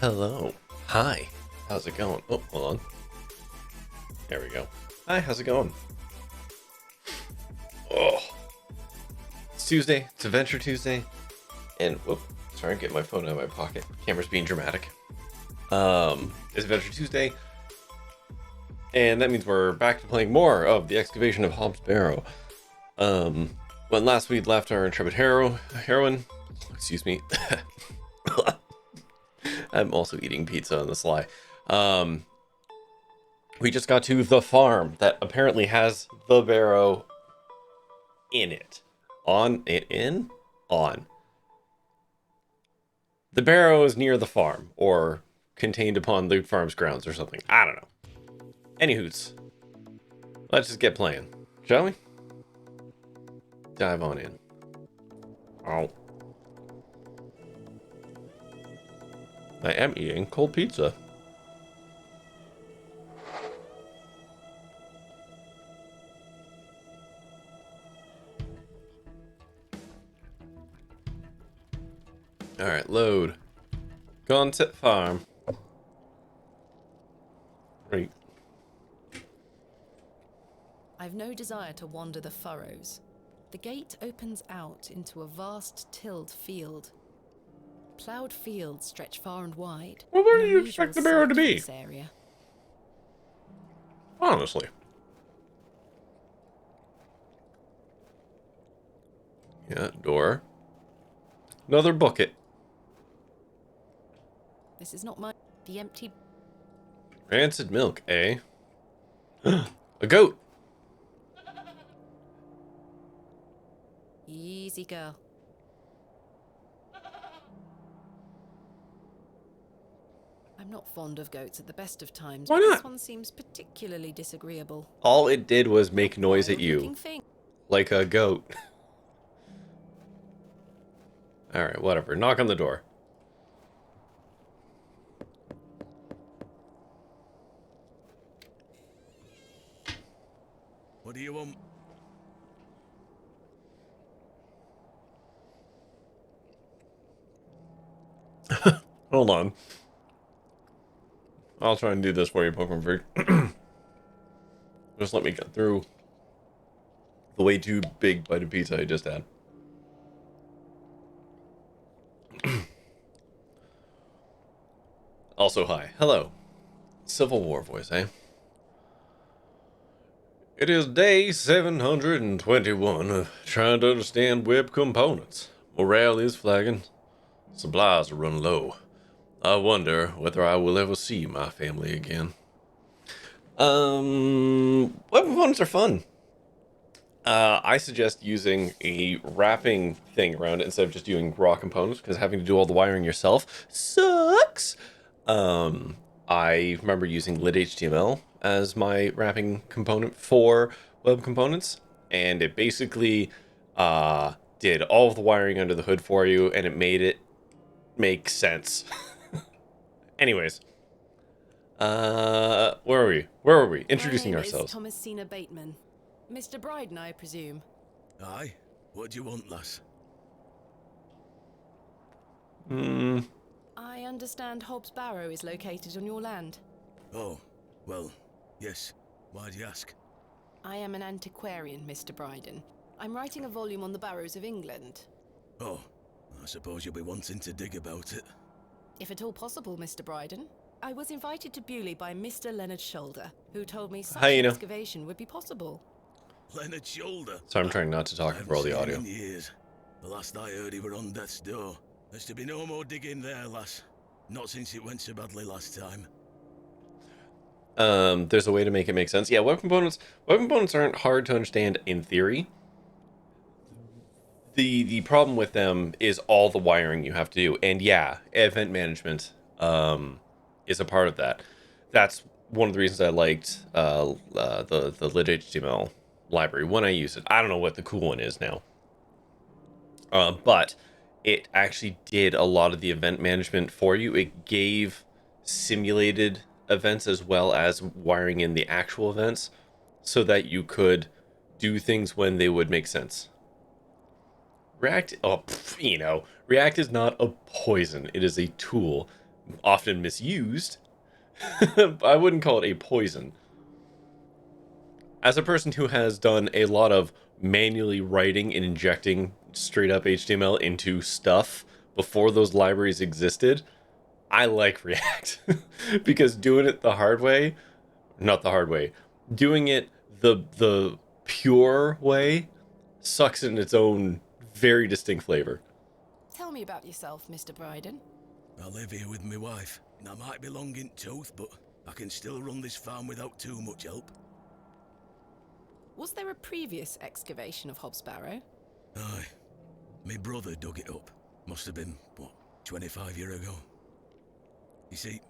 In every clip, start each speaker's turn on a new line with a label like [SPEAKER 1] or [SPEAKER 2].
[SPEAKER 1] Hello. Hi. How's it going? Oh, hold on. There we go. Hi, how's it going? Oh. It's Tuesday. It's Adventure Tuesday. And, whoop. Sorry, get my phone out of my pocket. Camera's being dramatic. It's Adventure Tuesday. And that means we're back to playing more of the Excavation of Hob's Barrow. When last we'd left our intrepid heroine, excuse me. I'm also eating pizza on the sly. We just got to the farm that apparently has the Barrow in it. On. The Barrow is near the farm, or contained upon the farm's grounds or something. I don't know. Anywho's, let's just get playing, shall we? Dive on in. Oh. I am eating cold pizza. Alright, load. Concept farm. Right.
[SPEAKER 2] I've no desire to wander the furrows. The gate opens out into a vast tilled field. Ploughed fields stretch far and wide.
[SPEAKER 1] Well, where
[SPEAKER 2] an
[SPEAKER 1] do you
[SPEAKER 2] unusual
[SPEAKER 1] expect the Barrow to
[SPEAKER 2] sight for
[SPEAKER 1] be?
[SPEAKER 2] this area.
[SPEAKER 1] Honestly. Yeah, door. Another bucket.
[SPEAKER 2] This is not the empty.
[SPEAKER 1] Rancid milk, eh? A goat.
[SPEAKER 2] Easy girl. I'm not fond of goats at the best of times,
[SPEAKER 1] Why
[SPEAKER 2] but
[SPEAKER 1] not?
[SPEAKER 2] this one seems particularly disagreeable.
[SPEAKER 1] All it did was make noise at you.
[SPEAKER 2] Wild-looking thing.
[SPEAKER 1] Like a goat. Alright, whatever. Knock on the door.
[SPEAKER 3] What do you want?
[SPEAKER 1] Hold on. I'll try and do this for you, Pokemon Freak. Just let me get through the way too big bite of pizza I just had. Also, hi. Hello. Civil War voice, eh? It is day 721 of trying to understand web components. Morale is flagging. Supplies are running low. I wonder whether I will ever see my family again. Web components are fun. I suggest using a wrapping thing around it instead of just doing raw components, because having to do all the wiring yourself sucks. I remember using lit HTML as my wrapping component for web components, and it basically did all of the wiring under the hood for you, and it made it make sense. Anyways, where are we? Where are we? Introducing
[SPEAKER 2] My name
[SPEAKER 1] ourselves.
[SPEAKER 2] is Thomasina Bateman. Mr. Bryden, I presume.
[SPEAKER 3] Aye? What do you want, lass?
[SPEAKER 2] I understand Hobbs Barrow is located on your land.
[SPEAKER 3] Oh, well, yes. Why'd you ask?
[SPEAKER 2] I am an antiquarian, Mr. Bryden. I'm writing a volume on the barrows of England.
[SPEAKER 3] Oh, I suppose you'll be wanting to dig about it.
[SPEAKER 2] If at all possible, Mr. Bryden. I was invited to Bewley by Mr. Leonard Shoulder, who told me such
[SPEAKER 1] Hi,
[SPEAKER 2] an
[SPEAKER 1] Ina.
[SPEAKER 2] excavation would be possible.
[SPEAKER 3] Leonard Shoulder.
[SPEAKER 1] So I'm trying not to talk
[SPEAKER 3] I
[SPEAKER 1] for all the
[SPEAKER 3] haven't seen
[SPEAKER 1] audio.
[SPEAKER 3] him in years. The last I heard he were on death's door. There's to be no more digging there, lass. Not since it went so badly last time.
[SPEAKER 1] There's a way to make it make sense. Yeah, web components aren't hard to understand in theory. The problem with them is all the wiring you have to do. And yeah, event management is a part of that. That's one of the reasons I liked the lit HTML library when I used it. I don't know what the cool one is now. But it actually did a lot of the event management for you. It gave simulated events as well as wiring in the actual events so that you could do things when they would make sense. React is not a poison. It is a tool often misused. I wouldn't call it a poison. As a person who has done a lot of manually writing and injecting straight up HTML into stuff before those libraries existed, I like React. Because doing it the hard way, not the hard way, doing it the pure way sucks in its own very distinct flavor.
[SPEAKER 2] Tell me about yourself, Mr. Bryden.
[SPEAKER 3] I live here with my wife, and I might be long in tooth, but I can still run this farm without too much help.
[SPEAKER 2] Was there a previous excavation of Hobbs Barrow?
[SPEAKER 3] Aye. My brother dug it up. Must have been, 25 years ago. You see,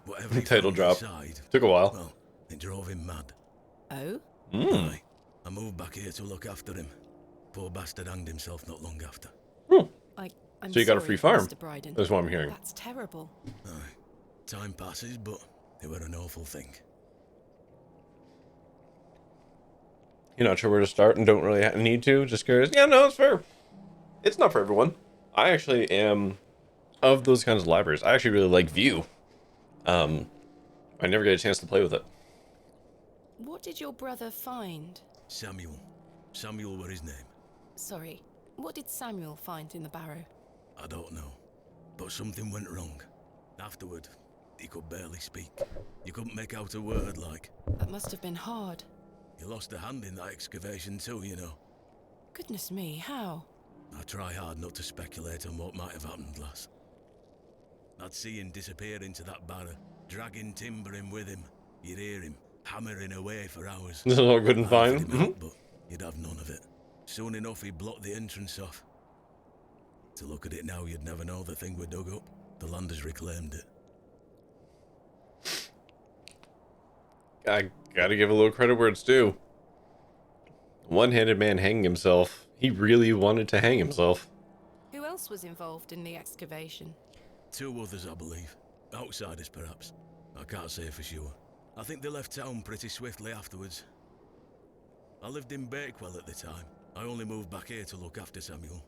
[SPEAKER 3] whatever he
[SPEAKER 1] Title
[SPEAKER 3] found
[SPEAKER 1] drop.
[SPEAKER 3] inside,
[SPEAKER 1] Took a while.
[SPEAKER 3] well, it drove him mad.
[SPEAKER 2] Oh?
[SPEAKER 3] Aye. I moved back here to look after him. Poor bastard hanged himself not long after.
[SPEAKER 2] I'm
[SPEAKER 1] So you got a
[SPEAKER 2] sorry,
[SPEAKER 1] free farm?
[SPEAKER 2] Mr. Bryden.
[SPEAKER 1] That's what I'm hearing.
[SPEAKER 2] That's terrible.
[SPEAKER 3] Aye. Time passes, but it were an awful thing.
[SPEAKER 1] You're not sure where to start and don't really need to? Just curious? Yeah, no, it's fair. It's not for everyone. I actually am of those kinds of libraries. I actually really like Vue. I never get a chance to play with it.
[SPEAKER 2] What did your brother find?
[SPEAKER 3] Samuel. Samuel were his name.
[SPEAKER 2] Sorry, what did Samuel find in the barrow?
[SPEAKER 3] I don't know. But something went wrong. Afterward, he could barely speak. You couldn't make out a word, like.
[SPEAKER 2] That must have been hard.
[SPEAKER 3] He lost a hand in that excavation too, you know.
[SPEAKER 2] Goodness me, how?
[SPEAKER 3] I try hard not to speculate on what might have happened, lass. I'd see him disappear into that barrow, dragging timber in with him. You'd hear him hammering away for hours.
[SPEAKER 1] This is all good and
[SPEAKER 3] I'd
[SPEAKER 1] fine.
[SPEAKER 3] let him out, but you'd have none of it. Soon enough, he'd block the entrance off. To look at it now, you'd never know the thing we dug up. The landers reclaimed it.
[SPEAKER 1] I gotta give a little credit where it's due. One-handed man hanging himself. He really wanted to hang himself.
[SPEAKER 2] Who else was involved in the excavation?
[SPEAKER 3] 2 others, I believe. Outsiders, perhaps. I can't say for sure. I think they left town pretty swiftly afterwards. I lived in Bakewell at the time. I only moved back here to look after Samuel.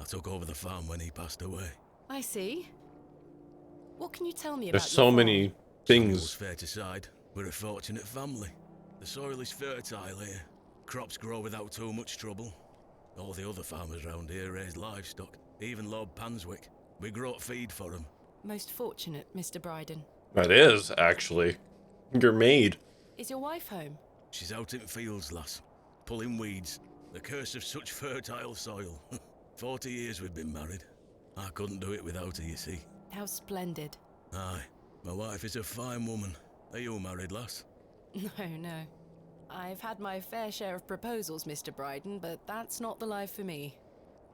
[SPEAKER 3] I took over the farm when he passed away.
[SPEAKER 2] I see. What can you tell me about
[SPEAKER 1] There's so
[SPEAKER 2] your
[SPEAKER 1] many
[SPEAKER 2] farm?
[SPEAKER 3] Samuel's
[SPEAKER 1] things.
[SPEAKER 3] fair to side. We're a fortunate family. The soil is fertile here. Crops grow without too much trouble. All the other farmers round here raise livestock. Even Lord Panswick. We grow feed for him.
[SPEAKER 2] Most fortunate, Mr. Bryden.
[SPEAKER 1] That is, actually. Your maid.
[SPEAKER 2] Is your wife home?
[SPEAKER 3] She's out in fields, lass. Pulling weeds. The curse of such fertile soil. 40 years we've been married. I couldn't do it without her, you see.
[SPEAKER 2] How splendid.
[SPEAKER 3] Aye. My wife is a fine woman. Are you married, lass?
[SPEAKER 2] No. I've had my fair share of proposals, Mr. Bryden, but that's not the life for me.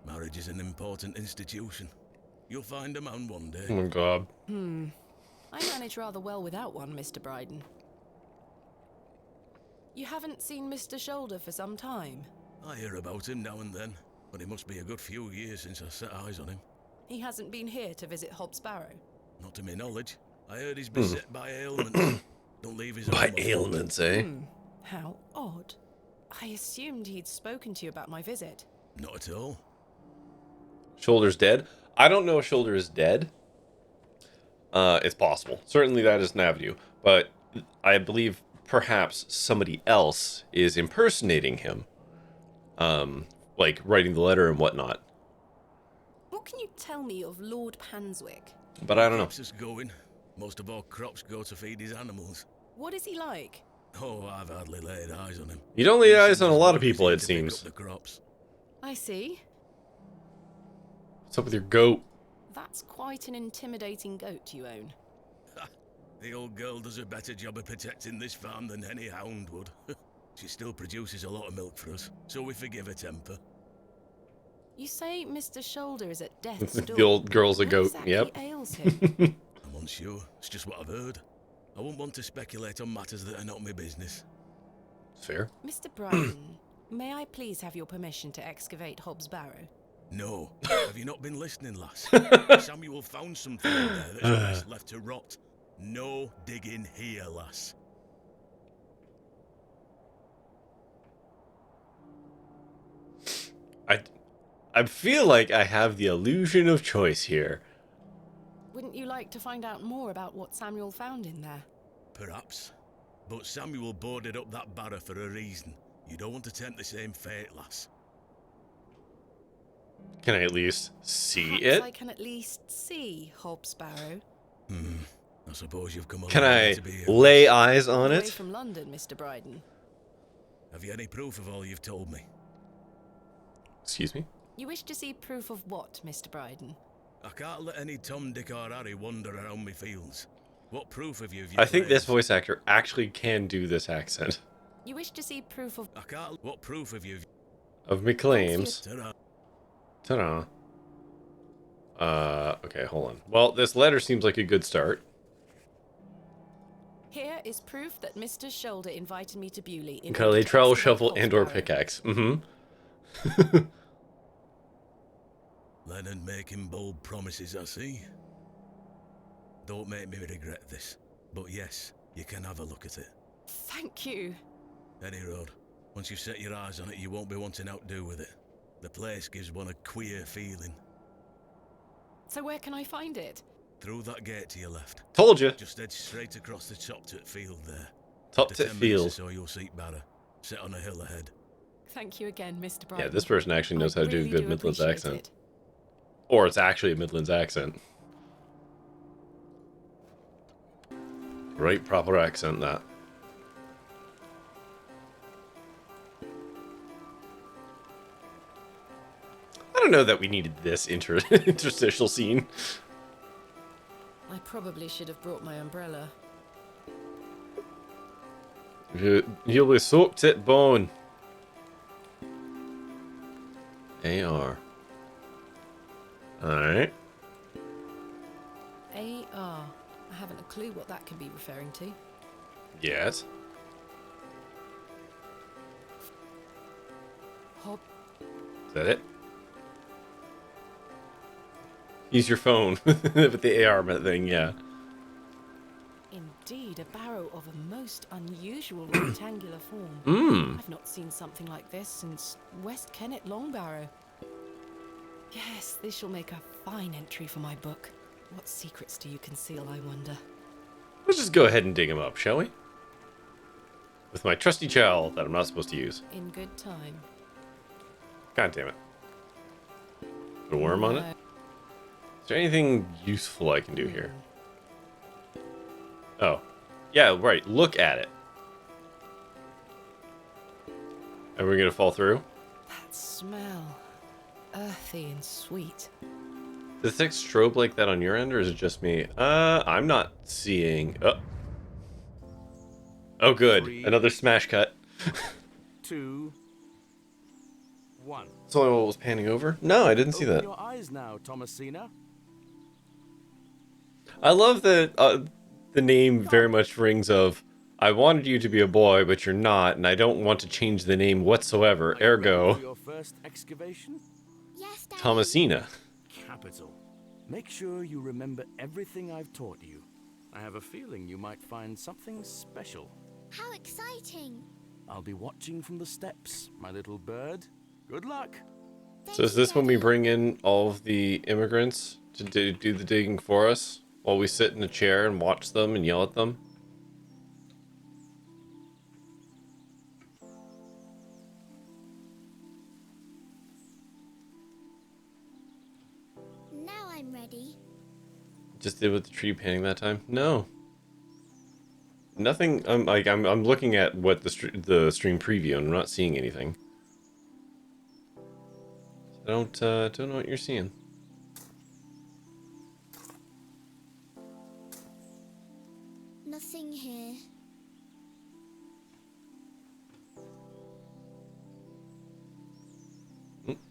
[SPEAKER 3] Marriage is an important institution. You'll find a man one
[SPEAKER 1] Oh
[SPEAKER 3] day.
[SPEAKER 1] my god.
[SPEAKER 2] I manage rather well without one, Mr. Bryden. You haven't seen Mr. Shoulder for some time.
[SPEAKER 3] I hear about him now and then, but it must be a good few years since I set eyes on him.
[SPEAKER 2] He hasn't been here to visit Hobbs Barrow.
[SPEAKER 3] Not to my knowledge. I heard he's beset by ailments. Don't leave his
[SPEAKER 1] By
[SPEAKER 3] home alone.
[SPEAKER 1] ailments, eh?
[SPEAKER 2] How odd. I assumed he'd spoken to you about my visit.
[SPEAKER 3] Not at all.
[SPEAKER 1] Shoulder's dead. I don't know if Shoulder is dead. It's possible. Certainly that is an avenue. But I believe perhaps somebody else is impersonating him. Like writing the letter and whatnot.
[SPEAKER 2] What can you tell me of Lord Panswick?
[SPEAKER 1] But I don't know.
[SPEAKER 3] Keeps us going. Most of our crops go to feed his animals.
[SPEAKER 2] What is he like?
[SPEAKER 3] Oh, I've hardly laid eyes on him.
[SPEAKER 1] You don't lay eyes on a lot of
[SPEAKER 3] He's
[SPEAKER 1] people,
[SPEAKER 3] here
[SPEAKER 1] it
[SPEAKER 3] to pick
[SPEAKER 1] seems.
[SPEAKER 3] up the crops.
[SPEAKER 2] I see.
[SPEAKER 1] What's up with your goat?
[SPEAKER 2] That's quite an intimidating goat you own.
[SPEAKER 3] The old girl does a better job of protecting this farm than any hound would. She still produces a lot of milk for us, so we forgive her temper.
[SPEAKER 2] You say Mr. Shoulder is at death's door.
[SPEAKER 1] The old girl's a
[SPEAKER 2] What
[SPEAKER 1] goat.
[SPEAKER 2] exactly
[SPEAKER 1] Yep.
[SPEAKER 2] ails him?
[SPEAKER 3] I'm unsure. It's just what I've heard. I wouldn't want to speculate on matters that are not my business.
[SPEAKER 1] It's fair.
[SPEAKER 2] Mr. Bryden, may I please have your permission to excavate Hobbs Barrow?
[SPEAKER 3] No. Have you not been listening, lass? Samuel found something in there that's best left to rot. No digging here, lass.
[SPEAKER 1] I feel like I have the illusion of choice here.
[SPEAKER 2] Wouldn't you like to find out more about what Samuel found in there?
[SPEAKER 3] Perhaps. But Samuel boarded up that barrow for a reason. You don't want to tempt the same fate, lass.
[SPEAKER 1] Can I at least see
[SPEAKER 2] Perhaps
[SPEAKER 1] it?
[SPEAKER 2] I can at least see Hobbs Barrow.
[SPEAKER 3] I suppose you've come a
[SPEAKER 1] Can
[SPEAKER 3] long way
[SPEAKER 1] I
[SPEAKER 3] to be here.
[SPEAKER 1] lay
[SPEAKER 3] lass.
[SPEAKER 1] eyes
[SPEAKER 2] All
[SPEAKER 1] on
[SPEAKER 2] the way
[SPEAKER 1] it?
[SPEAKER 2] from London, Mr. Bryden.
[SPEAKER 3] Have you any proof of all you've told me?
[SPEAKER 1] Excuse me?
[SPEAKER 2] You wish to see proof of what, Mr. Bryden?
[SPEAKER 3] I can't let any Tom, Dick or Harry wander around me fields. What proof have you of your
[SPEAKER 1] I think this
[SPEAKER 3] claims?
[SPEAKER 1] voice actor actually can do this accent.
[SPEAKER 2] You wish to see proof of...
[SPEAKER 3] I can't... What proof have you...
[SPEAKER 1] Of me claims.
[SPEAKER 3] Ta-da.
[SPEAKER 1] Ta-da. Okay, hold on. Well, this letter seems like a good start.
[SPEAKER 2] Here is proof that Mr. Shoulder invited me to Bewley in
[SPEAKER 1] Got a
[SPEAKER 2] order to
[SPEAKER 1] trowel,
[SPEAKER 2] excavate
[SPEAKER 1] shovel,
[SPEAKER 2] Hobbs
[SPEAKER 1] and or
[SPEAKER 2] Barrow.
[SPEAKER 1] pickaxe. Mm-hmm.
[SPEAKER 3] Lennon making bold promises, I see. Don't make me regret this. But yes, you can have a look at it.
[SPEAKER 2] Thank you.
[SPEAKER 3] Any road. Once you've set your eyes on it, you won't be wanting out to do with it. The place gives one a queer feeling.
[SPEAKER 2] So where can I find it?
[SPEAKER 3] Through that gate to your left.
[SPEAKER 1] Told you.
[SPEAKER 3] Just head straight across the top to field there.
[SPEAKER 1] Top
[SPEAKER 3] After
[SPEAKER 1] tit
[SPEAKER 3] 10 minutes or
[SPEAKER 1] field.
[SPEAKER 3] so you'll see Barrow, set on a hill ahead.
[SPEAKER 2] Thank you again, Mr. Bryden.
[SPEAKER 1] Yeah, this person actually knows
[SPEAKER 2] I
[SPEAKER 1] how to do a
[SPEAKER 2] really
[SPEAKER 1] good Midlands
[SPEAKER 2] appreciate
[SPEAKER 1] accent.
[SPEAKER 2] it.
[SPEAKER 1] Or it's actually a Midlands accent. Right, proper accent, that. I don't know that we needed this interstitial scene.
[SPEAKER 2] I probably should have brought my umbrella.
[SPEAKER 1] You'll be soaked at bone. AR. Alright.
[SPEAKER 2] AR. I haven't a clue what that could be referring to.
[SPEAKER 1] Yes.
[SPEAKER 2] Hob.
[SPEAKER 1] Is that it? Use your phone with the AR thing, yeah.
[SPEAKER 2] Indeed, a barrow of a most unusual rectangular form.
[SPEAKER 1] Mmm.
[SPEAKER 2] I've not seen something like this since West Kennet Long Barrow. Yes, this shall make a fine entry for my book. What secrets do you conceal, I wonder?
[SPEAKER 1] Let's just go ahead and dig him up, shall we? With my trusty trowel that I'm not supposed to use.
[SPEAKER 2] In good time.
[SPEAKER 1] God damn it. Put a worm on it?
[SPEAKER 2] No.
[SPEAKER 1] Is there anything useful I can do here? Oh. Yeah, right. Look at it. Are we gonna fall through?
[SPEAKER 2] That smell. Earthy and sweet.
[SPEAKER 1] Does the text strobe like that on your end, or is it just me? I'm not seeing... Oh, good.
[SPEAKER 4] 3,
[SPEAKER 1] Another smash cut.
[SPEAKER 4] 2, 1.
[SPEAKER 1] That's only what was panning over? No, I didn't see
[SPEAKER 4] Open
[SPEAKER 1] that.
[SPEAKER 4] your eyes now, Thomasina.
[SPEAKER 1] I love that the name very much rings of, I wanted you to be a boy, but you're not, and I don't want to change the name whatsoever,
[SPEAKER 4] Are you ready for
[SPEAKER 1] ergo,
[SPEAKER 4] your first excavation?
[SPEAKER 5] Yes, Daddy.
[SPEAKER 1] Thomasina.
[SPEAKER 4] Capital. Make sure you remember everything I've taught you. I have a feeling you might find something special.
[SPEAKER 5] How exciting.
[SPEAKER 4] I'll be watching from the steps, my little bird. Good luck.
[SPEAKER 1] So is this when we bring in all of the immigrants to do the digging for us, while we sit in a chair and watch them and yell at them?
[SPEAKER 5] Now I'm ready.
[SPEAKER 1] Just did with the tree painting that time? No. Nothing. I'm looking at what the stream preview, and I'm not seeing anything. I don't know what you're seeing.
[SPEAKER 5] Nothing here.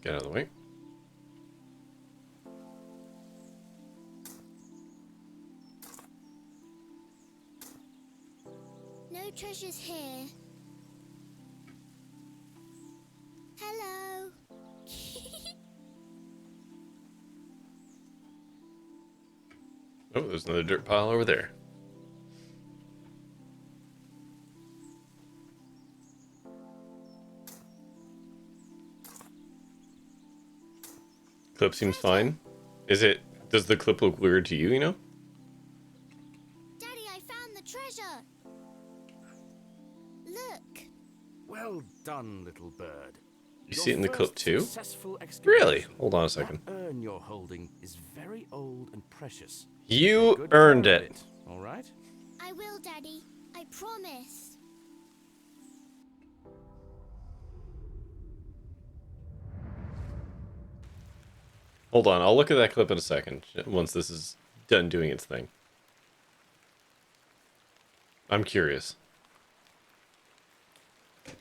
[SPEAKER 1] Get out of the way.
[SPEAKER 5] No treasures here. Hello.
[SPEAKER 1] Oh, there's another dirt pile over there. Clip seems fine. Is it Does the clip look weird to you, you know?
[SPEAKER 5] Daddy, I found the treasure. Look.
[SPEAKER 4] Well done, little bird.
[SPEAKER 1] You
[SPEAKER 4] Your
[SPEAKER 1] see it in the clip
[SPEAKER 4] first
[SPEAKER 1] too?
[SPEAKER 4] successful
[SPEAKER 1] Really?
[SPEAKER 4] excavation.
[SPEAKER 1] Hold on a second.
[SPEAKER 4] That urn you're holding is very old and precious.
[SPEAKER 1] You
[SPEAKER 4] Take good
[SPEAKER 1] earned
[SPEAKER 4] care of
[SPEAKER 1] it.
[SPEAKER 4] All right?
[SPEAKER 5] I will, Daddy. I promise.
[SPEAKER 1] Hold on, I'll look at that clip in a second, once this is done doing its thing. I'm curious.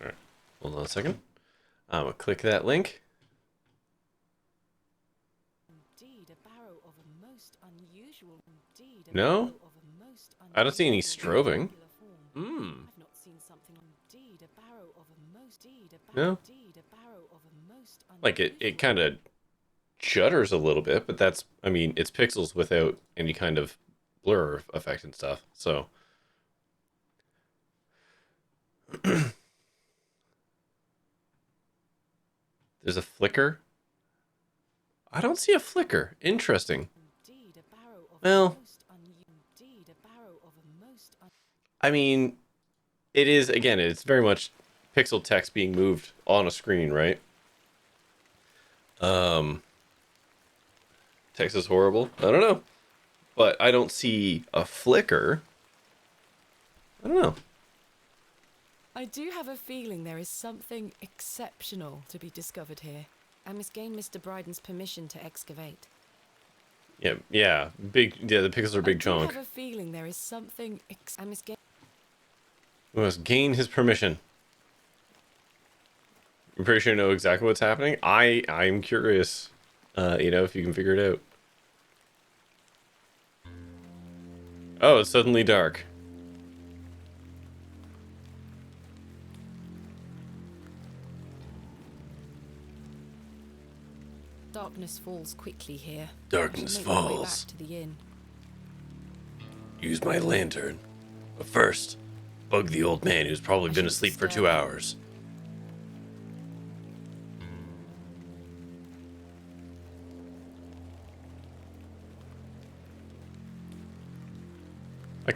[SPEAKER 1] Alright, hold on a second. I'm gonna click that link.
[SPEAKER 2] Indeed, a barrow of a most unusual. Indeed, a
[SPEAKER 1] No?
[SPEAKER 2] barrow of a most
[SPEAKER 1] I don't see any
[SPEAKER 2] unusual
[SPEAKER 1] strobing.
[SPEAKER 2] circular form.
[SPEAKER 1] Hmm.
[SPEAKER 2] I've not seen something. Indeed, a barrow of a most. Indeed, a
[SPEAKER 1] No?
[SPEAKER 2] barrow. Indeed, a barrow of a most.
[SPEAKER 1] Like, it kind of judders a little bit, but that's, I mean, it's pixels without any kind of blur effect and stuff, so. There's a flicker. I don't see a flicker. Interesting.
[SPEAKER 2] Indeed, a barrow of
[SPEAKER 1] Well,
[SPEAKER 2] a most indeed, a barrow of a most
[SPEAKER 1] I mean, it is, again, it's very much pixel text being moved on a screen, right? Text is horrible. I don't know. But I don't see a flicker. I don't know.
[SPEAKER 2] I do have a feeling there is something exceptional to be discovered here. I must gain Mr. Bryden's permission to excavate.
[SPEAKER 1] Yeah, the pixels are big chunk.
[SPEAKER 2] I do have a feeling there is something. I must gain.
[SPEAKER 1] We must gain his permission. I'm pretty sure I know exactly what's happening. I'm curious, if you can figure it out. Oh, it's suddenly dark.
[SPEAKER 2] Darkness falls quickly here.
[SPEAKER 1] Darkness
[SPEAKER 2] I should make my way
[SPEAKER 1] falls.
[SPEAKER 2] back to the inn.
[SPEAKER 1] Use my lantern. But first, bug the old man who's probably been asleep for 2 hours.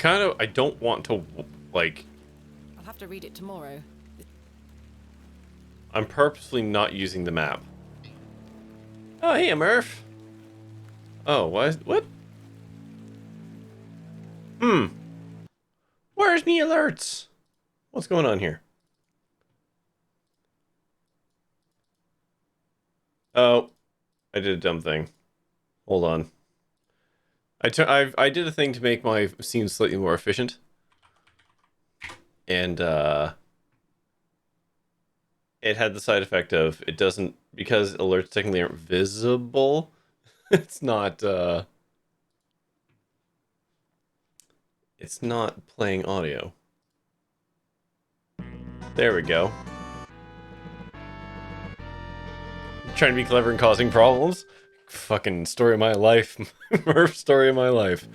[SPEAKER 1] I don't want to, like,
[SPEAKER 2] I'll have to read it tomorrow.
[SPEAKER 1] I'm purposely not using the map. Oh, hey, Murph. Oh, what? Where's me alerts? What's going on here? Oh, I did a dumb thing. Hold on. I did a thing to make my scene slightly more efficient. And, it had the side effect of it doesn't, because alerts technically aren't visible, it's not playing audio. There we go. Trying to be clever and causing problems. Fucking story of my life. Murph, story of my life.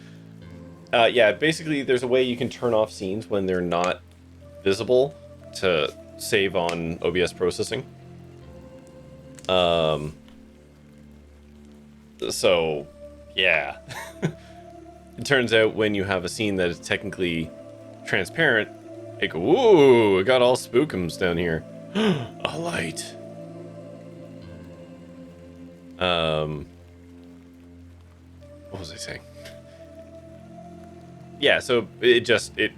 [SPEAKER 1] Yeah, basically there's a way you can turn off scenes when they're not visible to save on OBS processing. So, yeah. It turns out when you have a scene that is technically transparent, it go, ooh, it got all spookums down here. A light. What was I saying? Yeah, so it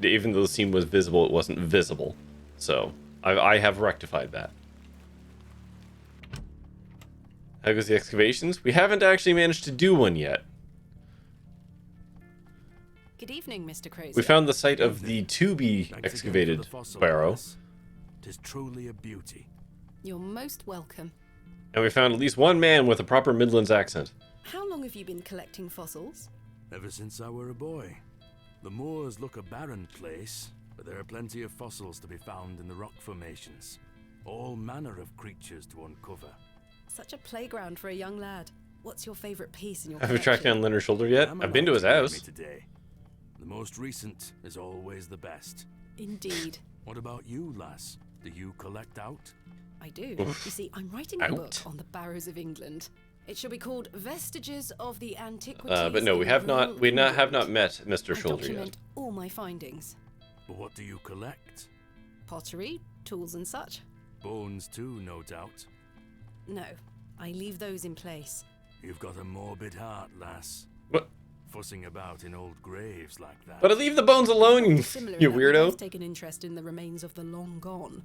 [SPEAKER 1] even though the scene was visible, it wasn't visible. So I have rectified that. How goes the excavations? We haven't actually managed to do one yet.
[SPEAKER 2] Good evening, Mr. Crozier.
[SPEAKER 1] We found the site of the to-be
[SPEAKER 4] Thanks again
[SPEAKER 1] excavated
[SPEAKER 4] for the fossil,
[SPEAKER 1] barrow.
[SPEAKER 4] Alice. 'Tis truly a beauty.
[SPEAKER 2] You're most welcome.
[SPEAKER 1] And we found at least one man with a proper Midlands accent.
[SPEAKER 2] How long have you been collecting fossils?
[SPEAKER 4] Ever since I were a boy. The moors look a barren place, but there are plenty of fossils to be found in the rock formations. All manner of creatures to uncover.
[SPEAKER 2] Such a playground for a young lad. What's your favorite piece in your
[SPEAKER 1] Have we tracked
[SPEAKER 2] collection?
[SPEAKER 1] down Leonard's shoulder yet?
[SPEAKER 4] Am
[SPEAKER 1] I've been to his
[SPEAKER 4] allowed to name
[SPEAKER 1] house.
[SPEAKER 4] me today. The most recent is always the best.
[SPEAKER 2] Indeed.
[SPEAKER 4] What about you, lass? Do you collect out?
[SPEAKER 2] I do. You see, I'm writing a book
[SPEAKER 1] Out.
[SPEAKER 2] on the barrows of England. It shall be called Vestiges of the Antiquities.
[SPEAKER 1] But no, we
[SPEAKER 2] in
[SPEAKER 1] have not.
[SPEAKER 2] Rural
[SPEAKER 1] We not have
[SPEAKER 2] England.
[SPEAKER 1] not met Mr.
[SPEAKER 2] I
[SPEAKER 1] Shoulder yet.
[SPEAKER 2] document all my findings.
[SPEAKER 4] But what do you collect?
[SPEAKER 2] Pottery, tools and such.
[SPEAKER 4] Bones too, no doubt.
[SPEAKER 2] No, I leave those in place.
[SPEAKER 4] You've got a morbid heart, lass.
[SPEAKER 1] What?
[SPEAKER 4] Fussing about in old graves like that.
[SPEAKER 1] But leave the bones alone, you
[SPEAKER 2] Similar
[SPEAKER 1] you
[SPEAKER 2] in that we both
[SPEAKER 1] weirdo.
[SPEAKER 2] take an interest in the remains of the long gone.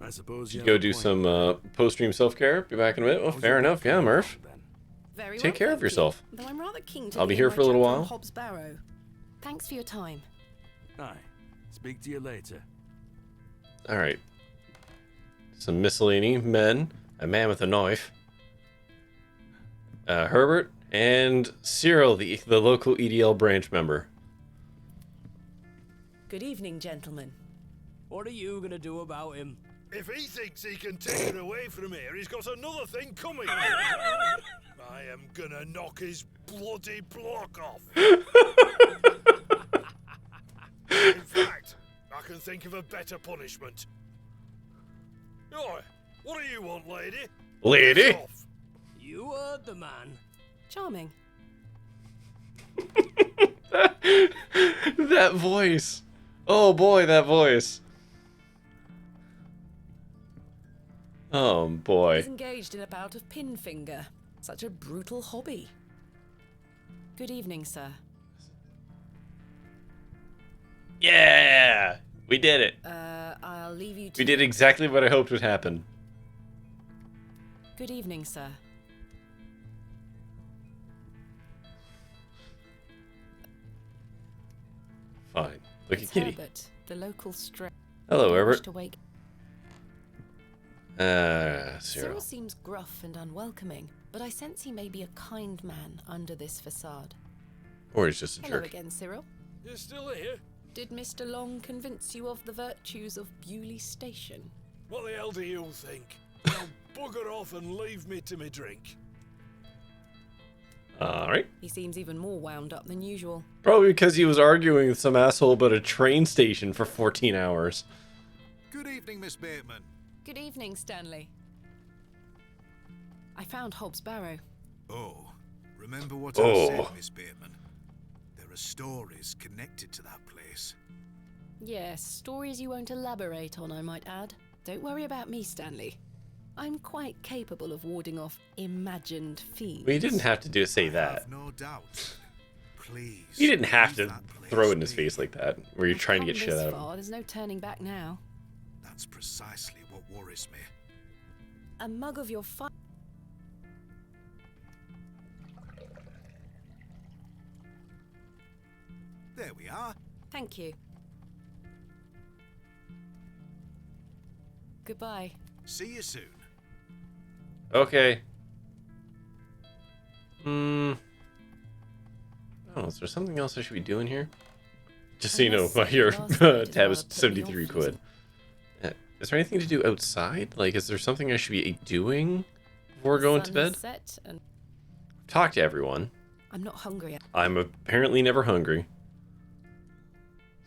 [SPEAKER 4] I suppose
[SPEAKER 1] You
[SPEAKER 4] you
[SPEAKER 1] go
[SPEAKER 4] have a
[SPEAKER 1] do
[SPEAKER 4] point
[SPEAKER 1] some
[SPEAKER 4] there.
[SPEAKER 1] post-stream self-care. Be back in a minute. Well,
[SPEAKER 4] How's
[SPEAKER 1] fair
[SPEAKER 4] your
[SPEAKER 1] enough.
[SPEAKER 4] back
[SPEAKER 1] Yeah,
[SPEAKER 4] coming
[SPEAKER 1] Murph.
[SPEAKER 4] along, then?
[SPEAKER 2] Very
[SPEAKER 1] Take
[SPEAKER 2] well,
[SPEAKER 1] care of
[SPEAKER 2] thank you,
[SPEAKER 1] yourself.
[SPEAKER 2] Though I'm rather keen to
[SPEAKER 1] I'll be
[SPEAKER 2] begin
[SPEAKER 1] here
[SPEAKER 2] my
[SPEAKER 1] for a little
[SPEAKER 2] chat on
[SPEAKER 1] while.
[SPEAKER 2] Hobbs Barrow. Thanks for your time.
[SPEAKER 4] Aye. Speak to you later.
[SPEAKER 1] All right. Some miscellany men. A man with a knife. Herbert and Cyril, the local EDL branch member.
[SPEAKER 2] Good evening, gentlemen.
[SPEAKER 6] What are you gonna do about him?
[SPEAKER 7] If he thinks he can take it away from here, he's got another thing coming. I am gonna knock his bloody block off. In fact, I can think of a better punishment. Oi, what do you want, lady?
[SPEAKER 1] Lady?
[SPEAKER 7] Piss off.
[SPEAKER 6] You heard the man.
[SPEAKER 2] Charming.
[SPEAKER 1] That voice. Oh boy, that voice. Oh boy.
[SPEAKER 2] He's engaged in a bout of pinfinger. Such a brutal hobby. Good evening, sir.
[SPEAKER 1] Yeah! We did it.
[SPEAKER 2] I'll leave you to...
[SPEAKER 1] We did exactly what I hoped would happen.
[SPEAKER 2] Good evening, sir.
[SPEAKER 1] Fine. Look
[SPEAKER 2] It's
[SPEAKER 1] at Kitty.
[SPEAKER 2] Herbert, the local stray.
[SPEAKER 1] Hello,
[SPEAKER 2] I
[SPEAKER 1] Herbert.
[SPEAKER 2] wish to wake-
[SPEAKER 1] Cyril.
[SPEAKER 2] Cyril seems gruff and unwelcoming, but I sense he may be a kind man under this facade.
[SPEAKER 1] Or he's just a
[SPEAKER 2] Hello
[SPEAKER 1] jerk.
[SPEAKER 2] again, Cyril.
[SPEAKER 7] You're still here?
[SPEAKER 2] Did Mr. Long convince you of the virtues of Bewley Station?
[SPEAKER 7] What the hell do you think? Now bugger off and leave me to me drink.
[SPEAKER 1] Alright.
[SPEAKER 2] He seems even more wound up than usual.
[SPEAKER 1] Probably because he was arguing with some asshole about a train station for 14 hours.
[SPEAKER 8] Good evening, Miss Bateman.
[SPEAKER 2] Good evening, Stanley. I found Hobbs Barrow.
[SPEAKER 8] Oh, remember what
[SPEAKER 1] Oh.
[SPEAKER 8] I said, Miss Bateman? There are stories connected to that place.
[SPEAKER 2] Yes, stories you won't elaborate on, I might add. Don't worry about me, Stanley. I'm quite capable of warding off imagined fiends.
[SPEAKER 1] Well, you didn't have to say
[SPEAKER 8] I
[SPEAKER 1] that.
[SPEAKER 8] have no doubt. Please.
[SPEAKER 1] You didn't have
[SPEAKER 8] leave
[SPEAKER 1] to
[SPEAKER 8] that place
[SPEAKER 1] throw it in his
[SPEAKER 8] be.
[SPEAKER 1] face like that, where you're trying to get
[SPEAKER 2] Come
[SPEAKER 1] shit
[SPEAKER 2] this
[SPEAKER 1] out of him.
[SPEAKER 2] far, there's no turning back now.
[SPEAKER 8] That's precisely what worries me.
[SPEAKER 2] A mug of your fire.
[SPEAKER 8] There we are.
[SPEAKER 2] Thank you. Goodbye.
[SPEAKER 8] See you soon.
[SPEAKER 1] Okay. Oh, is there something else I should be doing here? Just so you know,
[SPEAKER 2] must say,
[SPEAKER 1] your
[SPEAKER 2] last night has
[SPEAKER 1] tab is
[SPEAKER 2] rather put me
[SPEAKER 1] 73
[SPEAKER 2] off
[SPEAKER 1] quid. Is there anything to do outside? Like, is there something I should be doing before going to
[SPEAKER 2] Sun
[SPEAKER 1] bed?
[SPEAKER 2] has set and
[SPEAKER 1] Talk to everyone.
[SPEAKER 2] I'm not hungry.
[SPEAKER 1] I'm apparently never hungry.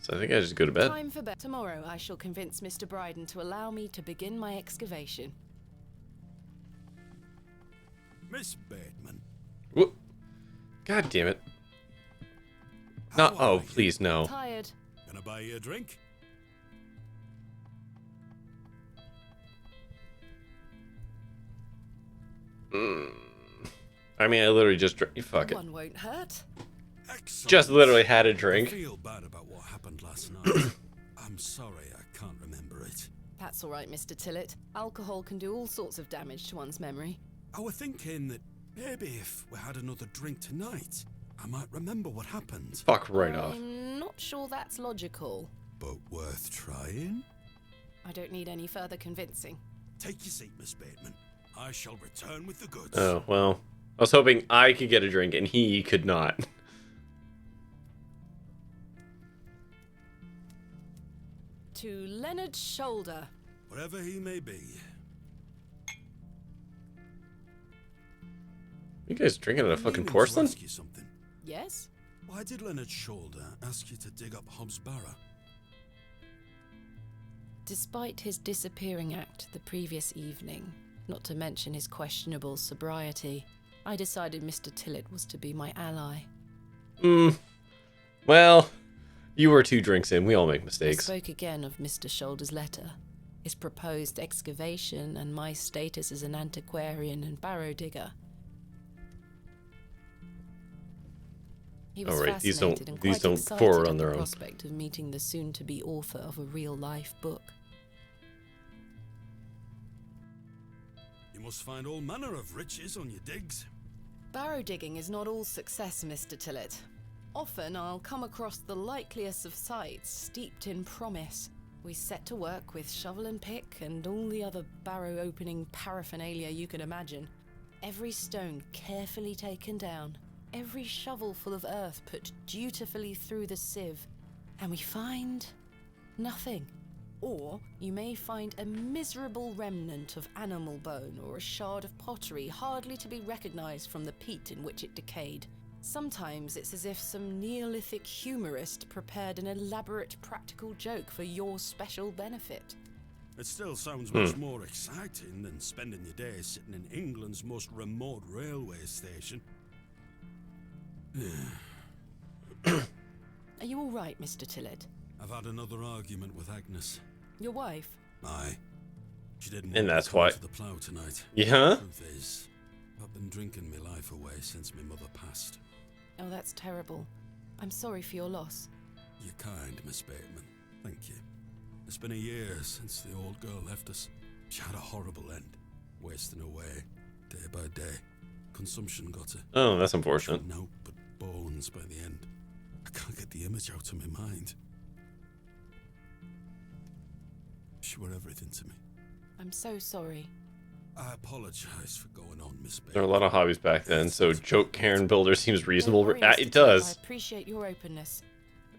[SPEAKER 1] So I think I just go to bed.
[SPEAKER 2] Time for bed. Tomorrow I shall convince Mr. Bryden to allow me to begin my excavation.
[SPEAKER 3] Miss Bateman.
[SPEAKER 1] Whoop. God damn it.
[SPEAKER 3] How
[SPEAKER 1] Not.
[SPEAKER 3] are
[SPEAKER 1] Oh,
[SPEAKER 3] you?
[SPEAKER 1] please, no.
[SPEAKER 2] Tired.
[SPEAKER 3] Can I buy you a drink?
[SPEAKER 1] I mean, I literally just drank. Fuck it.
[SPEAKER 2] One won't hurt.
[SPEAKER 3] Excellent.
[SPEAKER 1] Just literally had a
[SPEAKER 3] I
[SPEAKER 1] drink.
[SPEAKER 3] feel bad about what happened last night. I'm sorry I can't remember it.
[SPEAKER 2] That's all right, Mr. Tillett. Alcohol can do all sorts of damage to one's memory.
[SPEAKER 3] I was thinking that maybe if we had another drink tonight, I might remember what happened.
[SPEAKER 1] Fuck right off.
[SPEAKER 2] I'm not sure that's logical.
[SPEAKER 3] But worth trying?
[SPEAKER 2] I don't need any further convincing.
[SPEAKER 3] Take your seat, Miss Bateman. I shall return with the goods.
[SPEAKER 1] Oh, well. I was hoping I could get a drink and he could not.
[SPEAKER 2] To Leonard Shoulder.
[SPEAKER 3] Wherever he may be.
[SPEAKER 1] You guys drinking out of
[SPEAKER 3] I'm
[SPEAKER 1] fucking
[SPEAKER 3] meaning to
[SPEAKER 1] porcelain?
[SPEAKER 3] ask you something.
[SPEAKER 2] Yes?
[SPEAKER 3] Why did Leonard Shoulder ask you to dig up Hobbs Barrow?
[SPEAKER 2] Despite his disappearing act the previous evening, not to mention his questionable sobriety, I decided Mr. Tillett was to be my ally.
[SPEAKER 1] Well, you were 2 drinks in. We all make
[SPEAKER 2] I
[SPEAKER 1] mistakes.
[SPEAKER 2] spoke again of Mr. Shoulder's letter, his proposed excavation, and my status as an antiquarian and barrow digger. He was
[SPEAKER 1] Alright, these
[SPEAKER 2] fascinated
[SPEAKER 1] don't-
[SPEAKER 2] and
[SPEAKER 1] these
[SPEAKER 2] quite
[SPEAKER 1] don't
[SPEAKER 2] excited
[SPEAKER 1] forward
[SPEAKER 2] at
[SPEAKER 1] on
[SPEAKER 2] the
[SPEAKER 1] their own.
[SPEAKER 2] prospect of meeting the soon-to-be author of a real-life book.
[SPEAKER 4] You must find all manner of riches on your digs.
[SPEAKER 2] Barrow digging is not all success, Mr. Tillett. Often I'll come across the likeliest of sites steeped in promise. We set to work with shovel and pick and all the other barrow opening paraphernalia you can imagine. Every stone carefully taken down, every shovel full of earth put dutifully through the sieve, and we find nothing. Or you may find a miserable remnant of animal bone or a shard of pottery hardly to be recognized from the peat in which it decayed. Sometimes it's as if some Neolithic humorist prepared an elaborate practical joke for your special benefit.
[SPEAKER 4] It still sounds much more exciting than spending your days sitting in England's most remote railway station.
[SPEAKER 2] Are you all right, Mr. Tillett?
[SPEAKER 4] I've had another argument with Agnes.
[SPEAKER 2] Your wife?
[SPEAKER 4] Aye. She didn't
[SPEAKER 1] And
[SPEAKER 4] want
[SPEAKER 1] that's
[SPEAKER 4] to come
[SPEAKER 1] why-
[SPEAKER 4] to the plough tonight.
[SPEAKER 1] Yeah?
[SPEAKER 4] Truth is, I've been drinking my life away since my mother passed.
[SPEAKER 2] Oh, that's terrible. I'm sorry for your loss.
[SPEAKER 4] You're kind, Miss Bateman. Thank you. It's been a year since the old girl left us. She had a horrible end, wasting away, day by day. Consumption got her.
[SPEAKER 1] Oh, that's unfortunate.
[SPEAKER 4] No, but bones by the end. I can't get the image out of my mind. She were everything to me.
[SPEAKER 2] I'm so sorry.
[SPEAKER 4] I apologise for going on, Miss Bateman.
[SPEAKER 1] There are a lot of hobbies back then, so joke cairn builder seems reasonable.
[SPEAKER 2] Don't worry, Mr.
[SPEAKER 1] It
[SPEAKER 2] Tillett,
[SPEAKER 1] does.
[SPEAKER 2] I appreciate your openness.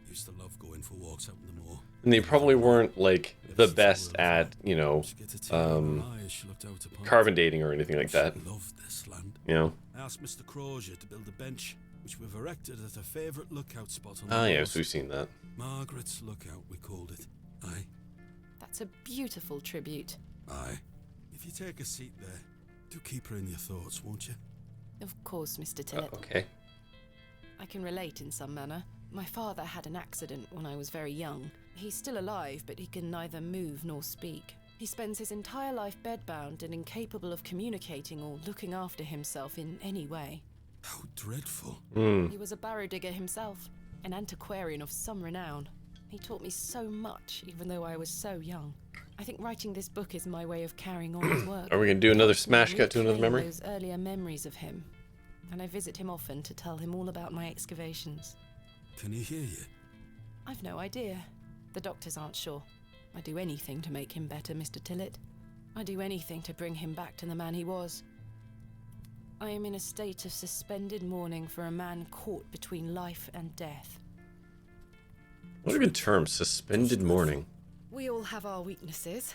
[SPEAKER 4] I used to love going for walks out in the moor.
[SPEAKER 1] And they probably weren't, like, the best at, you know,
[SPEAKER 4] She get a tear in her eye as she looked out upon
[SPEAKER 1] carbon dating or anything like that.
[SPEAKER 4] She loved this land.
[SPEAKER 1] You know?
[SPEAKER 4] I asked Mr. Crozier to build a bench, which we've erected at her favourite lookout spot on the
[SPEAKER 1] Ah,
[SPEAKER 4] moors.
[SPEAKER 1] yes, we've seen that.
[SPEAKER 4] Margaret's Lookout, we called it. Aye,
[SPEAKER 2] That's a beautiful tribute.
[SPEAKER 4] aye. If you take a seat there, do keep her in your thoughts, won't you?
[SPEAKER 2] Of course, Mr. Tillett.
[SPEAKER 1] Okay.
[SPEAKER 2] I can relate in some manner. My father had an accident when I was very young. He's still alive, but he can neither move nor speak. He spends his entire life bedbound and incapable of communicating or looking after himself in any way.
[SPEAKER 4] How dreadful.
[SPEAKER 2] He was a barrow digger himself, an antiquarian of some renown. He taught me so much, even though I was so young. I think writing this book is my way of carrying on his work.
[SPEAKER 1] Are we going to do another
[SPEAKER 2] Helps me
[SPEAKER 1] smash cut to another
[SPEAKER 2] reclaim
[SPEAKER 1] memory?
[SPEAKER 2] Those earlier memories of him, and I visit him often to tell him all about my excavations.
[SPEAKER 4] Can he hear you?
[SPEAKER 2] I've no idea. The doctors aren't sure. I'd do anything to make him better, Mr. Tillett. I'd do anything to bring him back to the man he was. I am in a state of suspended mourning for a man caught between life and death.
[SPEAKER 1] What a good term, suspended mourning.
[SPEAKER 2] We all have our weaknesses.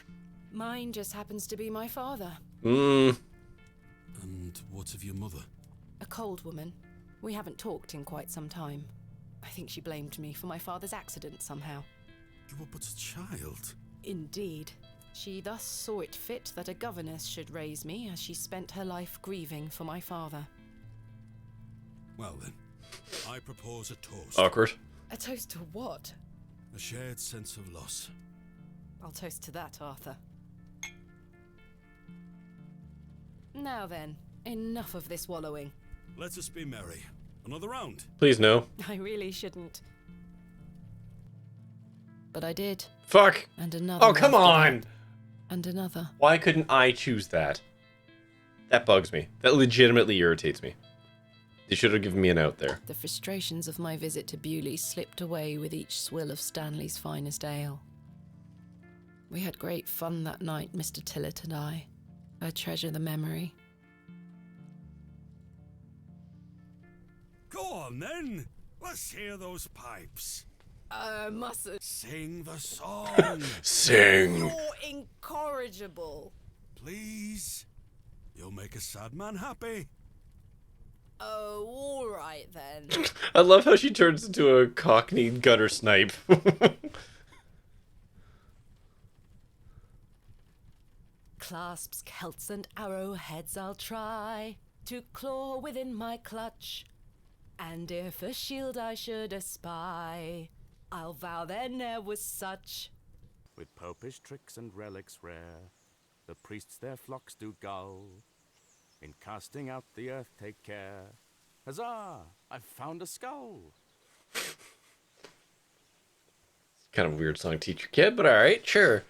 [SPEAKER 2] Mine just happens to be my father.
[SPEAKER 4] And what of your mother?
[SPEAKER 2] A cold woman. We haven't talked in quite some time. I think she blamed me for my father's accident somehow.
[SPEAKER 4] You were but a child.
[SPEAKER 2] Indeed. She thus saw it fit that a governess should raise me as she spent her life grieving for my father.
[SPEAKER 4] Well then, I propose a toast.
[SPEAKER 1] Awkward.
[SPEAKER 2] A toast to what?
[SPEAKER 4] A shared sense of loss.
[SPEAKER 2] I'll toast to that, Arthur. Now then, enough of this wallowing.
[SPEAKER 4] Let us be merry. Another round.
[SPEAKER 1] Please no.
[SPEAKER 2] I really shouldn't. But I did.
[SPEAKER 1] Fuck.
[SPEAKER 2] And another.
[SPEAKER 1] Oh, come
[SPEAKER 2] after
[SPEAKER 1] on.
[SPEAKER 2] that. And another.
[SPEAKER 1] Why couldn't I choose that? That bugs me. That legitimately irritates me. They should have given me an out there.
[SPEAKER 2] The frustrations of my visit to Bewley slipped away with each swill of Stanley's finest ale. We had great fun that night, Mr. Tillett and I. I treasure the memory.
[SPEAKER 4] Go on then. Let's hear those pipes.
[SPEAKER 2] Mustn't.
[SPEAKER 4] Sing the song.
[SPEAKER 1] Sing.
[SPEAKER 2] You're incorrigible.
[SPEAKER 4] Please. You'll make a sad man happy.
[SPEAKER 2] Oh, all right then.
[SPEAKER 1] I love how she turns into a cockney gutter snipe.
[SPEAKER 2] Clasps, celts, and arrowheads I'll try. to claw within my clutch. And if a shield I should espy, I'll vow there ne'er was such.
[SPEAKER 4] With popish tricks and relics rare, the priests their flocks do gull. In casting out the earth take care. Huzzah! I've found a skull!
[SPEAKER 1] Kind of a weird song to teach your kid, but alright, sure.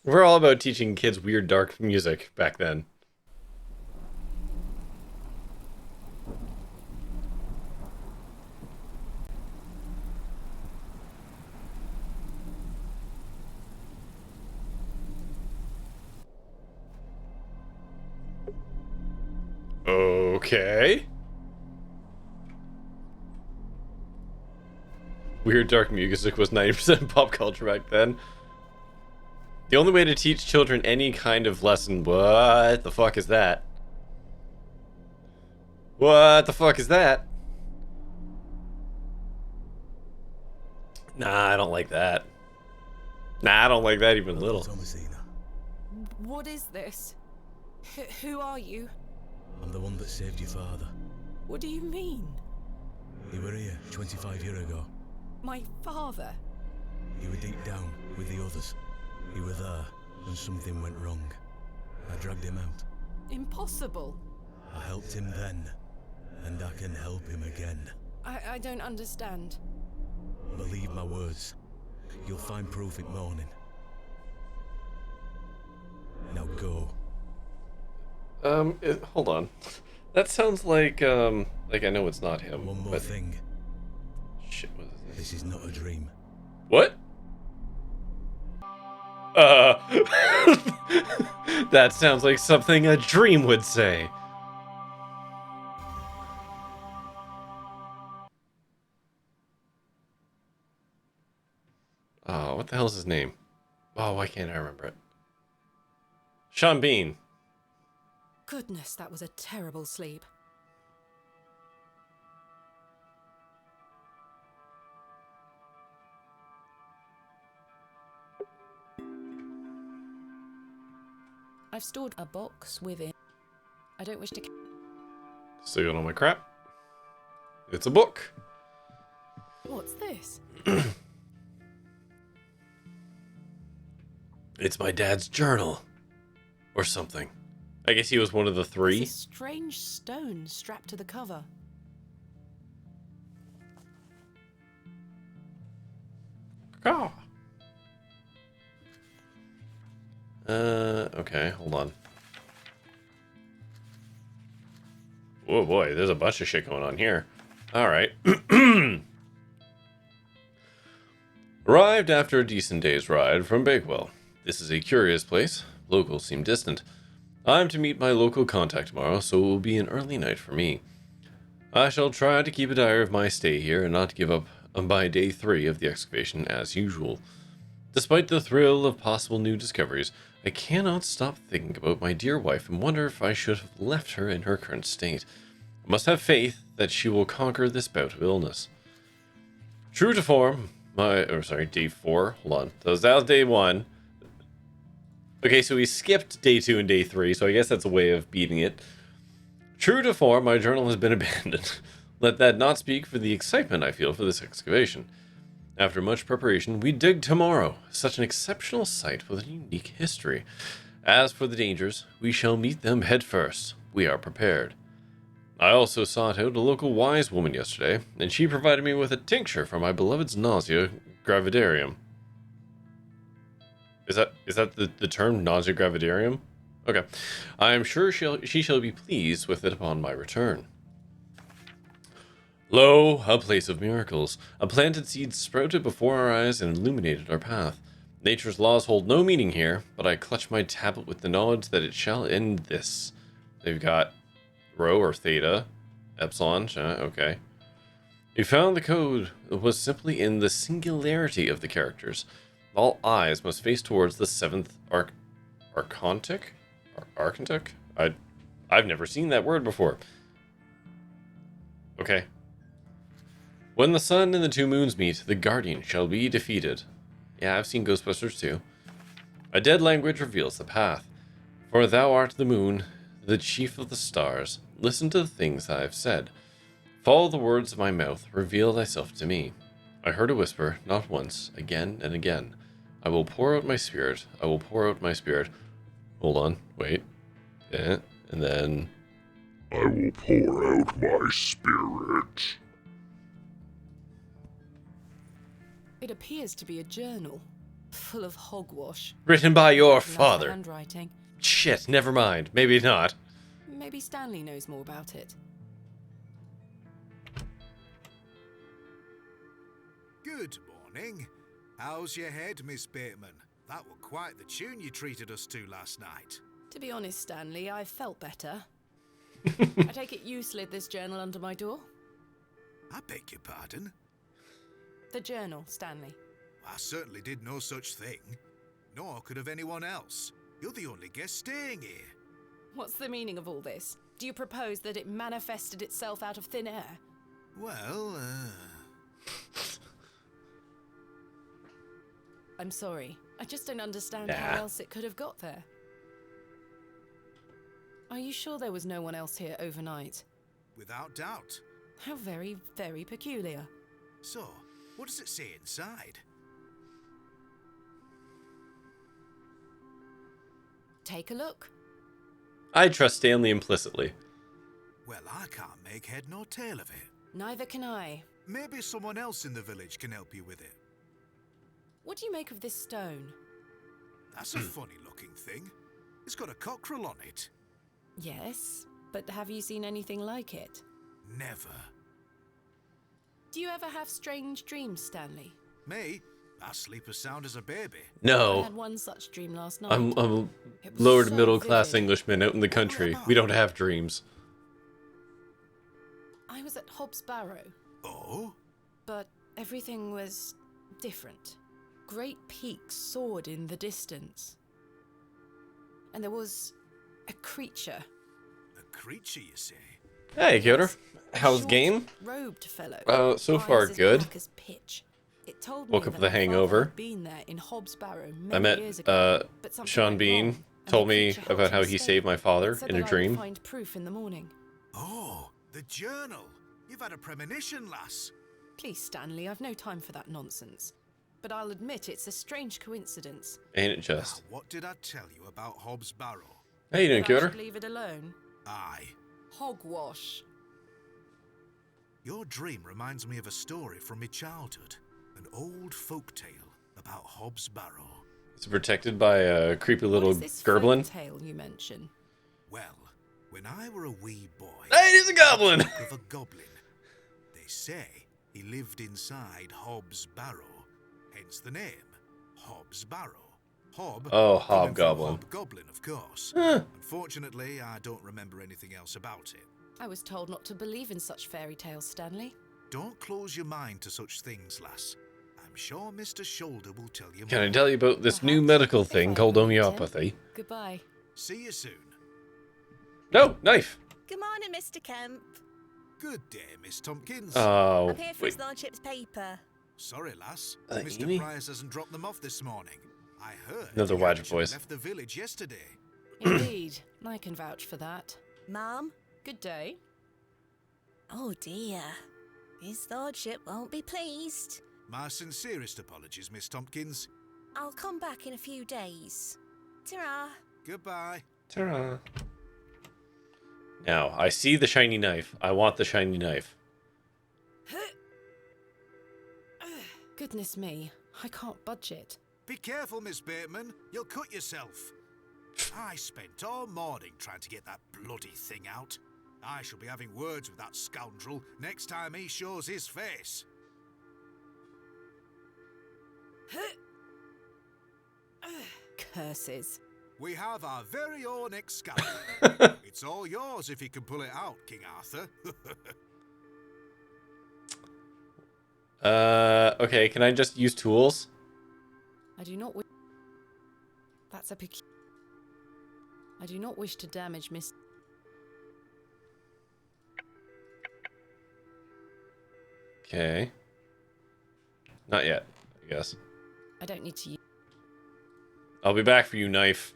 [SPEAKER 1] We're all about teaching kids weird, dark music back then. Okay. Weird dark music was 90% pop culture back then. The only way to teach children any kind of lesson. What the fuck is that? What the fuck is that? Nah, I don't like that. Nah, I don't like that even a little.
[SPEAKER 3] Thomasina,
[SPEAKER 2] What is this? Who are you?
[SPEAKER 3] I'm the one that saved your father.
[SPEAKER 2] What do you mean?
[SPEAKER 3] He were here 25 years ago.
[SPEAKER 2] My father?
[SPEAKER 3] He were deep down with the others. He were there, and something went wrong. I dragged him out.
[SPEAKER 2] Impossible.
[SPEAKER 3] I helped him then, and I can help him again.
[SPEAKER 2] I don't understand.
[SPEAKER 3] Believe my words. You'll find proof in morning. Now go.
[SPEAKER 1] Hold on. That sounds like I know it's not him.
[SPEAKER 3] One more
[SPEAKER 1] but...
[SPEAKER 3] thing.
[SPEAKER 1] Shit, what is this?
[SPEAKER 3] This is not a dream.
[SPEAKER 1] What? That sounds like something a dream would say. Oh, what the hell's his name? Oh, why can't I remember it? Sean Bean.
[SPEAKER 2] Goodness, that was a terrible sleep. I've stored a box within. I don't wish to.
[SPEAKER 1] Still got all my crap. It's a book.
[SPEAKER 2] What's this?
[SPEAKER 1] It's my dad's journal. Or something. I guess he was one of the three.
[SPEAKER 2] It's a strange stone strapped to the cover.
[SPEAKER 1] Oh. Okay, hold on. Oh boy, there's a bunch of shit going on here. Alright. Arrived after a decent day's ride from Bakewell. This is a curious place. Locals seem distant. I'm to meet my local contact tomorrow, so it will be an early night for me. I shall try to keep a diary of my stay here and not give up by day 3 of the excavation as usual. Despite the thrill of possible new discoveries, I cannot stop thinking about my dear wife and wonder if I should have left her in her current state. I must have faith that she will conquer this bout of illness. True to form, day 4. Hold on. So that was day 1. Okay, so we skipped day 2 and day 3, so I guess that's a way of beating it. True to form, my journal has been abandoned. Let that not speak for the excitement I feel for this excavation. After much preparation, we dig tomorrow. Such an exceptional site with a unique history. As for the dangers, we shall meet them head first. We are prepared. I also sought out a local wise woman yesterday, and she provided me with a tincture for my beloved's nausea gravidarium. Is that the term, nausea gravidarium? Okay. I am sure she shall be pleased with it upon my return. Lo, a place of miracles. A planted seed sprouted before our eyes and illuminated our path. Nature's laws hold no meaning here, but I clutch my tablet with the knowledge that it shall end this. They've got rho or theta, epsilon, okay. We found the code was simply in the singularity of the characters. All eyes must face towards the 7th archontic? Archontic? I've never seen that word before. Okay. When the sun and the 2 moons meet, the guardian shall be defeated. Yeah, I've seen Ghostbusters too. A dead language reveals the path. For thou art the moon, the chief of the stars, listen to the things I have said. Follow the words of my mouth, reveal thyself to me. I heard a whisper, not once, again and again. I will pour out my spirit, I will pour out my spirit. Hold on, wait. And then...
[SPEAKER 9] I will pour out my spirit.
[SPEAKER 2] It appears to be a journal, full of hogwash.
[SPEAKER 1] Written by your
[SPEAKER 2] Nice
[SPEAKER 1] father.
[SPEAKER 2] handwriting.
[SPEAKER 1] Shit, never mind. Maybe not.
[SPEAKER 2] Maybe Stanley knows more about it.
[SPEAKER 8] Good morning. How's your head, Miss Bateman? That were quite the tune you treated us to last night.
[SPEAKER 2] To be honest, Stanley, I felt better. I take it you slid this journal under my door?
[SPEAKER 8] I beg your pardon?
[SPEAKER 2] The journal, Stanley.
[SPEAKER 8] I certainly did no such thing. Nor could have anyone else. You're the only guest staying here.
[SPEAKER 2] What's the meaning of all this? Do you propose that it manifested itself out of thin air?
[SPEAKER 8] Well,
[SPEAKER 2] I'm sorry. I just don't understand
[SPEAKER 1] Nah.
[SPEAKER 2] how else it could have got there. Are you sure there was no one else here overnight?
[SPEAKER 8] without doubt.
[SPEAKER 2] How very, very peculiar.
[SPEAKER 8] So, what does it say inside?
[SPEAKER 2] Take a look.
[SPEAKER 1] I trust Stanley implicitly.
[SPEAKER 8] Well, I can't make head nor tail of it.
[SPEAKER 2] Neither can I.
[SPEAKER 8] Maybe someone else in the village can help you with it.
[SPEAKER 2] What do you make of this stone?
[SPEAKER 8] That's a funny looking thing. It's got a cockerel on it.
[SPEAKER 2] Yes, but have you seen anything like it?
[SPEAKER 8] Never.
[SPEAKER 2] Do you ever have strange dreams, Stanley?
[SPEAKER 8] Me? I sleep as sound as a baby.
[SPEAKER 2] I
[SPEAKER 1] No.
[SPEAKER 2] had one such dream last night.
[SPEAKER 1] I'm a
[SPEAKER 2] It was
[SPEAKER 1] lower to
[SPEAKER 2] so
[SPEAKER 1] middle class
[SPEAKER 2] vivid.
[SPEAKER 1] Englishman out in the country. We don't have dreams.
[SPEAKER 2] I was at Hobbs Barrow,
[SPEAKER 8] Oh?
[SPEAKER 2] but everything was different. Great peaks soared in the distance. And there was a creature.
[SPEAKER 8] A creature, you say?
[SPEAKER 1] Hey, Kyoto. How's
[SPEAKER 2] Short,
[SPEAKER 1] game?
[SPEAKER 2] robed fellow.
[SPEAKER 1] So
[SPEAKER 2] eyes
[SPEAKER 1] far
[SPEAKER 2] as
[SPEAKER 1] good.
[SPEAKER 2] black as pitch. It told
[SPEAKER 1] Woke
[SPEAKER 2] me
[SPEAKER 1] up
[SPEAKER 2] that
[SPEAKER 1] with a
[SPEAKER 2] my father
[SPEAKER 1] hangover.
[SPEAKER 2] had been there in Hobbs Barrow
[SPEAKER 1] I
[SPEAKER 2] many years
[SPEAKER 1] met
[SPEAKER 2] ago, but something
[SPEAKER 1] Sean
[SPEAKER 2] went
[SPEAKER 1] Bean.
[SPEAKER 2] wrong, and
[SPEAKER 1] Told
[SPEAKER 2] the
[SPEAKER 1] me
[SPEAKER 2] creature
[SPEAKER 1] about
[SPEAKER 2] helped
[SPEAKER 1] how
[SPEAKER 2] him
[SPEAKER 1] he
[SPEAKER 2] escape.
[SPEAKER 1] saved my father
[SPEAKER 2] It said
[SPEAKER 1] in a
[SPEAKER 2] that I would
[SPEAKER 1] dream.
[SPEAKER 2] find proof in the morning.
[SPEAKER 8] Oh, the journal. You've had a premonition, lass.
[SPEAKER 2] Please, Stanley, I've no time for that nonsense. But I'll admit it's a strange coincidence.
[SPEAKER 1] Ain't it
[SPEAKER 8] Now,
[SPEAKER 1] just?
[SPEAKER 8] what did I tell you about Hobbs Barrow?
[SPEAKER 1] How you doing,
[SPEAKER 2] But I
[SPEAKER 1] Kyoto?
[SPEAKER 2] should leave it alone.
[SPEAKER 8] Aye.
[SPEAKER 2] Hogwash.
[SPEAKER 8] Your dream reminds me of a story from my childhood. An old folk tale about Hobbs Barrow.
[SPEAKER 1] It's protected by a creepy little
[SPEAKER 2] What is this
[SPEAKER 1] gerblin.
[SPEAKER 2] tale you mention?
[SPEAKER 8] Well, when I were a wee boy...
[SPEAKER 1] Hey, it is a goblin!
[SPEAKER 8] I spoke of a goblin. They say he lived inside Hobbs Barrow, hence the name, Hobbs Barrow. Hob.
[SPEAKER 1] Oh,
[SPEAKER 8] coming from
[SPEAKER 1] hobgoblin.
[SPEAKER 8] Hobgoblin, of course.
[SPEAKER 1] Huh.
[SPEAKER 8] Unfortunately, I don't remember anything else about it.
[SPEAKER 2] I was told not to believe in such fairy tales, Stanley.
[SPEAKER 8] Don't close your mind to such things, lass. I'm sure Mr. Shoulder will tell you
[SPEAKER 1] Can I
[SPEAKER 8] more.
[SPEAKER 1] tell you about this new
[SPEAKER 2] Perhaps,
[SPEAKER 1] medical
[SPEAKER 2] if
[SPEAKER 1] thing
[SPEAKER 2] I
[SPEAKER 1] called
[SPEAKER 2] ever meet him.
[SPEAKER 1] homeopathy?
[SPEAKER 2] Goodbye.
[SPEAKER 8] See you soon.
[SPEAKER 1] No, knife.
[SPEAKER 10] Good morning, Mr. Kemp.
[SPEAKER 8] Good day, Miss Tompkins.
[SPEAKER 1] Oh,
[SPEAKER 10] I'm here for
[SPEAKER 1] wait.
[SPEAKER 10] his lordship's paper.
[SPEAKER 8] Sorry, lass.
[SPEAKER 1] Amy?
[SPEAKER 8] Mr. Price hasn't dropped them off this morning. I heard
[SPEAKER 1] Another
[SPEAKER 8] he
[SPEAKER 1] Wadger
[SPEAKER 8] actually
[SPEAKER 1] voice.
[SPEAKER 8] left the village yesterday.
[SPEAKER 2] Indeed, I can vouch for that.
[SPEAKER 10] Ma'am?
[SPEAKER 2] Good day.
[SPEAKER 10] Oh dear. His lordship won't be pleased.
[SPEAKER 8] My sincerest apologies, Miss Tompkins.
[SPEAKER 10] I'll come back in a few days. Ta-ra.
[SPEAKER 8] Goodbye.
[SPEAKER 1] Ta-ra. Now, I see the shiny knife. I want the shiny knife.
[SPEAKER 2] Goodness me, I can't budge it.
[SPEAKER 8] Be careful, Miss Bateman. You'll cut yourself. I spent all morning trying to get that bloody thing out. I shall be having words with that scoundrel next time he shows his face.
[SPEAKER 2] Curses.
[SPEAKER 8] We have our very own Excalibur. It's all yours if you can pull it out, King Arthur.
[SPEAKER 1] Okay, can I just use tools?
[SPEAKER 2] I do not wish. That's a I do not wish to damage Miss.
[SPEAKER 1] Okay. Not yet, I guess.
[SPEAKER 2] I don't need to use.
[SPEAKER 1] I'll be back for you, knife.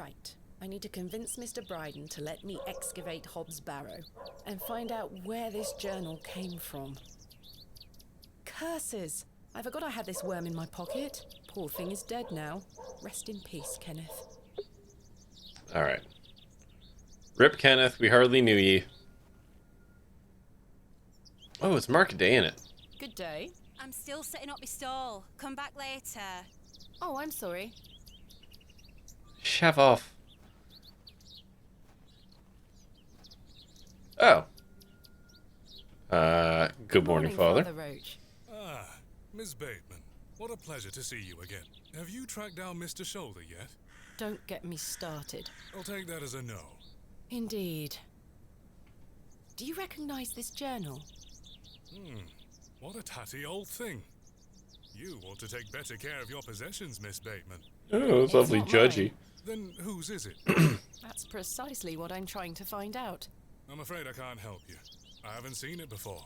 [SPEAKER 2] Right. I need to convince Mr. Bryden to let me excavate Hobbs' Barrow and find out where this journal came from. Curses! I forgot I had this worm in my pocket. Poor thing is dead now. Rest in peace, Kenneth.
[SPEAKER 1] Alright. Rip Kenneth, we hardly knew ye. Oh, it's market day, ain't it?
[SPEAKER 2] Good day.
[SPEAKER 10] I'm still setting up my stall. Come back later.
[SPEAKER 2] Oh, I'm sorry.
[SPEAKER 1] Shove off. Oh. Good morning, Father.
[SPEAKER 2] Father Roach.
[SPEAKER 11] Ah, Miss Bateman. What a pleasure to see you again. Have you tracked down Mr. Shoulder yet?
[SPEAKER 2] Don't get me started.
[SPEAKER 11] I'll take that as a no.
[SPEAKER 2] Indeed. Do you recognize this journal?
[SPEAKER 11] What a tatty old thing. You ought to take better care of your possessions, Miss Bateman.
[SPEAKER 1] Oh, it's awfully
[SPEAKER 2] not
[SPEAKER 1] judgy.
[SPEAKER 11] Then whose is it?
[SPEAKER 2] That's precisely what I'm trying to find out.
[SPEAKER 11] I'm afraid I can't help you. I haven't seen it before.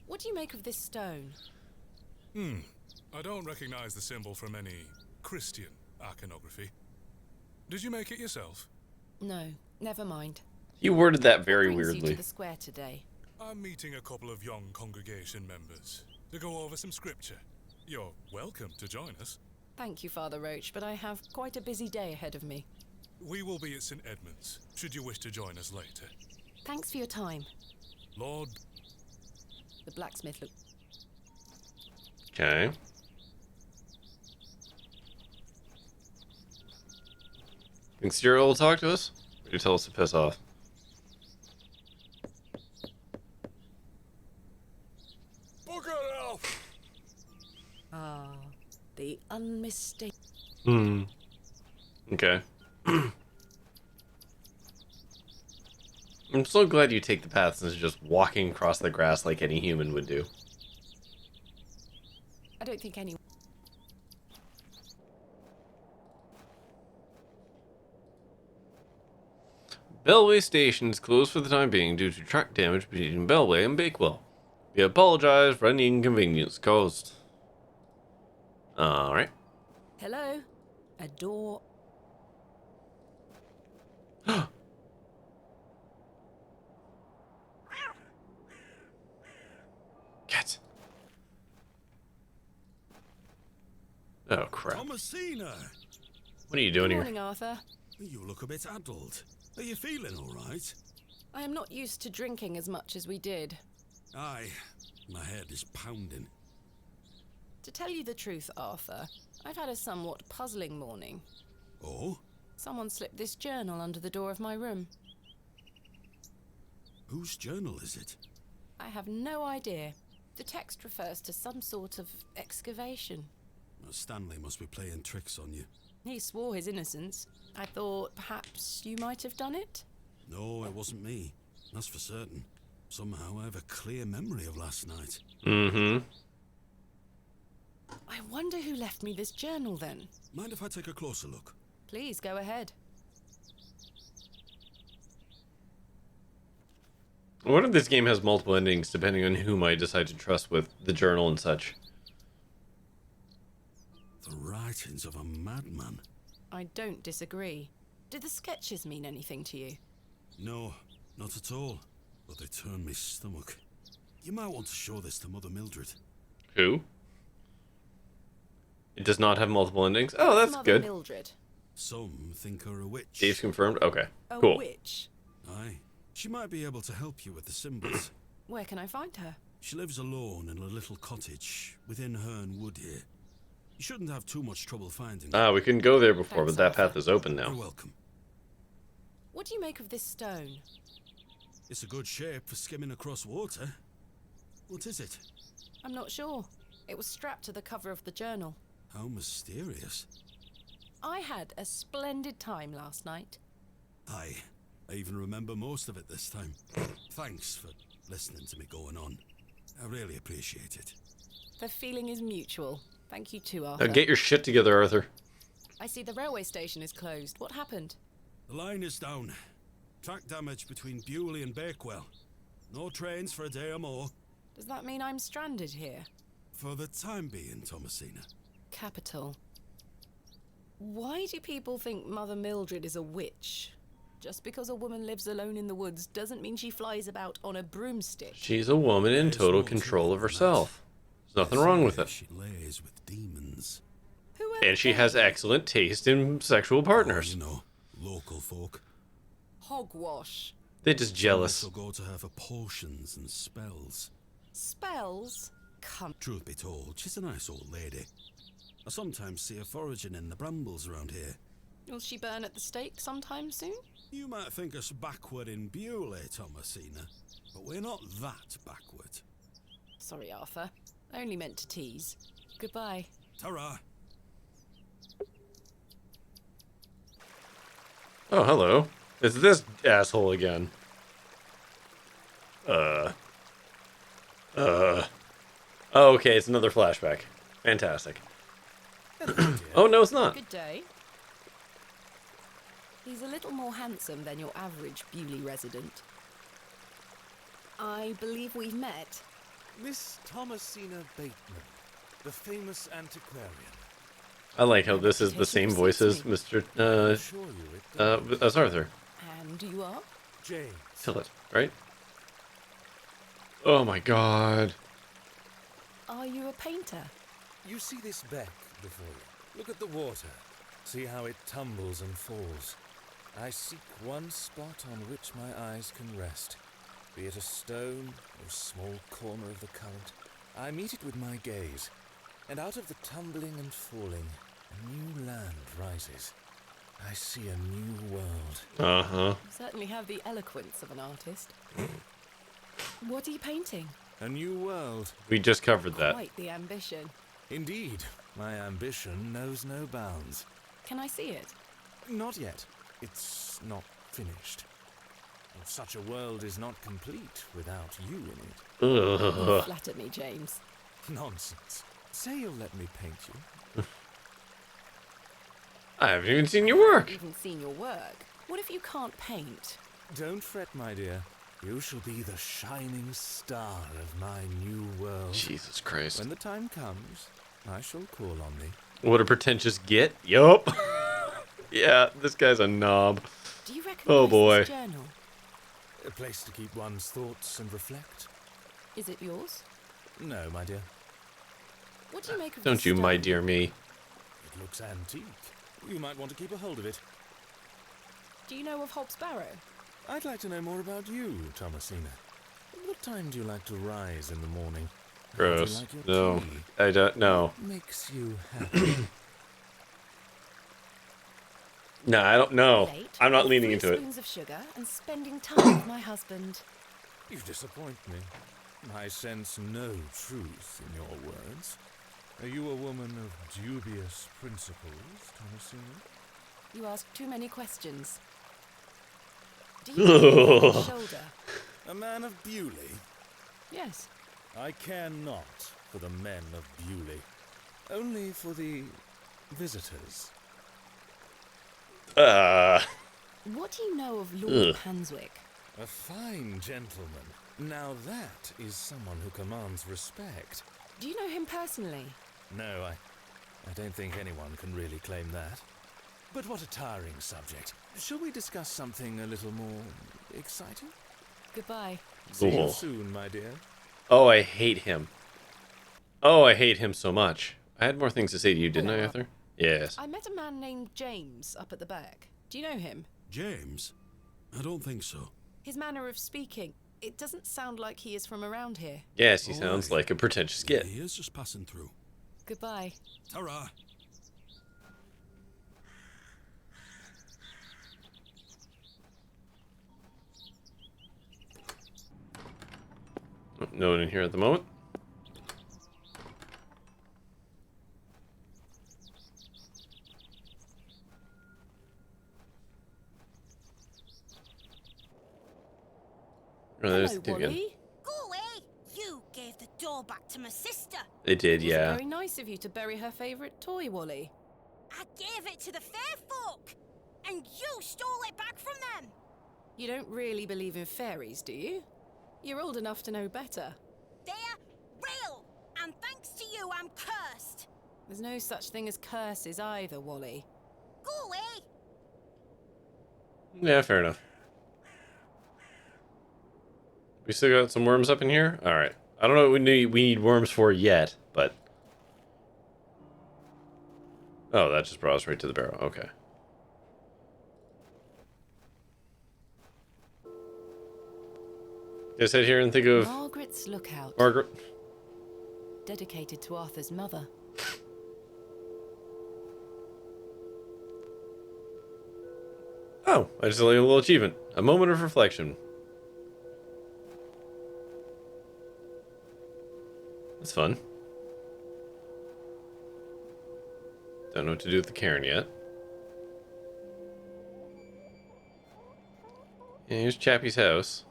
[SPEAKER 2] What do you make of this stone?
[SPEAKER 11] I don't recognize the symbol from any Christian iconography. Did you make it yourself?
[SPEAKER 2] No, never mind.
[SPEAKER 1] You worded that very
[SPEAKER 2] What brings you
[SPEAKER 1] weirdly.
[SPEAKER 2] to the square today?
[SPEAKER 11] I'm meeting a couple of young congregation members to go over some scripture. You're welcome to join us.
[SPEAKER 2] Thank you, Father Roach, but I have quite a busy day ahead of me.
[SPEAKER 11] We will be at St. Edmund's, should you wish to join us later.
[SPEAKER 2] Thanks for your time.
[SPEAKER 11] Lord...
[SPEAKER 2] The blacksmith looked...
[SPEAKER 1] Okay. Think Cyril will talk to us? Or you tell us to piss off?
[SPEAKER 11] Bugger off!
[SPEAKER 2] Ah, the unmistakable...
[SPEAKER 1] Okay. I'm so glad you take the path instead of just walking across the grass like any human would do.
[SPEAKER 2] I don't think anyone...
[SPEAKER 1] Bellway Station is closed for the time being due to track damage between Bellway and Bakewell. We apologize for any inconvenience caused. Alright.
[SPEAKER 2] Hello? A door...
[SPEAKER 1] Cat. Oh, crap.
[SPEAKER 3] Thomasina!
[SPEAKER 1] What are you doing
[SPEAKER 2] Good
[SPEAKER 1] here?
[SPEAKER 2] morning, Arthur.
[SPEAKER 3] You look a bit addled. Are you feeling all right?
[SPEAKER 2] I am not used to drinking as much as we did.
[SPEAKER 3] Aye. My head is pounding.
[SPEAKER 2] To tell you the truth, Arthur, I've had a somewhat puzzling morning.
[SPEAKER 3] Oh?
[SPEAKER 2] Someone slipped this journal under the door of my room.
[SPEAKER 3] Whose journal is it?
[SPEAKER 2] I have no idea. The text refers to some sort of excavation.
[SPEAKER 3] Stanley must be playing tricks on you.
[SPEAKER 2] He swore his innocence. I thought perhaps you might have done it?
[SPEAKER 3] No, it wasn't me. That's for certain. Somehow I have a clear memory of last night.
[SPEAKER 1] Mm-hmm.
[SPEAKER 2] I wonder who left me this journal then.
[SPEAKER 3] Mind if I take a closer look?
[SPEAKER 2] Please go ahead.
[SPEAKER 1] I wonder if this game has multiple endings depending on whom I decide to trust with the journal and such.
[SPEAKER 3] The writings of a madman.
[SPEAKER 2] I don't disagree. Did the sketches mean anything to you?
[SPEAKER 3] No, not at all. But they turn me stomach. You might want to show this to Mother Mildred.
[SPEAKER 1] Who? It does not have multiple endings? Oh, that's
[SPEAKER 2] Mother
[SPEAKER 1] good.
[SPEAKER 2] Mildred.
[SPEAKER 3] Some think her a witch.
[SPEAKER 1] Dave's confirmed? Okay,
[SPEAKER 2] A
[SPEAKER 1] cool.
[SPEAKER 2] witch?
[SPEAKER 3] Aye. She might be able to help you with the symbols.
[SPEAKER 2] Where can I find her?
[SPEAKER 3] She lives alone in a little cottage within Herne Wood here. You shouldn't have too much trouble finding her.
[SPEAKER 1] Ah, we couldn't go there before,
[SPEAKER 2] Thanks,
[SPEAKER 1] but that
[SPEAKER 2] Arthur.
[SPEAKER 1] path is open
[SPEAKER 3] You're
[SPEAKER 1] now.
[SPEAKER 3] welcome.
[SPEAKER 2] What do you make of this stone?
[SPEAKER 3] It's a good shape for skimming across water. What is it?
[SPEAKER 2] I'm not sure. It was strapped to the cover of the journal.
[SPEAKER 3] How mysterious.
[SPEAKER 2] I had a splendid time last night.
[SPEAKER 3] Aye. I even remember most of it this time. Thanks for listening to me going on. I really appreciate it.
[SPEAKER 2] The feeling is mutual. Thank you too, Arthur.
[SPEAKER 1] Now get your shit together, Arthur.
[SPEAKER 2] I see the railway station is closed. What happened?
[SPEAKER 3] The line is down. Track damage between Bewley and Bakewell. No trains for a day or more.
[SPEAKER 2] Does that mean I'm stranded here?
[SPEAKER 3] For the time being, Thomasina.
[SPEAKER 2] Capital. Why do people think Mother Mildred is a witch? Just because a woman lives alone in the woods doesn't mean she flies about on a broomstick.
[SPEAKER 1] She's a woman in total control of herself. There's nothing wrong with it.
[SPEAKER 3] She lays with demons.
[SPEAKER 1] And she has excellent taste in sexual partners.
[SPEAKER 3] You know, local folk.
[SPEAKER 2] Hogwash.
[SPEAKER 1] They're just jealous.
[SPEAKER 3] Some also go to her for potions and spells.
[SPEAKER 2] Spells? Come.
[SPEAKER 3] Truth be told, she's a nice old lady. I sometimes see her foraging in the brambles around here.
[SPEAKER 2] Will she burn at the stake sometime soon?
[SPEAKER 3] You might think us backward in Bewley, Thomasina, but we're not that backward.
[SPEAKER 2] Sorry, Arthur. I only meant to tease. Goodbye.
[SPEAKER 3] Ta-ra!
[SPEAKER 1] Oh, hello. It's this asshole again. Oh, okay, it's another flashback. Fantastic. Oh, no, it's not.
[SPEAKER 2] Good day. He's a little more handsome than your average Bewley resident. I believe we've met.
[SPEAKER 12] Miss Thomasina Bateman, the famous antiquarian.
[SPEAKER 1] I like how this is the same voice as Mr. As Arthur.
[SPEAKER 2] And you are?
[SPEAKER 12] James.
[SPEAKER 1] Tillett, right? Oh my god.
[SPEAKER 2] Are you a painter?
[SPEAKER 12] You see this beck before you. Look at the water. See how it tumbles and falls. I seek one spot on which my eyes can rest. Be it a stone or a small corner of the current. I meet it with my gaze. And out of the tumbling and falling, a new land rises. I see a new world.
[SPEAKER 1] Uh-huh.
[SPEAKER 2] You certainly have the eloquence of an artist. What are you painting?
[SPEAKER 12] A new world.
[SPEAKER 1] We just covered that.
[SPEAKER 2] Quite the ambition.
[SPEAKER 12] Indeed, my ambition knows no bounds.
[SPEAKER 2] Can I see it?
[SPEAKER 12] Not yet. It's not finished. Such a world is not complete without you in it.
[SPEAKER 2] You flatter me, James.
[SPEAKER 12] Nonsense. Say you'll let me paint you.
[SPEAKER 1] I haven't even seen your work.
[SPEAKER 2] I haven't even seen your work. What if you can't paint?
[SPEAKER 12] Don't fret, my dear. You shall be the shining star of my new world.
[SPEAKER 1] Jesus Christ.
[SPEAKER 12] When the time comes, I shall call on thee.
[SPEAKER 1] What a pretentious git. Yup. Yeah, this guy's a knob.
[SPEAKER 2] Do you recognize
[SPEAKER 1] Oh boy.
[SPEAKER 2] this journal?
[SPEAKER 12] A place to keep one's thoughts and reflect.
[SPEAKER 2] Is it yours?
[SPEAKER 12] No, my dear.
[SPEAKER 2] What do you make of
[SPEAKER 1] Don't
[SPEAKER 2] this
[SPEAKER 1] you,
[SPEAKER 2] stone?
[SPEAKER 1] my dear me.
[SPEAKER 12] It looks antique. You might want to keep a hold of it.
[SPEAKER 2] Do you know of Hob's Barrow?
[SPEAKER 12] I'd like to know more about you, Thomasina. What time do you like to rise in the morning? How do you
[SPEAKER 1] Gross.
[SPEAKER 12] like your
[SPEAKER 1] No,
[SPEAKER 12] tea?
[SPEAKER 1] I don't know.
[SPEAKER 12] What makes you happy?
[SPEAKER 1] No, I don't know.
[SPEAKER 2] Late,
[SPEAKER 1] I'm not
[SPEAKER 2] with
[SPEAKER 1] leaning
[SPEAKER 2] 3
[SPEAKER 1] into it.
[SPEAKER 2] spoons of sugar and spending time with my husband.
[SPEAKER 12] You disappoint me. I sense no truth in your words. Are you a woman of dubious principles, Thomasina?
[SPEAKER 2] You ask too many questions. Do you know my shoulder?
[SPEAKER 12] A man of Bewley?
[SPEAKER 2] Yes.
[SPEAKER 12] I care not for the men of Bewley. Only for the visitors.
[SPEAKER 2] What do you know of Lord Hanswick?
[SPEAKER 12] A fine gentleman. Now that is someone who commands respect.
[SPEAKER 2] Do you know him personally?
[SPEAKER 12] No, I don't think anyone can really claim that. But what a tiring subject. Shall we discuss something a little more exciting?
[SPEAKER 2] Goodbye.
[SPEAKER 12] See
[SPEAKER 1] Cool.
[SPEAKER 12] you soon, my dear.
[SPEAKER 1] Oh, I hate him. Oh, I hate him so much. I had more things to say to you, didn't I, Arthur? Yes.
[SPEAKER 2] I met a man named James up at the back. Do you know him?
[SPEAKER 3] James? I don't think so.
[SPEAKER 2] His manner of speaking, it doesn't sound like he is from around here.
[SPEAKER 1] Yes, he sounds like a pretentious git.
[SPEAKER 3] He is just passing through.
[SPEAKER 2] Goodbye.
[SPEAKER 3] Ta-ra!
[SPEAKER 1] No one in here at the moment. Oh, there's
[SPEAKER 2] Hello,
[SPEAKER 1] the two again.
[SPEAKER 2] Wally.
[SPEAKER 5] Go away! You gave the door back to my sister.
[SPEAKER 1] They did,
[SPEAKER 2] It was
[SPEAKER 1] yeah.
[SPEAKER 2] very nice of you to bury her favourite toy, Wally.
[SPEAKER 5] I gave it to the fair folk, and you stole it back from them.
[SPEAKER 2] You don't really believe in fairies, do you? You're old enough to know better.
[SPEAKER 5] They're real, and thanks to you, I'm cursed.
[SPEAKER 2] There's no such thing as curses either, Wally.
[SPEAKER 1] Yeah, fair enough. We still got some worms up in here? Alright. I don't know what we need worms for yet, but... Oh, that just brought us right to the barrow. Okay. I sit here and think of...
[SPEAKER 2] Margaret's Lookout.
[SPEAKER 1] Margaret.
[SPEAKER 2] Dedicated to Arthur's mother.
[SPEAKER 1] Oh, I just like a little achievement. A moment of reflection. That's fun. Don't know what to do with the cairn yet. Yeah, here's Chappie's house.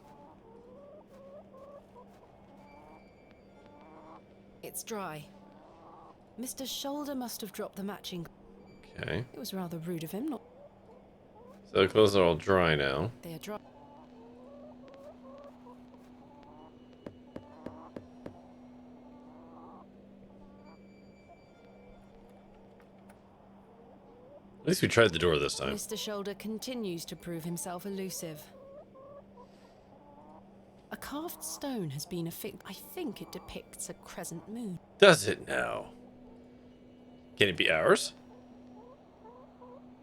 [SPEAKER 2] It's dry. Mr. Shoulder must have dropped the matching.
[SPEAKER 1] Okay.
[SPEAKER 2] It was rather rude of him not.
[SPEAKER 1] So the clothes are all dry now.
[SPEAKER 2] They are dry.
[SPEAKER 1] At least we tried the door this time.
[SPEAKER 2] Mr. Shoulder continues to prove himself elusive. A carved stone has been affixed. I think it depicts a crescent moon.
[SPEAKER 1] Does it now? Can it be ours?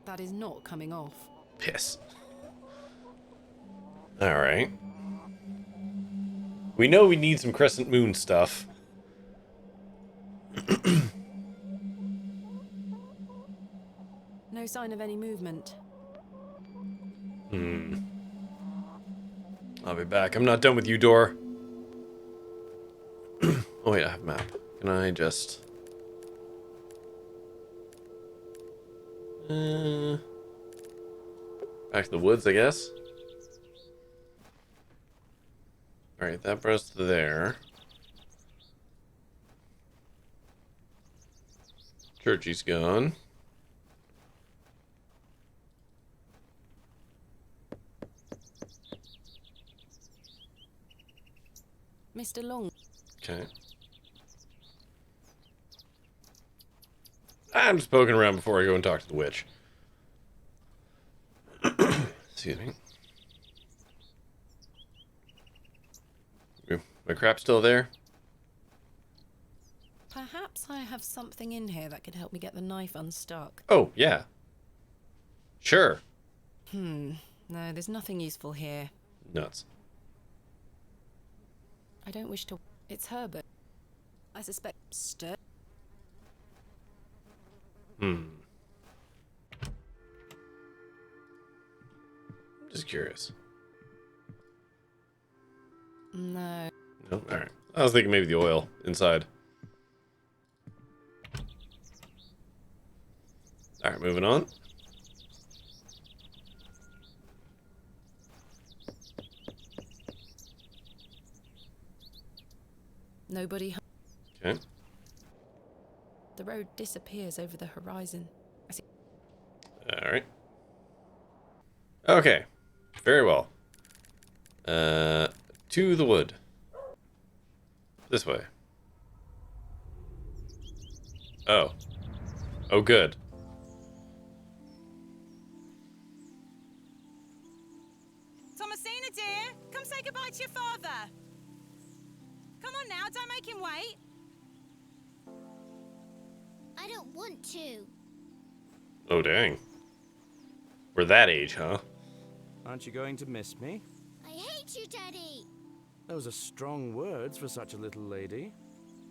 [SPEAKER 2] That is not coming off.
[SPEAKER 1] Piss. Alright. We know we need some crescent moon stuff.
[SPEAKER 2] No sign of any movement.
[SPEAKER 1] I'll be back. I'm not done with you, door. Oh wait, I have a map. Can I just... back to the woods, I guess. Alright, that brought us to there. Churchy's gone.
[SPEAKER 2] Mr. Long.
[SPEAKER 1] Okay. I'm just poking around before I go and talk to the witch. Excuse me. My crap's still there?
[SPEAKER 2] Perhaps I have something in here that could help me get the knife unstuck.
[SPEAKER 1] Oh, yeah. Sure.
[SPEAKER 2] No, there's nothing useful here.
[SPEAKER 1] Nuts.
[SPEAKER 2] I don't wish to... It's Herbert. I suspect...
[SPEAKER 1] Just curious.
[SPEAKER 2] No.
[SPEAKER 1] No? Alright. I was thinking maybe the oil inside. Alright, moving on.
[SPEAKER 2] Nobody...
[SPEAKER 1] Okay.
[SPEAKER 2] The road disappears over the horizon. I see...
[SPEAKER 1] Alright. Okay. Very well. To the wood. This way. Oh. Oh, good.
[SPEAKER 5] Thomasina, dear, come say goodbye to your father. Come on now, don't make him wait.
[SPEAKER 10] I don't want to.
[SPEAKER 1] Oh, dang. We're that age, huh?
[SPEAKER 4] Aren't you going to miss me?
[SPEAKER 10] I hate you, Daddy.
[SPEAKER 4] Those are strong words for such a little lady.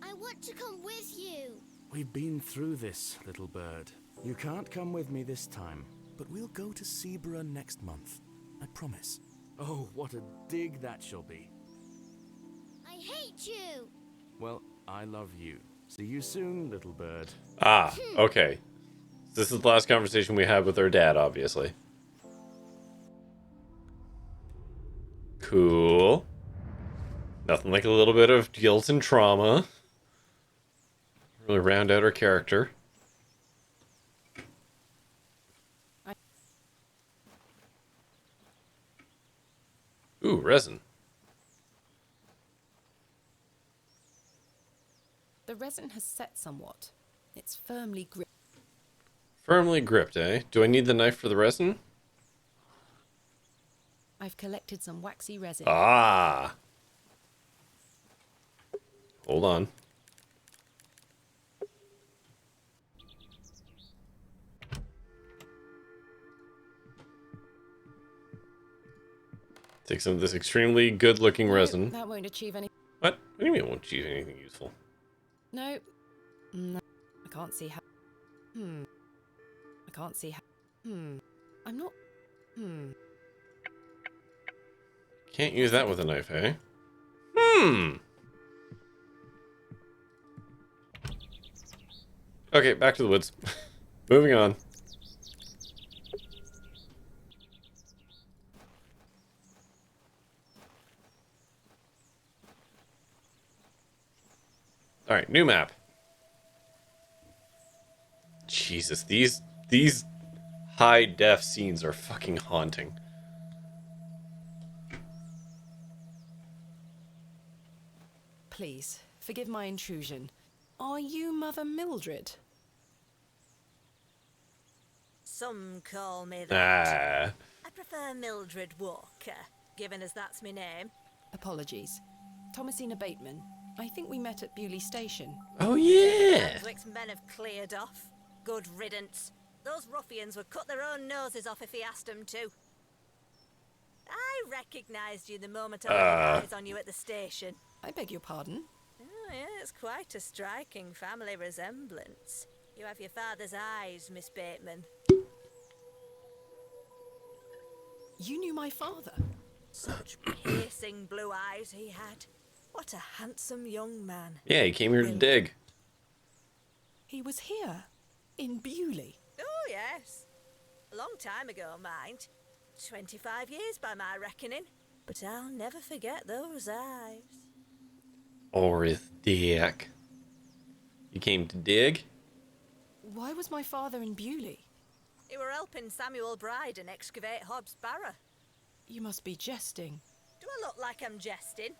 [SPEAKER 10] I want to come with you.
[SPEAKER 4] We've been through this, little bird. You can't come with me this time, but we'll go to Seaborough next month. I promise. Oh, what a dig that shall be.
[SPEAKER 10] I hate you.
[SPEAKER 4] Well, I love you. See you soon, little bird.
[SPEAKER 1] Ah, okay. This is the last conversation we had with our dad, obviously. Cool. Nothing like a little bit of guilt and trauma. Really round out our character. Ooh, resin.
[SPEAKER 2] The resin has set somewhat. It's firmly gripped.
[SPEAKER 1] Firmly gripped, eh? Do I need the knife for the resin?
[SPEAKER 2] I've collected some waxy resin.
[SPEAKER 1] Ah. Hold on. Take some of this extremely good-looking resin.
[SPEAKER 2] That won't achieve any.
[SPEAKER 1] What? What do you mean it won't achieve anything useful?
[SPEAKER 2] No. No. I can't see how. I can't see how. I'm not.
[SPEAKER 1] Can't use that with a knife, eh? Okay, back to the woods. Moving on. Alright, new map. Jesus, these high def scenes are fucking haunting.
[SPEAKER 2] Please, forgive my intrusion. Are you Mother Mildred?
[SPEAKER 10] Some call me that.
[SPEAKER 1] Ah.
[SPEAKER 10] I prefer Mildred Walker, given as that's my name.
[SPEAKER 2] Apologies. Thomasina Bateman. I think we met at Bewley Station.
[SPEAKER 1] Oh yeah!
[SPEAKER 10] Brunswick's men have cleared off. Good riddance. Those ruffians would cut their own noses off if he asked them to. I recognised you the moment I laid eyes on you at the station.
[SPEAKER 2] I beg your pardon?
[SPEAKER 10] Oh, yeah, it's quite a striking family resemblance. You have your father's eyes, Miss Bateman.
[SPEAKER 2] You knew my father?
[SPEAKER 10] Such piercing blue eyes he had. What a handsome young man.
[SPEAKER 1] Yeah, he came here to dig.
[SPEAKER 2] He was here, in Bewley.
[SPEAKER 10] Oh, yes. A long time ago, mind. 25 years by my reckoning. But I'll never forget those eyes.
[SPEAKER 1] Or his dick. You came to dig?
[SPEAKER 2] Why was my father in Bewley?
[SPEAKER 10] You were helping Samuel Bryden excavate Hobbs' Barrow.
[SPEAKER 2] You must be jesting.
[SPEAKER 10] Do I look like I'm jesting?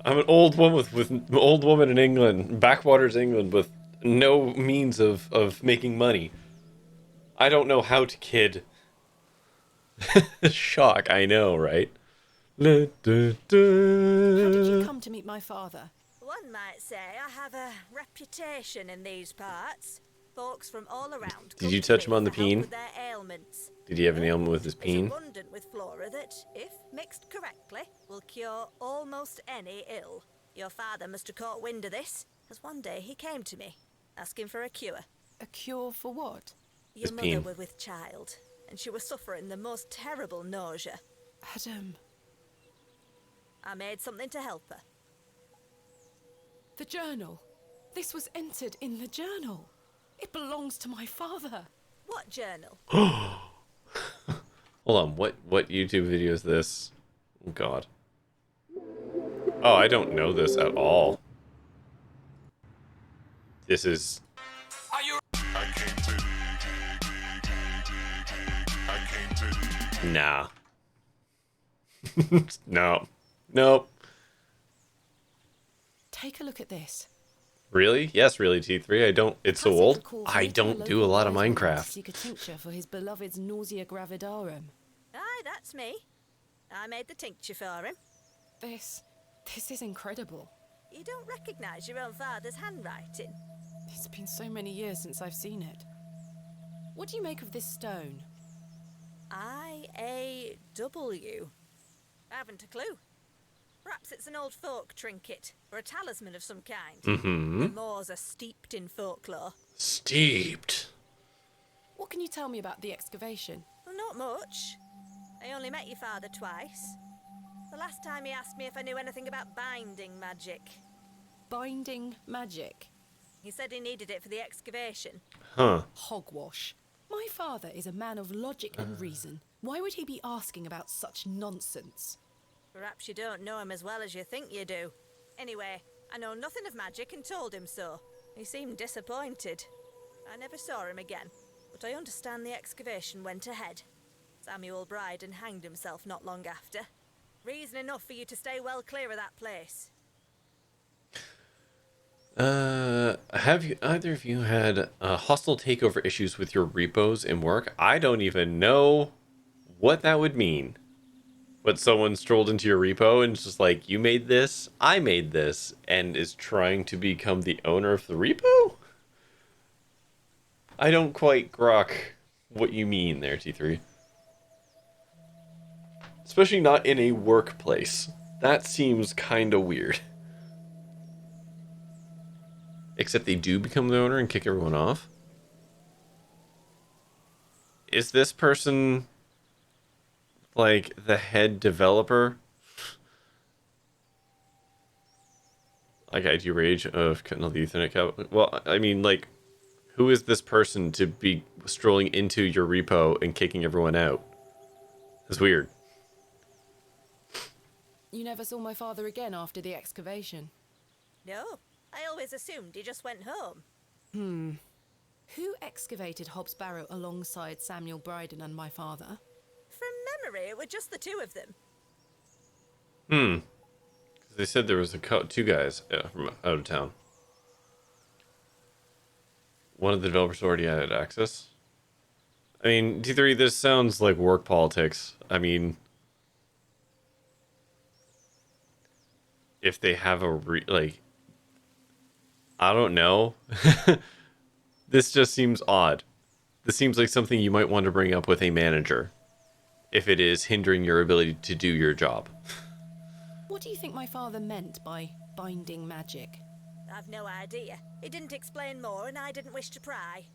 [SPEAKER 1] I'm an old woman with old woman in England, backwaters England, with no means of making money. I don't know how to kid. Shock, I know, right?
[SPEAKER 2] How did you come to meet my father?
[SPEAKER 10] One might say I have a reputation in these parts. Folks from all around.
[SPEAKER 1] Did you touch him on the peen?
[SPEAKER 10] With their ailments.
[SPEAKER 1] Did he have an ailment with his peen?
[SPEAKER 10] It's abundant with flora that, if mixed correctly, will cure almost any ill. Your father must have caught wind of this, as one day he came to me, asking for a cure.
[SPEAKER 2] A cure for what?
[SPEAKER 10] Your mother was with child, and she was suffering the most terrible nausea.
[SPEAKER 2] Adam.
[SPEAKER 10] I made something to help her.
[SPEAKER 2] The journal. This was entered in the journal. It belongs to my father.
[SPEAKER 10] What journal?
[SPEAKER 1] Hold on, what YouTube video is this? Oh god. Oh, I don't know this at all. This is...
[SPEAKER 13] Are you...
[SPEAKER 1] Nah. No. Nope.
[SPEAKER 2] Take a look at this.
[SPEAKER 1] Really? Yes, really, T3. I don't... It's so old. I don't do a lot of Minecraft.
[SPEAKER 2] Seek a tincture for his beloved's nausea gravidarum.
[SPEAKER 10] Aye, that's me. I made the tincture for him.
[SPEAKER 2] This is incredible.
[SPEAKER 10] You don't recognise your own father's handwriting?
[SPEAKER 2] It's been so many years since I've seen it. What do you make of this stone?
[SPEAKER 10] I-A-W. I haven't a clue. Perhaps it's an old folk trinket, or a talisman of some kind. The moors are steeped in folklore.
[SPEAKER 1] Steeped?
[SPEAKER 2] What can you tell me about the excavation?
[SPEAKER 10] Well, not much. I only met your father twice. The last time he asked me if I knew anything about binding magic.
[SPEAKER 2] Binding magic?
[SPEAKER 10] He said he needed it for the excavation.
[SPEAKER 1] Huh.
[SPEAKER 2] Hogwash. My father is a man of logic and reason. Why would he be asking about such nonsense?
[SPEAKER 10] Perhaps you don't know him as well as you think you do. Anyway, I know nothing of magic and told him so. He seemed disappointed. I never saw him again, but I understand the excavation went ahead. Samuel Bryden hanged himself not long after. Reason enough for you to stay well clear of that place.
[SPEAKER 1] Have you either of you had hostile takeover issues with your repos in work? I don't even know what that would mean. But someone strolled into your repo and just like, you made this, I made this, and is trying to become the owner of the repo? I don't quite grok what you mean there, T3. Especially not in a workplace. That seems kind of weird. Except they do become the owner and kick everyone off. Is this person like the head developer? Like ID Rage of cutting all the Ethernet cable. Well, I mean, like, who is this person to be strolling into your repo and kicking everyone out? It's weird.
[SPEAKER 2] You never saw my father again after the excavation?
[SPEAKER 10] No, I always assumed he just went home.
[SPEAKER 2] Who excavated Hobbs Barrow alongside Samuel Bryden and my father?
[SPEAKER 10] From memory, it were just the two of them.
[SPEAKER 1] They said there was two guys from out of town. One of the developers already had access. I mean, T3, this sounds like work politics. I mean, if they have a I don't know. This just seems odd. This seems like something you might want to bring up with a manager if it is hindering your ability to do your job.
[SPEAKER 2] What do you think my father meant by binding magic?
[SPEAKER 10] I've no idea. He didn't explain more, and I didn't wish to pry.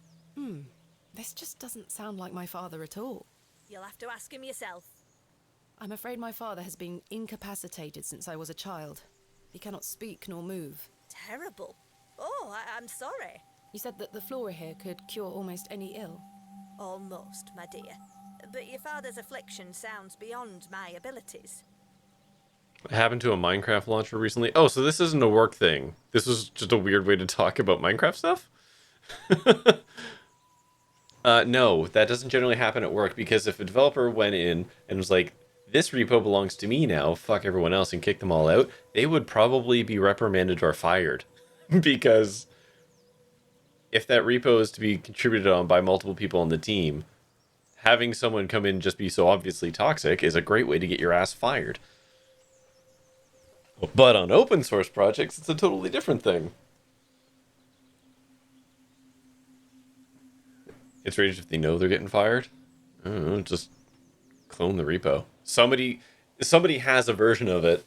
[SPEAKER 2] This just doesn't sound like my father at all.
[SPEAKER 10] You'll have to ask him yourself.
[SPEAKER 2] I'm afraid my father has been incapacitated since I was a child. He cannot speak nor move.
[SPEAKER 10] Terrible. Oh, I'm sorry.
[SPEAKER 2] You said that the flora here could cure almost any ill.
[SPEAKER 10] Almost, my dear. But your father's affliction sounds beyond my abilities.
[SPEAKER 1] It happened to a Minecraft launcher recently. Oh, so this isn't a work thing. This was just a weird way to talk about Minecraft stuff? No, that doesn't generally happen at work, because if a developer went in and was like, this repo belongs to me now, fuck everyone else, and kick them all out, they would probably be reprimanded or fired. Because if that repo is to be contributed on by multiple people on the team, having someone come in and just be so obviously toxic is a great way to get your ass fired. But on open source projects, it's a totally different thing. It's rage if they know they're getting fired. I don't know, just clone the repo. Somebody has a version of it,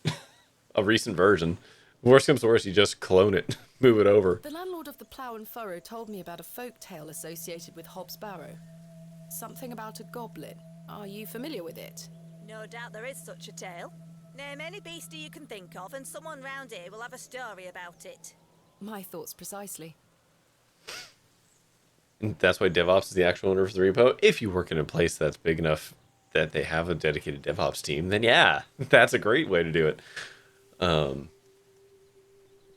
[SPEAKER 1] a recent version. Worst comes to worst, you just clone it, move it over.
[SPEAKER 2] The landlord of the Plough and Furrow told me about a folk tale associated with Hobbs Barrow. Something about a goblin. Are you familiar with it?
[SPEAKER 10] No doubt there is such a tale. Name any beastie you can think of, and someone round here will have a story about it.
[SPEAKER 2] My thoughts precisely.
[SPEAKER 1] And that's why DevOps is the actual owner of the repo. If you work in a place that's big enough that they have a dedicated DevOps team, then yeah, that's a great way to do it.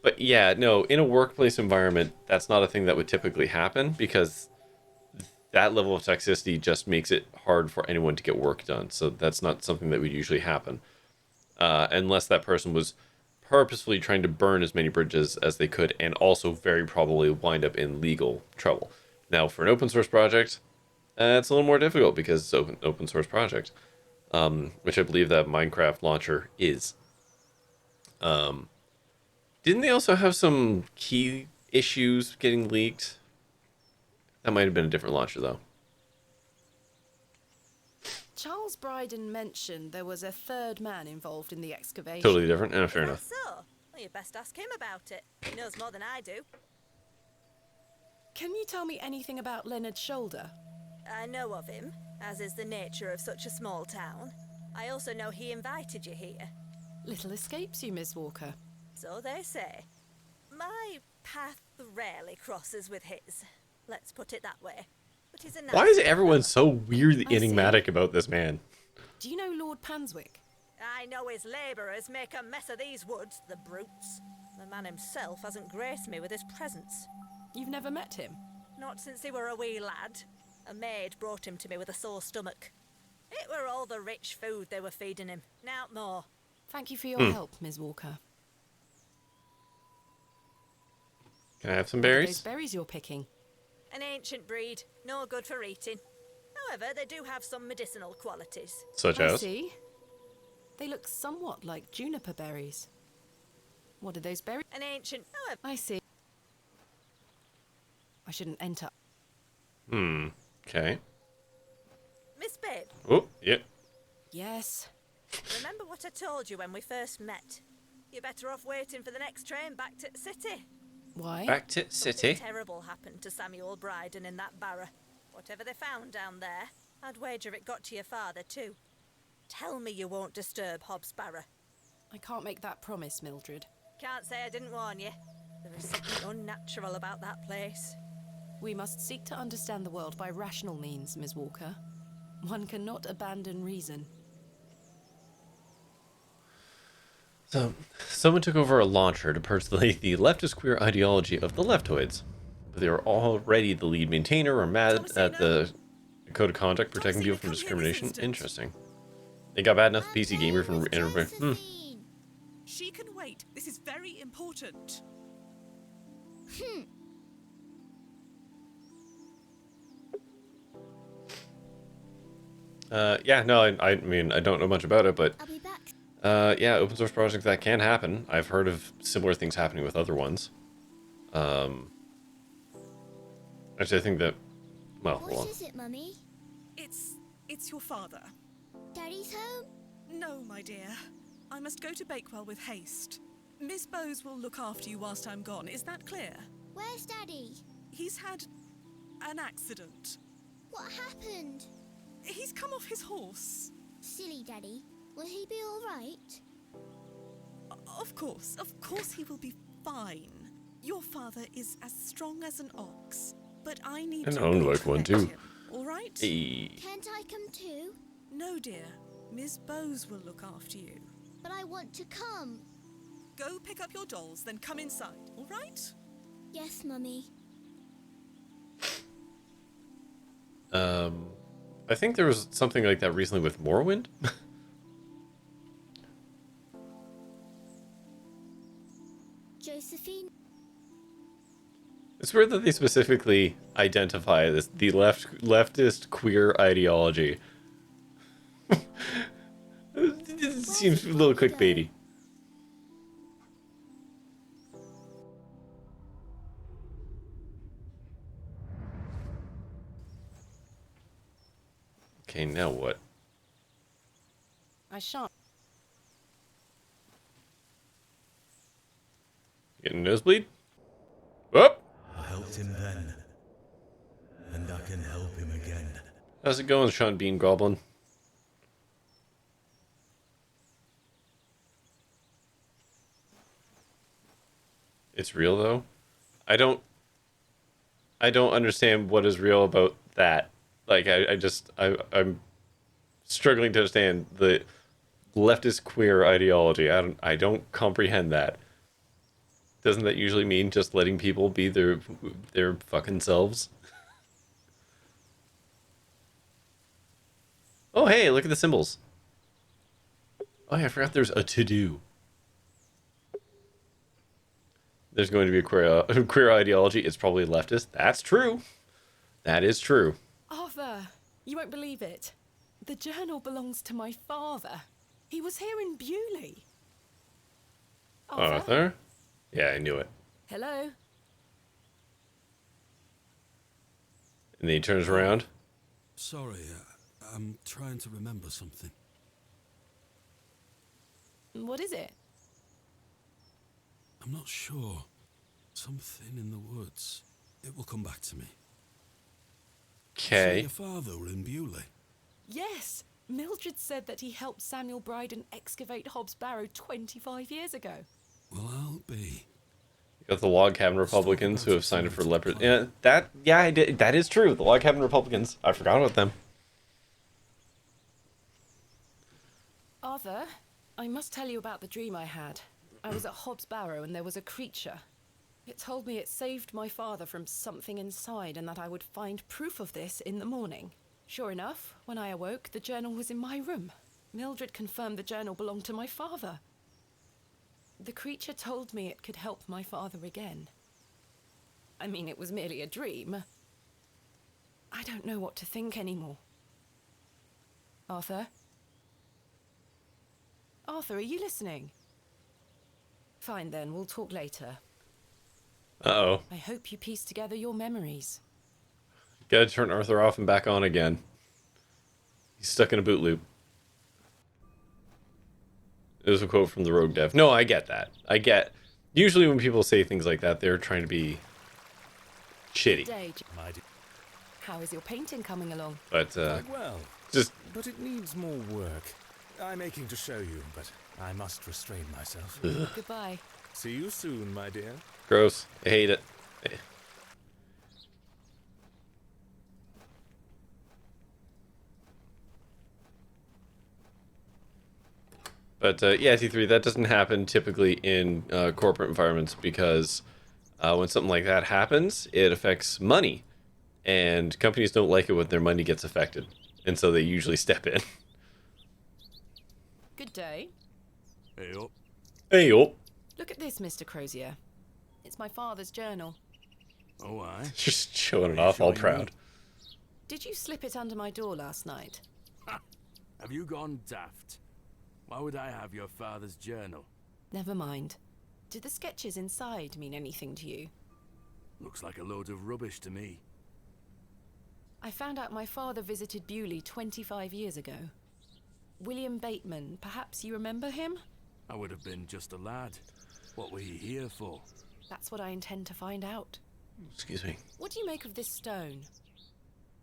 [SPEAKER 1] But yeah, no, in a workplace environment, that's not a thing that would typically happen, because that level of toxicity just makes it hard for anyone to get work done. So that's not something that would usually happen. Unless that person was purposefully trying to burn as many bridges as they could, and also very probably wind up in legal trouble. Now, for an open source project, it's a little more difficult because it's an open source project, which I believe that Minecraft launcher is. Didn't they also have some key issues getting leaked? That might have been a different launcher, though.
[SPEAKER 2] Charles Bryden mentioned there was a third man involved in the excavation.
[SPEAKER 1] Totally different, and fair enough.
[SPEAKER 10] So, well, you best ask him about it. He knows more than I do.
[SPEAKER 2] Can you tell me anything about Leonard Shoulder?
[SPEAKER 10] I know of him, as is the nature of such a small town. I also know he invited you here.
[SPEAKER 2] Little escapes you, Miss Walker.
[SPEAKER 10] So they say. My path rarely crosses with his. Let's put it that way. But he's a nice
[SPEAKER 1] Why is everyone so weirdly enigmatic about this man?
[SPEAKER 2] Do you know Lord Panswick?
[SPEAKER 10] I know his labourers make a mess of these woods, the brutes. The man himself hasn't graced me with his presence.
[SPEAKER 2] You've never met him?
[SPEAKER 10] Not since he were a wee lad. A maid brought him to me with a sore stomach. It were all the rich food they were feeding him, nowt more.
[SPEAKER 2] Thank you for your help, Ms. Walker.
[SPEAKER 1] Can I have some
[SPEAKER 2] What are
[SPEAKER 1] berries?
[SPEAKER 2] those berries you're picking?
[SPEAKER 10] An ancient breed, no good for eating. However, they do have some medicinal qualities.
[SPEAKER 1] Such
[SPEAKER 2] I
[SPEAKER 1] as?
[SPEAKER 2] see. They look somewhat like juniper berries. What are those berries?
[SPEAKER 10] An ancient... However,
[SPEAKER 2] I see. I shouldn't enter.
[SPEAKER 1] Okay.
[SPEAKER 10] Miss Babe,
[SPEAKER 1] Oh, yeah.
[SPEAKER 2] Yes.
[SPEAKER 10] remember what I told you when we first met? You're better off waiting for the next train back to the city.
[SPEAKER 2] Why?
[SPEAKER 1] Back to
[SPEAKER 10] Something
[SPEAKER 1] city.
[SPEAKER 10] terrible happened to Samuel Bryden in that Barrow. Whatever they found down there, I'd wager it got to your father too. Tell me you won't disturb Hobbs Barrow.
[SPEAKER 2] I can't make that promise, Mildred.
[SPEAKER 10] Can't say I didn't warn you. There is something unnatural about that place.
[SPEAKER 2] We must seek to understand the world by rational means, Ms. Walker. One cannot abandon reason.
[SPEAKER 1] So, someone took over a launcher to persuade the leftist queer ideology of the leftoids. But they were already the lead maintainer or mad at the code of conduct protecting people from discrimination. Interesting. They got bad enough PC Gamer from...
[SPEAKER 5] She can wait. This is very important.
[SPEAKER 1] Yeah, no, I mean, I don't know much about it, but...
[SPEAKER 13] I'll be back.
[SPEAKER 1] Yeah, open source projects, that can happen. I've heard of similar things happening with other ones. Actually, I think that... Well, hold on.
[SPEAKER 13] What is it, Mummy?
[SPEAKER 5] It's your father.
[SPEAKER 13] Daddy's home?
[SPEAKER 5] No, my dear. I must go to Bakewell with haste. Miss Bowes will look after you whilst I'm gone. Is that clear?
[SPEAKER 13] Where's Daddy?
[SPEAKER 5] He's had an accident.
[SPEAKER 13] What happened?
[SPEAKER 5] He's come off his horse.
[SPEAKER 13] Silly Daddy. Will he be all right?
[SPEAKER 5] Of course he will be fine. Your father is as strong as an ox, but I need to
[SPEAKER 1] own like one too.
[SPEAKER 5] All right?
[SPEAKER 1] Hey.
[SPEAKER 13] Can't I come too?
[SPEAKER 5] No, dear. Miss Bowes will look after you.
[SPEAKER 13] But I want to come.
[SPEAKER 5] Go pick up your dolls, then come inside, all right?
[SPEAKER 13] Yes, Mummy.
[SPEAKER 1] I think there was something like that recently with Morrowind.
[SPEAKER 13] Josephine?
[SPEAKER 1] It's weird that they specifically identify this the leftist queer ideology. It seems a little clickbaity. Okay, now what?
[SPEAKER 2] I shan't.
[SPEAKER 1] Getting a nosebleed? Whoop!
[SPEAKER 3] I helped him then, and I can help him again.
[SPEAKER 1] How's it going, Sean Bean Goblin? It's real though? I don't understand what is real about that. Like I'm struggling to understand the leftist queer ideology. I don't comprehend that. Doesn't that usually mean just letting people be their fucking selves? Oh hey, look at the symbols. Oh yeah, I forgot there's a to-do. There's going to be a queer ideology. It's probably leftist. That's true. That is true.
[SPEAKER 2] Arthur, you won't believe it. The journal belongs to my father. He was here in Bewley.
[SPEAKER 1] Arthur? Yeah, I knew it.
[SPEAKER 2] Hello?
[SPEAKER 1] And then he turns around.
[SPEAKER 4] Sorry, I'm trying to remember something.
[SPEAKER 2] What is it?
[SPEAKER 4] I'm not sure. Something in the woods. It will come back to me. So
[SPEAKER 1] Okay.
[SPEAKER 4] your father were in Bewley?
[SPEAKER 2] Yes. Mildred said that he helped Samuel Bryden excavate Hobbs Barrow 25 years ago.
[SPEAKER 4] Well, I'll be.
[SPEAKER 1] You got the Log Cabin Republicans who have signed up for leopard. Yeah, I did. That is true. The Log Cabin Republicans. I forgot about them.
[SPEAKER 2] Arthur, I must tell you about the dream I had. I was at Hobbs Barrow and there was a creature. It told me it saved my father from something inside and that I would find proof of this in the morning. Sure enough, when I awoke, the journal was in my room. Mildred confirmed the journal belonged to my father. The creature told me it could help my father again. I mean, it was merely a dream. I don't know what to think anymore. Arthur? Arthur, are you listening? Fine then, we'll talk later.
[SPEAKER 1] Uh-oh.
[SPEAKER 2] I hope you piece together your memories.
[SPEAKER 1] Gotta turn Arthur off and back on again. He's stuck in a boot loop. It was a quote from the Rogue Dev. No, I get that. Usually when people say things like that, they're trying to be shitty.
[SPEAKER 2] How is your painting coming along?
[SPEAKER 1] But,
[SPEAKER 12] well,
[SPEAKER 1] just...
[SPEAKER 12] But it needs more work. I'm aching to show you, but I must restrain myself.
[SPEAKER 2] Goodbye.
[SPEAKER 12] See you soon, my dear.
[SPEAKER 1] Gross. I hate it. But yeah, T3, that doesn't happen typically in corporate environments because when something like that happens, it affects money. And companies don't like it when their money gets affected. And so they usually step in.
[SPEAKER 2] Good day.
[SPEAKER 4] Hey up.
[SPEAKER 1] Hey up.
[SPEAKER 2] Look at this, Mr. Crozier. It's my father's journal.
[SPEAKER 4] Oh, aye?
[SPEAKER 1] Just showing it off all proud.
[SPEAKER 2] Did you slip it under my door last night?
[SPEAKER 4] Ha! Have you gone daft? Why would I have your father's journal?
[SPEAKER 2] Never mind. Did the sketches inside mean anything to you?
[SPEAKER 4] Looks like a load of rubbish to me.
[SPEAKER 2] I found out my father visited Bewley 25 years ago. William Bateman, perhaps you remember him?
[SPEAKER 4] I would have been just a lad. What were he here for?
[SPEAKER 2] That's what I intend to find out.
[SPEAKER 1] Excuse me.
[SPEAKER 2] What do you make of this stone?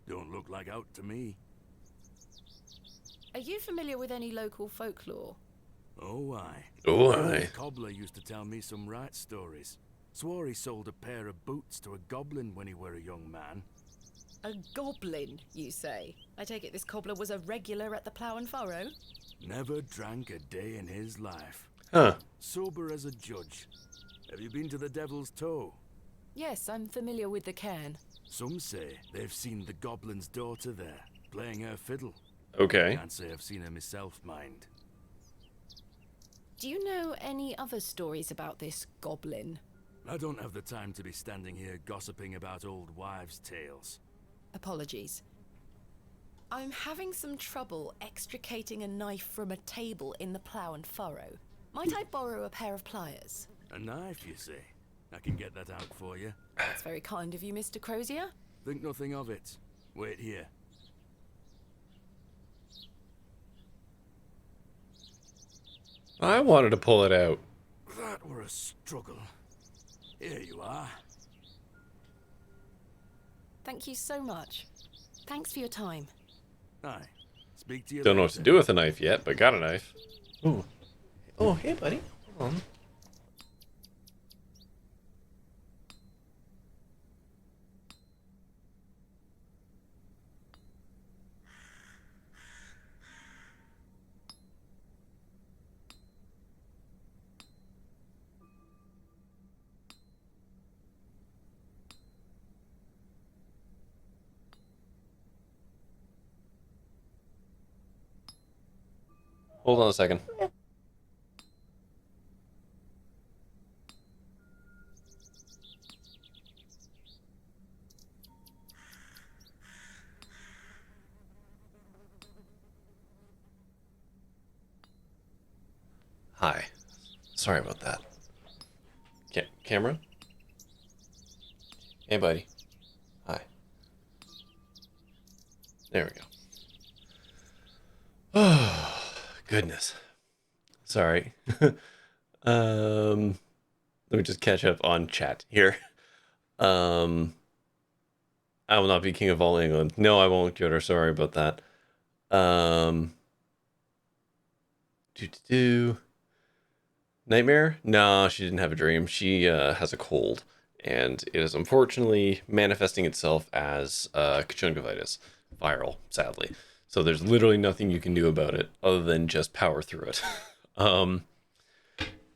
[SPEAKER 4] Don't look like out to me.
[SPEAKER 2] Are you familiar with any local folklore?
[SPEAKER 4] Oh, aye.
[SPEAKER 1] Oh,
[SPEAKER 4] An old
[SPEAKER 1] aye.
[SPEAKER 4] cobbler used to tell me some right stories. Swore he sold a pair of boots to a goblin when he were a young man.
[SPEAKER 2] A goblin, you say? I take it this cobbler was a regular at the Plough and Furrow?
[SPEAKER 4] Never drank a day in his life.
[SPEAKER 1] Huh.
[SPEAKER 4] Sober as a judge. Have you been to the Devil's Toe?
[SPEAKER 2] Yes, I'm familiar with the cairn.
[SPEAKER 4] Some say they've seen the goblin's daughter there, playing her fiddle.
[SPEAKER 1] Okay.
[SPEAKER 4] Can't say I've seen her myself, mind.
[SPEAKER 2] Do you know any other stories about this goblin?
[SPEAKER 4] I don't have the time to be standing here gossiping about old wives' tales.
[SPEAKER 2] Apologies. I'm having some trouble extricating a knife from a table in the Plough and Furrow. Might I borrow a pair of pliers?
[SPEAKER 4] A knife, you say? I can get that out for you.
[SPEAKER 2] That's very kind of you, Mr. Crozier.
[SPEAKER 4] Think nothing of it. Wait here.
[SPEAKER 1] I wanted to pull it out.
[SPEAKER 4] That were a struggle. Here you are.
[SPEAKER 2] Thank you so much. Thanks for your time.
[SPEAKER 4] Aye. Speak to you
[SPEAKER 1] Don't know what
[SPEAKER 4] later.
[SPEAKER 1] to do with a knife yet, but got a knife. Ooh. Oh, hey, buddy. Hold on. Hold on a second. Hi. Sorry about that. Camera? Hey, buddy. Hi. There we go. Oh, goodness. Sorry. Let me just catch up on chat here. I will not be king of all England. No, I won't, Yoder. Sorry about that. Nightmare? No, she didn't have a dream. She has a cold, and it is unfortunately manifesting itself as conjunctivitis, viral, sadly. So there's literally nothing you can do about it other than just power through it.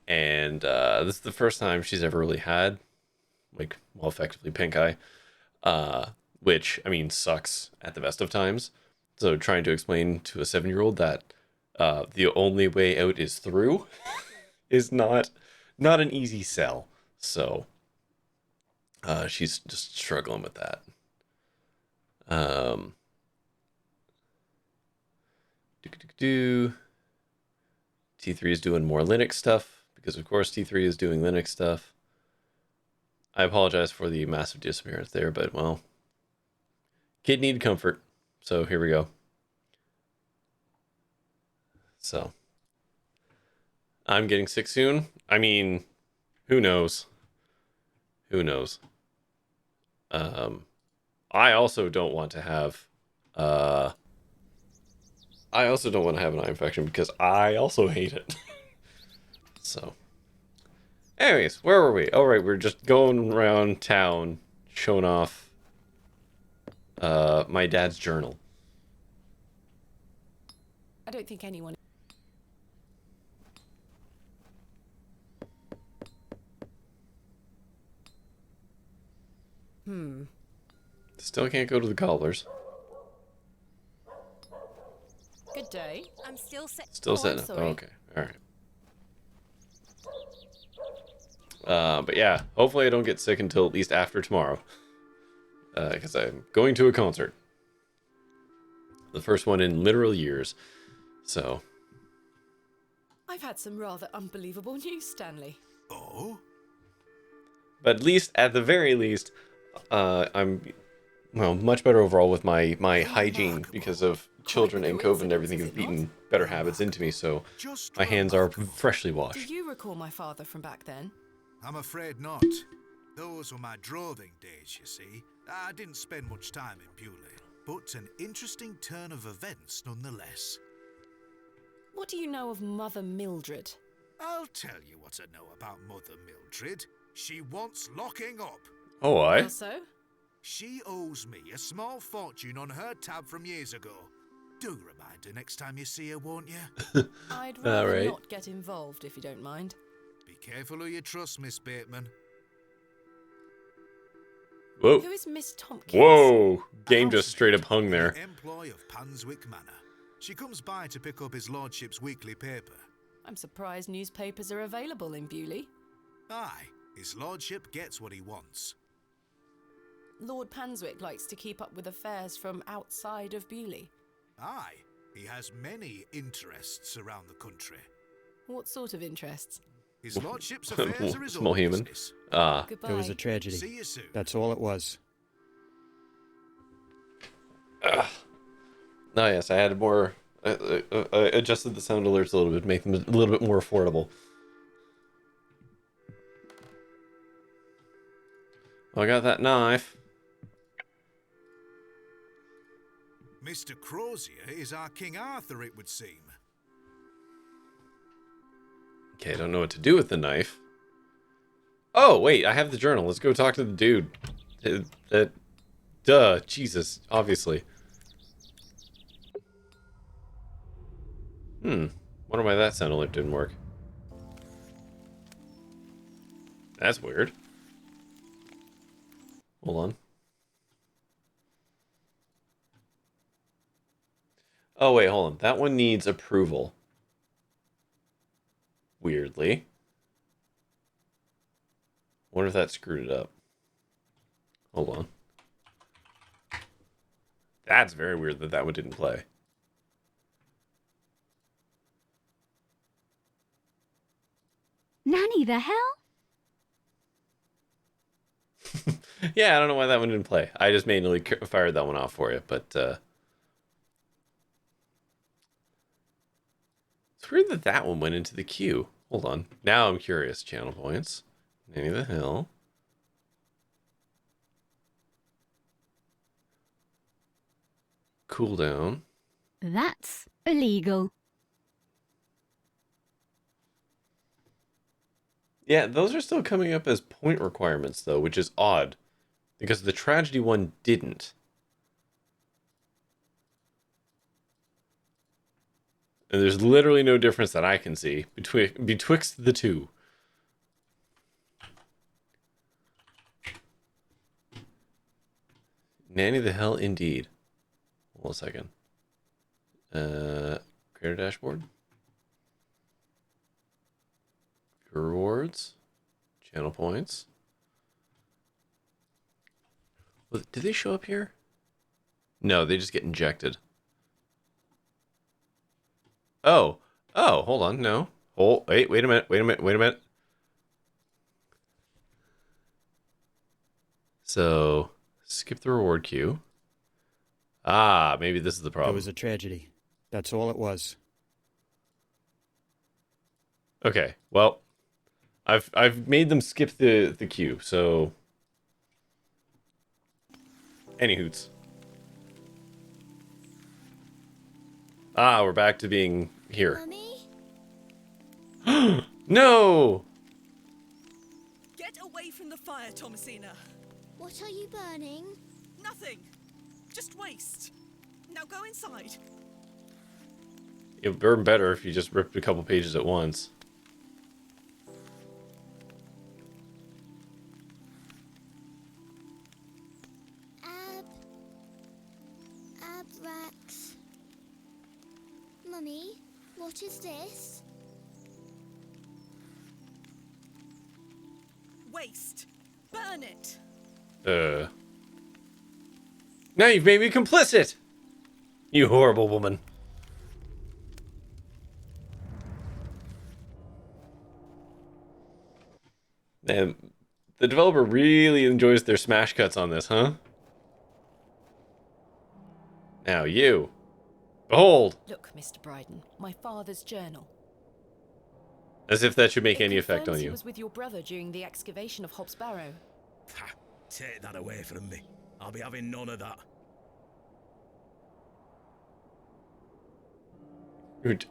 [SPEAKER 1] And this is the first time she's ever really had, like, well, effectively pink eye, which, I mean, sucks at the best of times. So trying to explain to a 7-year-old that the only way out is through is not an easy sell. So She's just struggling with that. Um, T3 is doing more Linux stuff because, of course, T3 is doing Linux stuff. I apologize for the massive disappearance there, but, well, kid needed comfort, so here we go. So, I'm getting sick soon. I mean, who knows? Who knows? I also don't want to have, I also don't want to have an eye infection because I also hate it. So, anyways, where were we? Oh, right, we're just going around town showing off my dad's journal.
[SPEAKER 2] I don't think anyone...
[SPEAKER 1] Still can't go to the cobblers.
[SPEAKER 2] Good day.
[SPEAKER 10] I'm still set.
[SPEAKER 1] Still
[SPEAKER 2] I'm
[SPEAKER 1] setting up.
[SPEAKER 2] sorry.
[SPEAKER 1] Oh, okay, all right. But yeah, hopefully I don't get sick until at least after tomorrow. Because I'm going to a concert. The first one in literal years. So.
[SPEAKER 2] I've had some rather unbelievable news, Stanley.
[SPEAKER 8] Oh?
[SPEAKER 1] But at least, at the very least, I'm, well, much better overall with my hygiene because of children and COVID and everything have beaten better habits into me, so my hands are freshly
[SPEAKER 2] Do
[SPEAKER 1] washed.
[SPEAKER 2] you recall my father from back then?
[SPEAKER 8] I'm afraid not. Those were my droving days, you see. I didn't spend much time in Bewley, but an interesting turn of events nonetheless.
[SPEAKER 2] What do you know of Mother Mildred?
[SPEAKER 8] I'll tell you what I know about Mother Mildred. She wants locking up.
[SPEAKER 1] Oh, I?
[SPEAKER 2] Also?
[SPEAKER 8] She owes me a small fortune on her tab from years ago. Do remind her next time you see her, won't you?
[SPEAKER 2] I'd rather
[SPEAKER 1] right.
[SPEAKER 2] not get involved, if you don't mind.
[SPEAKER 8] Be careful who you trust, Miss Bateman.
[SPEAKER 1] Whoa.
[SPEAKER 2] Who is Miss Tompkins?
[SPEAKER 1] Whoa. Game just straight up hung there.
[SPEAKER 8] Employee of Panswick Manor. She comes by to pick up his lordship's weekly paper.
[SPEAKER 2] I'm surprised newspapers are available in Bewley.
[SPEAKER 8] Aye, his lordship gets what he wants.
[SPEAKER 2] Lord Panswick likes to keep up with affairs from outside of Bewley.
[SPEAKER 8] Aye, he has many interests around the country.
[SPEAKER 2] What sort of interests?
[SPEAKER 8] His lordship's affairs are his
[SPEAKER 1] Small
[SPEAKER 8] own
[SPEAKER 1] human.
[SPEAKER 8] business.
[SPEAKER 2] Goodbye.
[SPEAKER 14] It was a
[SPEAKER 8] See
[SPEAKER 14] tragedy.
[SPEAKER 8] you soon.
[SPEAKER 14] That's all it was.
[SPEAKER 1] Oh, yes, I added more. I adjusted the sound alerts a little bit, make them a little bit more affordable. I got that knife.
[SPEAKER 8] Mr. Crozier is our King Arthur, it would seem.
[SPEAKER 1] Okay, I don't know what to do with the knife. Oh, wait, I have the journal. Let's go talk to the dude. Duh, Jesus, obviously. Wonder why that sound alert didn't work. That's weird. Hold on. Oh, wait, hold on. That one needs approval. Weirdly. Wonder if that screwed it up. Hold on. That's very weird that that one didn't play.
[SPEAKER 15] Nanny the hell?
[SPEAKER 1] Yeah, I don't know why that one didn't play. I just manually fired that one off for you, but it's weird that that one went into the queue. Hold on. Now I'm curious. Channel points. Nanny the Hill. Cooldown.
[SPEAKER 15] That's illegal.
[SPEAKER 1] Yeah, those are still coming up as point requirements, though, which is odd. Because the tragedy one didn't. And there's literally no difference that I can see betwixt the two. Nanny the Hell, indeed. Hold on a second. Creator dashboard. Rewards. Channel points. Do they show up here? No, they just get injected. Oh. Oh, hold on. No. Oh, wait a minute. So, skip the reward queue. Ah, maybe this is the problem.
[SPEAKER 14] It was a tragedy. That's all it was.
[SPEAKER 1] Okay, well, I've made them skip the queue, so any hoots. Ah, we're back to being here. No!
[SPEAKER 5] Get away from the fire, Thomasina.
[SPEAKER 13] What are you burning?
[SPEAKER 5] Nothing. Just waste. Now go inside.
[SPEAKER 1] It would burn better if you just ripped a couple pages at once.
[SPEAKER 13] Abrax. Mummy, what is this?
[SPEAKER 5] Waste. Burn it.
[SPEAKER 1] Now you've made me complicit! You horrible woman. And the developer really enjoys their smash cuts on this, huh? Now you. Behold!
[SPEAKER 2] Look, Mr. Bryden, my father's journal.
[SPEAKER 1] As if that should make
[SPEAKER 2] It
[SPEAKER 1] any effect
[SPEAKER 2] confirms
[SPEAKER 1] on
[SPEAKER 2] he
[SPEAKER 1] you.
[SPEAKER 2] was with your brother during the excavation of Hob's Barrow.
[SPEAKER 3] Ha! Take that away from me. I'll be having none of that.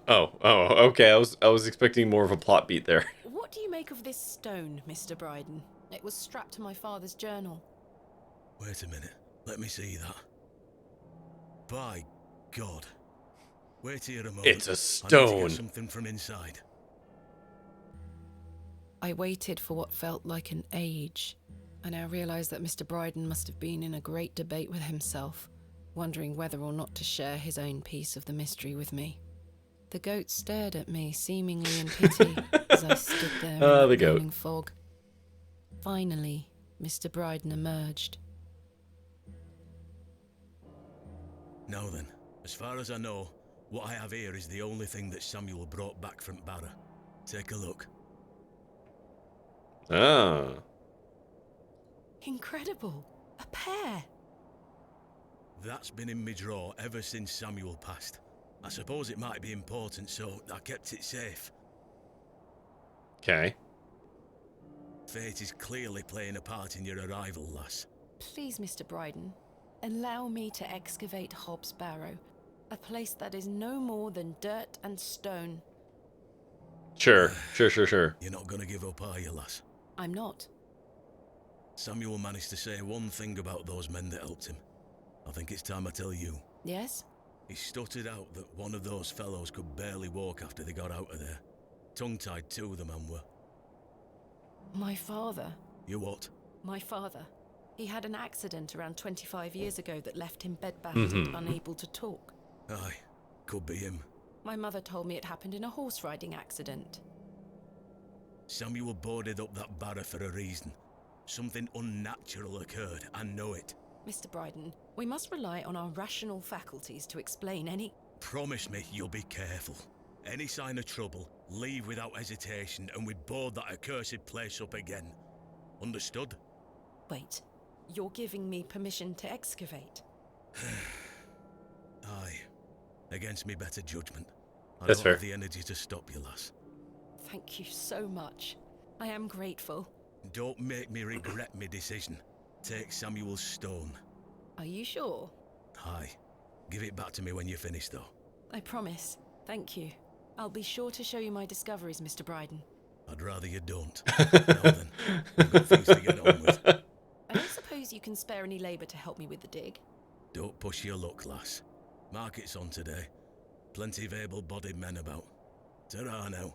[SPEAKER 1] Oh, okay. I was expecting more of a plot beat there.
[SPEAKER 2] What do you make of this stone, Mr. Bryden? It was strapped to my father's journal.
[SPEAKER 3] Wait a minute. Let me see that. By God. Wait here a moment.
[SPEAKER 1] It's a
[SPEAKER 3] I need to
[SPEAKER 1] stone.
[SPEAKER 3] get something from inside.
[SPEAKER 2] I waited for what felt like an age, and I realized that Mr. Bryden must have been in a great debate with himself, wondering whether or not to share his own piece of the mystery with me. The goat stared at me, seemingly in pity, as I stood there in
[SPEAKER 1] the
[SPEAKER 2] the
[SPEAKER 1] goat.
[SPEAKER 2] morning fog. Finally, Mr. Bryden emerged.
[SPEAKER 3] Now then, as far as I know, what I have here is the only thing that Samuel brought back from Barrow. Take a look.
[SPEAKER 1] Ah.
[SPEAKER 2] Incredible! A pair!
[SPEAKER 3] That's been in my drawer ever since Samuel passed. I suppose it might be important, so I kept it safe.
[SPEAKER 1] Okay.
[SPEAKER 3] Fate is clearly playing a part in your arrival, lass.
[SPEAKER 2] Please, Mr. Bryden, allow me to excavate Hob's Barrow, a place that is no more than dirt and stone.
[SPEAKER 1] Sure.
[SPEAKER 3] You're not gonna give up, are you, lass?
[SPEAKER 2] I'm not.
[SPEAKER 3] Samuel managed to say one thing about those men that helped him. I think it's time I tell you.
[SPEAKER 2] Yes?
[SPEAKER 3] He stuttered out that one of those fellows could barely walk after they got out of there. Tongue-tied too, the man were.
[SPEAKER 2] My father.
[SPEAKER 3] You what?
[SPEAKER 2] My father. He had an accident around 25 years ago that left him bedbound and unable to talk.
[SPEAKER 3] Aye, could be him.
[SPEAKER 2] My mother told me it happened in a horse riding accident.
[SPEAKER 3] Samuel boarded up that barrow for a reason. Something unnatural occurred, I know it.
[SPEAKER 2] Mr. Bryden, we must rely on our rational faculties to explain any...
[SPEAKER 3] Promise me you'll be careful. Any sign of trouble, leave without hesitation and we'd board that accursed place up again. Understood?
[SPEAKER 2] Wait, you're giving me permission to excavate?
[SPEAKER 3] Aye. Against me better judgment. I
[SPEAKER 1] That's
[SPEAKER 3] don't
[SPEAKER 1] fair.
[SPEAKER 3] have the energy to stop you, lass.
[SPEAKER 2] Thank you so much. I am grateful.
[SPEAKER 3] Don't make me regret my decision. Take Samuel's stone.
[SPEAKER 2] Are you sure?
[SPEAKER 3] Aye. Give it back to me when you're finished, though.
[SPEAKER 2] I promise. Thank you. I'll be sure to show you my discoveries, Mr. Bryden.
[SPEAKER 3] I'd rather you don't. Now then, I've got things to get on with.
[SPEAKER 2] I don't suppose you can spare any labour to help me with the dig?
[SPEAKER 3] Don't push your luck, lass. Market's on today. Plenty of able-bodied men about. Ta-ra now.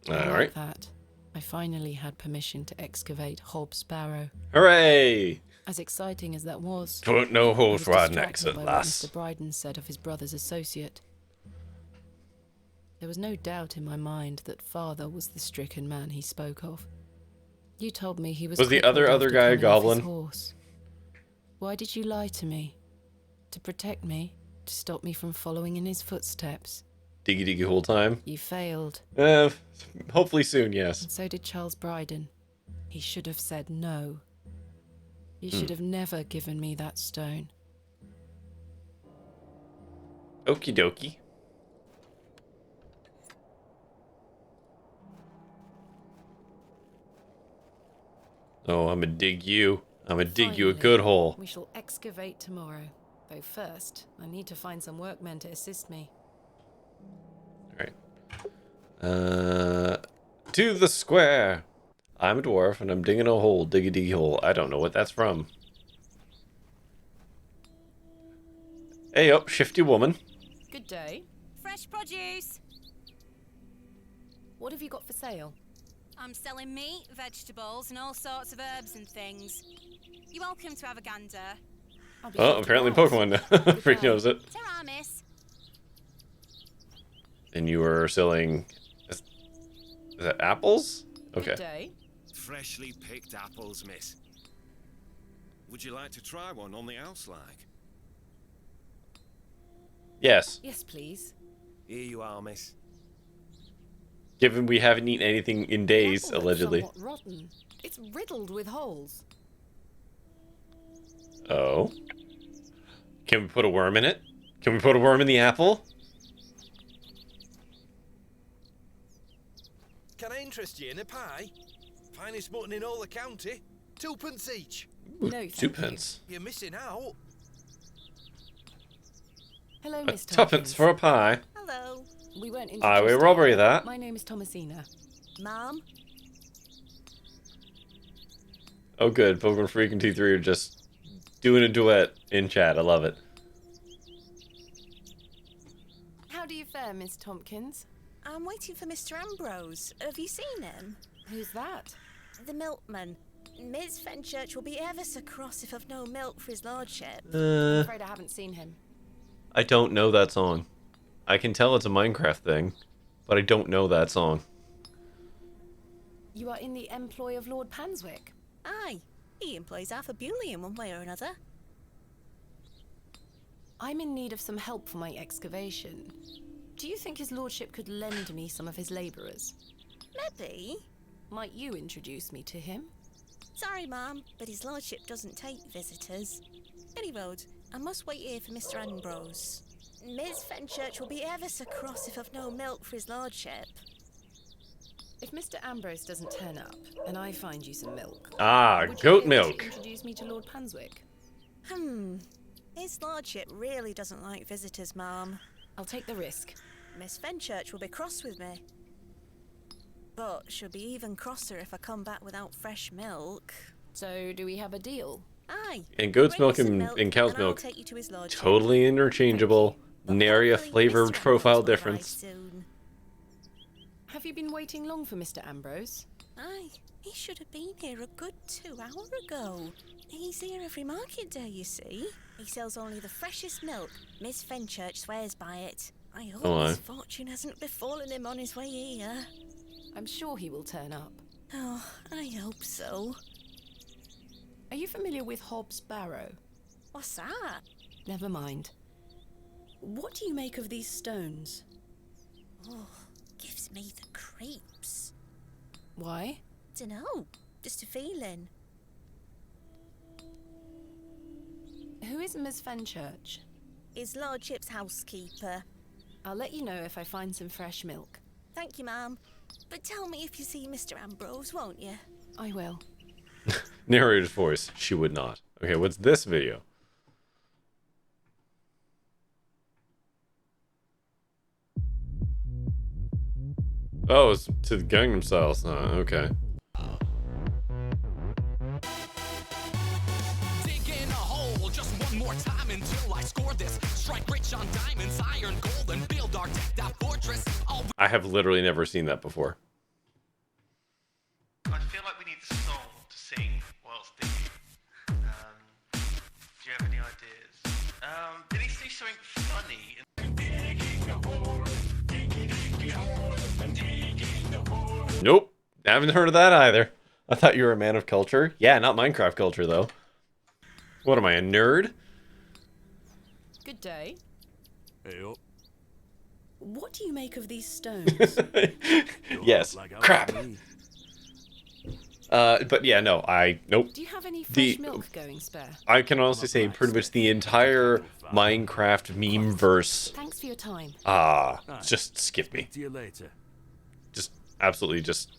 [SPEAKER 2] Like that, I finally had permission to excavate Hob's Barrow.
[SPEAKER 1] Hooray!
[SPEAKER 2] As exciting as that was,
[SPEAKER 1] Put no
[SPEAKER 2] I
[SPEAKER 1] horse
[SPEAKER 2] was
[SPEAKER 1] riding
[SPEAKER 2] distracted
[SPEAKER 1] accent,
[SPEAKER 2] by
[SPEAKER 1] lass.
[SPEAKER 2] what Mr. Bryden said of his brother's associate. There was no doubt in my mind that father was the stricken man he spoke of. You told me he was
[SPEAKER 1] the
[SPEAKER 2] crippled
[SPEAKER 1] other
[SPEAKER 2] after
[SPEAKER 1] guy a
[SPEAKER 2] coming off his
[SPEAKER 1] goblin?
[SPEAKER 2] horse. Why did you lie to me? To protect me? To stop me from following in his footsteps?
[SPEAKER 1] Diggy diggy whole time.
[SPEAKER 2] You failed.
[SPEAKER 1] Hopefully soon, yes.
[SPEAKER 2] And so did Charles Bryden. He should have said no. You should have never given me that stone.
[SPEAKER 1] Okie dokie. Oh, I'm gonna dig you. I'm gonna dig you a
[SPEAKER 2] Finally,
[SPEAKER 1] good hole.
[SPEAKER 2] We shall excavate tomorrow. Though first, I need to find some workmen to assist me.
[SPEAKER 1] Alright. To the square. I'm a dwarf and I'm digging a hole. Diggy diggy hole. I don't know what that's from. Hey up, shifty woman.
[SPEAKER 2] Good day.
[SPEAKER 16] Fresh produce.
[SPEAKER 2] What have you got for sale?
[SPEAKER 16] I'm selling meat, vegetables, and all sorts of herbs and things. You're welcome to have a gander.
[SPEAKER 1] Oh, apparently Pokemon Freak knows it.
[SPEAKER 16] Ta-ra, miss.
[SPEAKER 1] And you were selling... Is that apples? Okay.
[SPEAKER 2] Good day.
[SPEAKER 17] Freshly picked apples, miss. Would you like to try one on the house, like?
[SPEAKER 1] Yes.
[SPEAKER 2] Yes, please.
[SPEAKER 17] Here you are, miss.
[SPEAKER 1] Given we haven't eaten anything in days, allegedly.
[SPEAKER 2] Somewhat rotten. It's riddled with holes.
[SPEAKER 1] Oh. Can we put a worm in it? Can we put a worm in the apple?
[SPEAKER 7] Can I interest you in a pie? Finest mutton in all the county. 2p each.
[SPEAKER 1] Ooh, no, 2p.
[SPEAKER 7] You're missing out.
[SPEAKER 2] Hello, Miss
[SPEAKER 1] Tuppence for a pie.
[SPEAKER 16] Hello.
[SPEAKER 2] We weren't introduced.
[SPEAKER 1] I will robbery that.
[SPEAKER 2] My name is Thomasina.
[SPEAKER 16] Mom?
[SPEAKER 1] Oh good, Pokemon Freak and T3 are just doing a duet in chat. I love it.
[SPEAKER 2] How do you fare, Miss Tompkins?
[SPEAKER 10] I'm waiting for Mr. Ambrose. Have you seen him?
[SPEAKER 2] Who's that?
[SPEAKER 10] The milkman. Ms. Fenchurch will be ever so cross if I've no milk for his lordship.
[SPEAKER 2] I'm afraid I haven't seen him.
[SPEAKER 1] I don't know that song. I can tell it's a Minecraft thing, but I don't know that song.
[SPEAKER 2] You are in the employ of Lord Panswick?
[SPEAKER 10] Aye. He employs Arthur Bewley in one way or another.
[SPEAKER 2] I'm in need of some help for my excavation. Do you think his lordship could lend me some of his labourers?
[SPEAKER 10] Maybe.
[SPEAKER 2] Might you introduce me to him?
[SPEAKER 10] Sorry, Ma'am, but his lordship doesn't take visitors. Any road, I must wait here for Mr. Ambrose. Ms. Fenchurch will be ever so cross if I've no milk for his lordship.
[SPEAKER 2] If Mr. Ambrose doesn't turn up, and I find you some milk...
[SPEAKER 1] Ah,
[SPEAKER 2] would
[SPEAKER 1] goat
[SPEAKER 2] you be able
[SPEAKER 1] milk.
[SPEAKER 2] to introduce me to Lord Panswick?
[SPEAKER 10] His lordship really doesn't like visitors, Ma'am.
[SPEAKER 2] I'll take the risk.
[SPEAKER 10] Miss Fenchurch will be cross with me. But she'll be even crosser if I come back without fresh milk.
[SPEAKER 2] So, do we have a deal?
[SPEAKER 10] Aye.
[SPEAKER 1] And goat's
[SPEAKER 10] Bring me
[SPEAKER 1] milk
[SPEAKER 10] some
[SPEAKER 1] and cow's
[SPEAKER 10] and I'll
[SPEAKER 1] milk,
[SPEAKER 10] take you to his lordship.
[SPEAKER 1] totally interchangeable. Nary a flavor
[SPEAKER 10] Mr.
[SPEAKER 1] profile
[SPEAKER 10] Ambrose will arrive
[SPEAKER 1] difference.
[SPEAKER 10] soon.
[SPEAKER 2] Have you been waiting long for Mr. Ambrose?
[SPEAKER 10] Aye, he should have been here a good 2 hours ago. He's here every market day, you see. He sells only the freshest milk. Miss Fenchurch swears by it. I hope
[SPEAKER 1] Oh,
[SPEAKER 10] his
[SPEAKER 1] aye.
[SPEAKER 10] fortune hasn't befallen him on his way here.
[SPEAKER 2] I'm sure he will turn up.
[SPEAKER 10] Oh, I hope so.
[SPEAKER 2] Are you familiar with Hobbs Barrow?
[SPEAKER 10] What's that?
[SPEAKER 2] Never mind. What do you make of these stones?
[SPEAKER 10] Oh, gives me the creeps.
[SPEAKER 2] Why?
[SPEAKER 10] Dunno, just a feeling.
[SPEAKER 2] Who is Miss Fenchurch?
[SPEAKER 10] His lordship's housekeeper.
[SPEAKER 2] I'll let you know if I find some fresh milk.
[SPEAKER 10] Thank you, ma'am. But tell me if you see Mr. Ambrose, won't you?
[SPEAKER 2] I will.
[SPEAKER 1] Narrator's voice. She would not. Okay, what's this video? Oh, it's to the Gangnam Style. Okay.
[SPEAKER 18] Dig in a hole just one more time until I score this. Strike rich on diamonds, iron, gold, and build our decked out fortress.
[SPEAKER 1] I have literally never seen that before.
[SPEAKER 19] I feel like we need a song to sing whilst digging. Do you have any ideas? Did he say something funny?
[SPEAKER 1] Nope. Haven't heard of that either. I thought you were a man of culture. Yeah, not Minecraft culture, though. What am I, a nerd?
[SPEAKER 2] Good day.
[SPEAKER 4] Hey up.
[SPEAKER 2] What do you make of these stones?
[SPEAKER 1] Yes. Crap. But yeah, no, nope.
[SPEAKER 2] Do you have any fresh milk going spare?
[SPEAKER 1] I can honestly say pretty much the entire Minecraft meme verse.
[SPEAKER 2] Thanks for your time.
[SPEAKER 1] Just skip me.
[SPEAKER 4] See you later.
[SPEAKER 1] Just absolutely just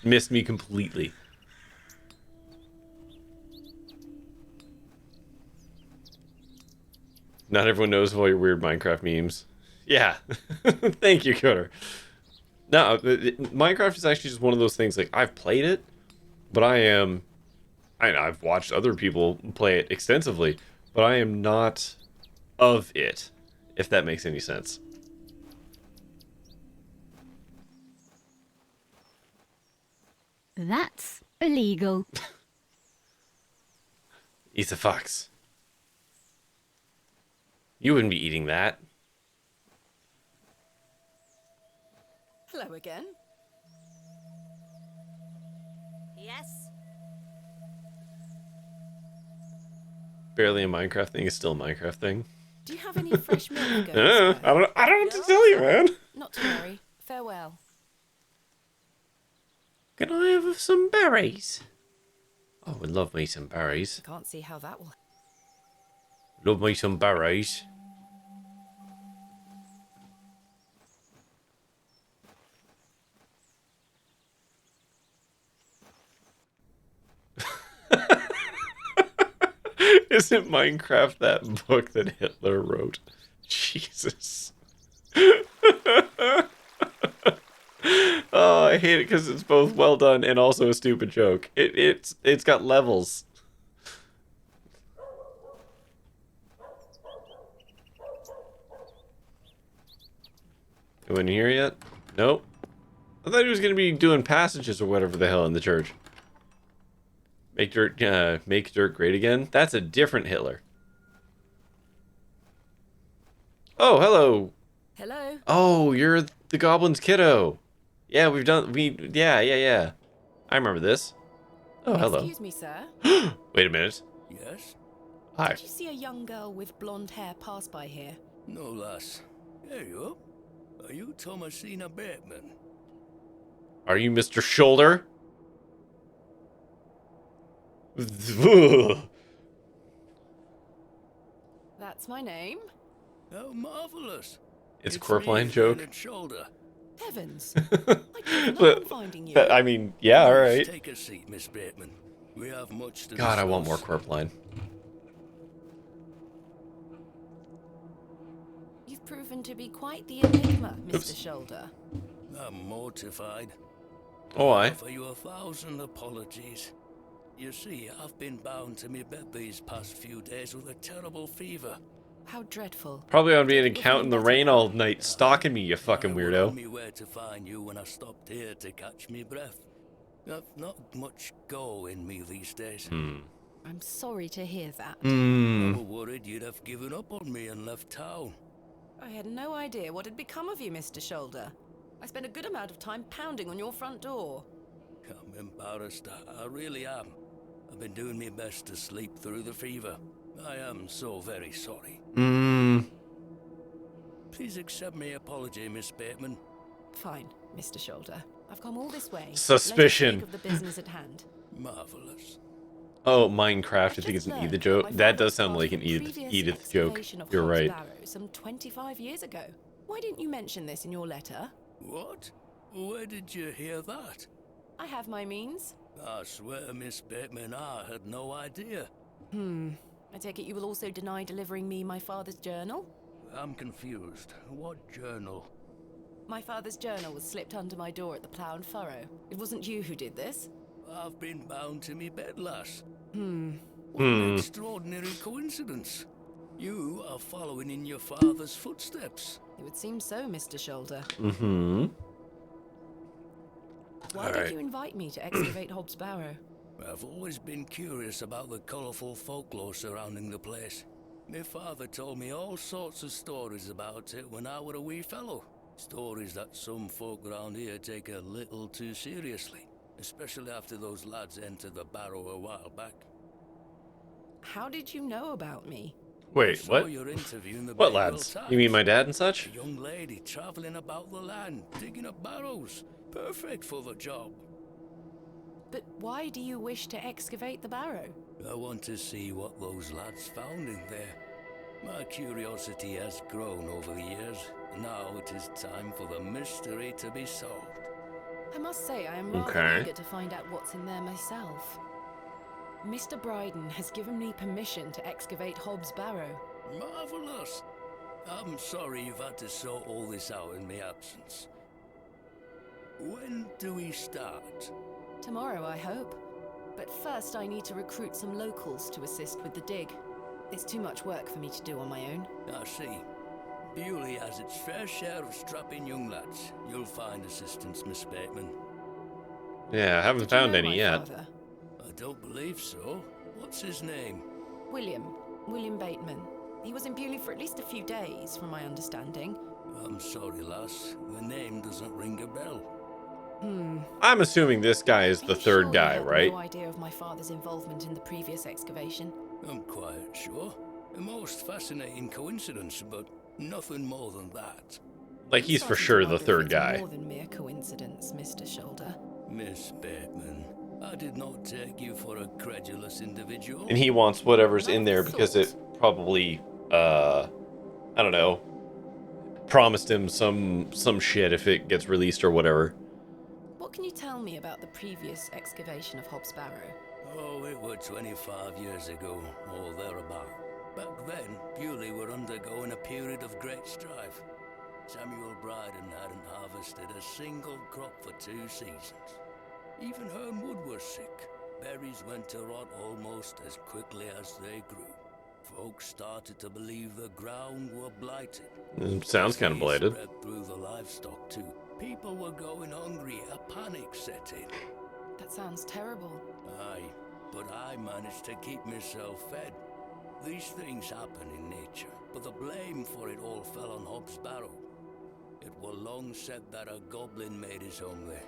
[SPEAKER 1] missed me completely. Not everyone knows all your weird Minecraft memes. Yeah. Thank you, Coder. No, Minecraft is actually just one of those things, like, I've played it, but I've watched other people play it extensively, but I am not of it, if that makes any sense.
[SPEAKER 15] That's illegal.
[SPEAKER 1] Eat the fox. You wouldn't be eating that.
[SPEAKER 2] Hello again.
[SPEAKER 10] Yes.
[SPEAKER 1] Barely a Minecraft thing is still a Minecraft thing.
[SPEAKER 2] Do you have any fresh milk going spare?
[SPEAKER 1] I don't know what to tell you, man.
[SPEAKER 2] Not to worry. Farewell.
[SPEAKER 1] Can I have some berries? Oh, I would love me some berries.
[SPEAKER 2] Can't see how that will.
[SPEAKER 1] Love me some berries. Isn't Minecraft that book that Hitler wrote? Jesus. Oh, I hate it because it's both well done and also a stupid joke. It's got levels. Go in here yet? Nope. I thought he was gonna be doing passages or whatever the hell in the church. Make dirt great again? That's a different Hitler. Oh, hello.
[SPEAKER 2] Hello.
[SPEAKER 1] Oh, you're the goblin's kiddo. Yeah, yeah. I remember this. Oh, hello.
[SPEAKER 2] Excuse me, sir.
[SPEAKER 1] Wait a minute.
[SPEAKER 4] Yes?
[SPEAKER 1] Hi.
[SPEAKER 2] Did you see a young girl with blonde hair pass by here?
[SPEAKER 4] No, lass. There you are. Are you Thomasina Bateman?
[SPEAKER 1] Are you Mr. Shoulder?
[SPEAKER 2] That's my name.
[SPEAKER 4] How marvelous.
[SPEAKER 1] It's a Corpline joke.
[SPEAKER 2] Heavens. I love finding you.
[SPEAKER 1] I mean, yeah, all right.
[SPEAKER 4] Take a seat, Miss Bateman. We have much to
[SPEAKER 1] God, I want more
[SPEAKER 4] discuss.
[SPEAKER 1] Corpline.
[SPEAKER 2] You've proven to be quite the enigma, Mr. Shoulder.
[SPEAKER 4] I'm mortified.
[SPEAKER 1] Oh,
[SPEAKER 4] I
[SPEAKER 1] I.
[SPEAKER 4] offer you 1,000 apologies. You see, I've been bound to me bed these past few days with a terrible fever.
[SPEAKER 2] How dreadful.
[SPEAKER 1] Probably on being out in the rain all night, stalking me, you fucking weirdo.
[SPEAKER 4] Me where to find you when I stopped here to catch me breath. I've not much go in me these days.
[SPEAKER 2] I'm sorry to hear that.
[SPEAKER 4] I was worried you'd have given up on me and left town.
[SPEAKER 2] I had no idea what had become of you, Mr. Shoulder. I spent a good amount of time pounding on your front door.
[SPEAKER 4] I'm embarrassed. I really am. I've been doing my best to sleep through the fever. I am so very sorry. Please accept my apology, Miss Bateman.
[SPEAKER 2] Fine, Mr. Shoulder. I've come all this way.
[SPEAKER 1] Suspicion.
[SPEAKER 2] Let us speak of the business at hand.
[SPEAKER 4] Marvelous.
[SPEAKER 1] Oh, Minecraft. I think it's an Edith joke. That does sound like an Edith joke.
[SPEAKER 2] Excavation of
[SPEAKER 1] You're
[SPEAKER 2] Hob
[SPEAKER 1] right.
[SPEAKER 2] Barrow some 25 years ago. Why didn't you mention this in your letter?
[SPEAKER 4] What? Where did you hear that?
[SPEAKER 2] I have my means.
[SPEAKER 4] I swear, Miss Bateman, I had no idea.
[SPEAKER 2] I take it you will also deny delivering me my father's journal?
[SPEAKER 4] I'm confused. What journal?
[SPEAKER 2] My father's journal was slipped under my door at the Plough and Furrow. It wasn't you who did this?
[SPEAKER 4] I've been bound to me bed, lass. What an extraordinary coincidence. You are following in your father's footsteps.
[SPEAKER 2] It would seem so, Mr. Shoulder. Why did you invite me to excavate Hobbs Barrow?
[SPEAKER 4] I've always been curious about the colourful folklore surrounding the place. My father told me all sorts of stories about it when I were a wee fellow. Stories that some folk around here take a little too seriously. especially after those lads entered the Barrow a while back.
[SPEAKER 2] How did you know about me?
[SPEAKER 1] Wait,
[SPEAKER 4] Saw
[SPEAKER 1] what?
[SPEAKER 4] your interview in the
[SPEAKER 1] What
[SPEAKER 4] Bakewell
[SPEAKER 1] lads?
[SPEAKER 4] Times.
[SPEAKER 1] You mean my dad and such?
[SPEAKER 4] A young lady travelling about the land, digging up barrows. Perfect for the job.
[SPEAKER 2] But why do you wish to excavate the Barrow?
[SPEAKER 4] I want to see what those lads found in there. My curiosity has grown over the years. Now it is time for the mystery to be solved.
[SPEAKER 2] I must say, I am rather
[SPEAKER 1] Okay.
[SPEAKER 2] eager to find out what's in there myself. Mr. Bryden has given me permission to excavate Hobb's Barrow.
[SPEAKER 4] Marvelous! I'm sorry you've had to sort all this out in my absence. When do we start?
[SPEAKER 2] Tomorrow, I hope. But first I need to recruit some locals to assist with the dig. It's too much work for me to do on my own.
[SPEAKER 4] I see. Bewley has its fair share of strapping young lads. You'll find assistance, Miss Bateman.
[SPEAKER 1] Yeah, I haven't
[SPEAKER 2] Did you
[SPEAKER 1] found
[SPEAKER 2] know
[SPEAKER 1] any
[SPEAKER 2] my
[SPEAKER 1] yet.
[SPEAKER 2] father?
[SPEAKER 4] I don't believe so. What's his name?
[SPEAKER 2] William Bateman. He was in Bewley for at least a few days, from my understanding.
[SPEAKER 4] I'm sorry, lass. The name doesn't ring a bell.
[SPEAKER 1] I'm assuming this guy is the third
[SPEAKER 2] Sure,
[SPEAKER 1] guy,
[SPEAKER 2] you had
[SPEAKER 1] right?
[SPEAKER 2] no idea of my father's involvement in the previous excavation.
[SPEAKER 4] I'm quite sure. A most fascinating coincidence, but nothing more than that.
[SPEAKER 1] Like, he's for sure the third guy.
[SPEAKER 2] More than mere coincidence, Mr. Shoulder.
[SPEAKER 4] Miss Bateman, I did not take you for a credulous individual.
[SPEAKER 1] And he wants whatever's in there because it probably, I don't know, promised him some shit if it gets released or whatever.
[SPEAKER 2] What can you tell me about the previous excavation of Hobb's Barrow?
[SPEAKER 4] Oh, it were 25 years ago, or thereabout. Back then, Bewley were undergoing a period of great strife. Samuel Bryden hadn't harvested a single crop for 2 seasons. Even Hernwood was sick. Berries went to rot almost as quickly as they grew. Folks started to believe the ground were blighted.
[SPEAKER 1] Sounds kind of blighted.
[SPEAKER 4] Spread through the livestock too. People were going hungry. A panic set in.
[SPEAKER 2] That sounds terrible.
[SPEAKER 4] Aye, but I managed to keep myself fed. These things happen in nature, but the blame for it all fell on Hobb's Barrow. It were long said that a goblin made his home there.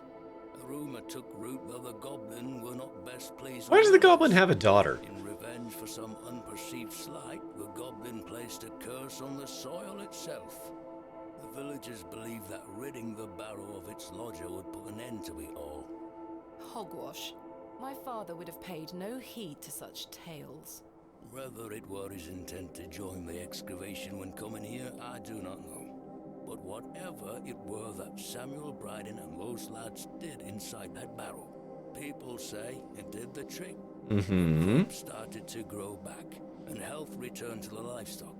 [SPEAKER 4] A rumour took root that the goblin were not best pleased.
[SPEAKER 1] Why does the goblin have a daughter?
[SPEAKER 4] In revenge for some unperceived slight, the goblin placed a curse on the soil itself. The villagers believed that ridding the Barrow of its lodger would put an end to it all.
[SPEAKER 2] Hogwash. My father would have paid no heed to such tales.
[SPEAKER 4] Whether it were his intent to join the excavation when coming here, I do not know. But whatever it were that Samuel Bryden and those lads did inside that barrow, people say it did the trick. Crops started to grow back, and health returned to the livestock.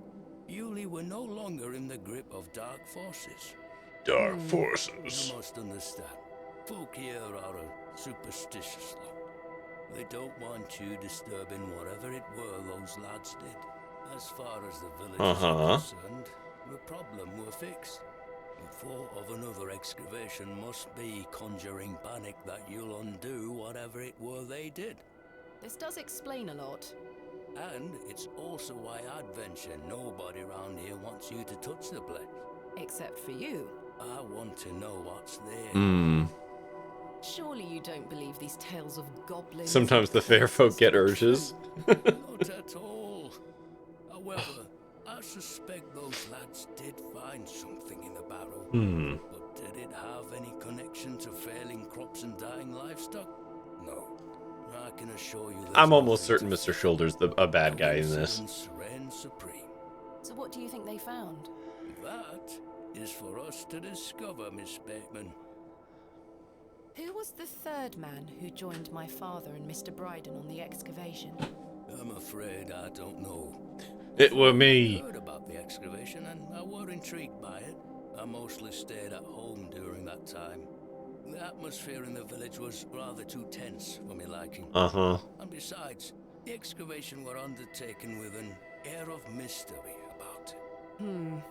[SPEAKER 4] Bewley were no longer in the grip of dark forces.
[SPEAKER 9] Dark forces.
[SPEAKER 4] You must understand, folk here are a superstitious lot. They don't want you disturbing whatever it were those lads did. As far as the villagers are concerned, the problem were fixed. The thought of another excavation must be conjuring panic that you'll undo whatever it were they did.
[SPEAKER 2] This does explain a lot.
[SPEAKER 4] And it's also why I'd venture nobody around here wants you to touch the place.
[SPEAKER 2] Except for you.
[SPEAKER 4] I want to know what's there.
[SPEAKER 2] Surely you don't believe these tales of goblins.
[SPEAKER 1] Sometimes the fair folk get urges.
[SPEAKER 4] Not at all. However, I suspect those lads did find something in the barrow. But did it have any connection to failing crops and dying livestock? No. I can assure you
[SPEAKER 1] I'm almost certain Mr. Shoulder's a bad guy in this.
[SPEAKER 4] Reigns supreme.
[SPEAKER 2] So what do you think they found?
[SPEAKER 4] That is for us to discover, Miss Bateman.
[SPEAKER 2] Who was the third man who joined my father and Mr. Bryden on the excavation?
[SPEAKER 4] I'm afraid I don't know.
[SPEAKER 1] It were me.
[SPEAKER 4] I heard about the excavation and I were intrigued by it. I mostly stayed at home during that time. The atmosphere in the village was rather too tense for me liking. And besides, the excavation were undertaken with an air of mystery about it.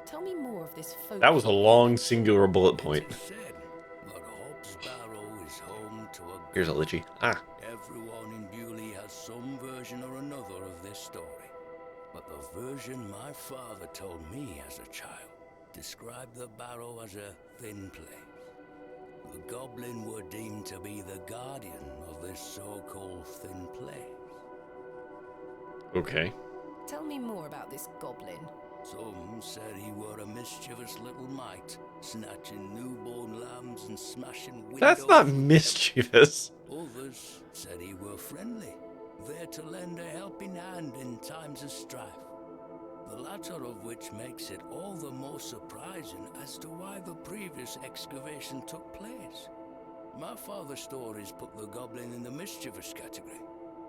[SPEAKER 2] Tell me more of this folk.
[SPEAKER 1] That was a long singular bullet point.
[SPEAKER 4] Said that Hobb's Barrow is home to a
[SPEAKER 1] Here's a litchi.
[SPEAKER 4] Everyone in Bewley has some version or another of this story. But the version my father told me as a child described the Barrow as a thin place. The goblin were deemed to be the guardian of this so-called thin place.
[SPEAKER 1] Okay.
[SPEAKER 2] Tell me more about this goblin.
[SPEAKER 4] Some said he were a mischievous little mite, snatching newborn lambs and smashing windows.
[SPEAKER 1] That's not mischievous.
[SPEAKER 4] Others said he were friendly, there to lend a helping hand in times of strife. The latter of which makes it all the more surprising as to why the previous excavation took place. My father's stories put the goblin in the mischievous category.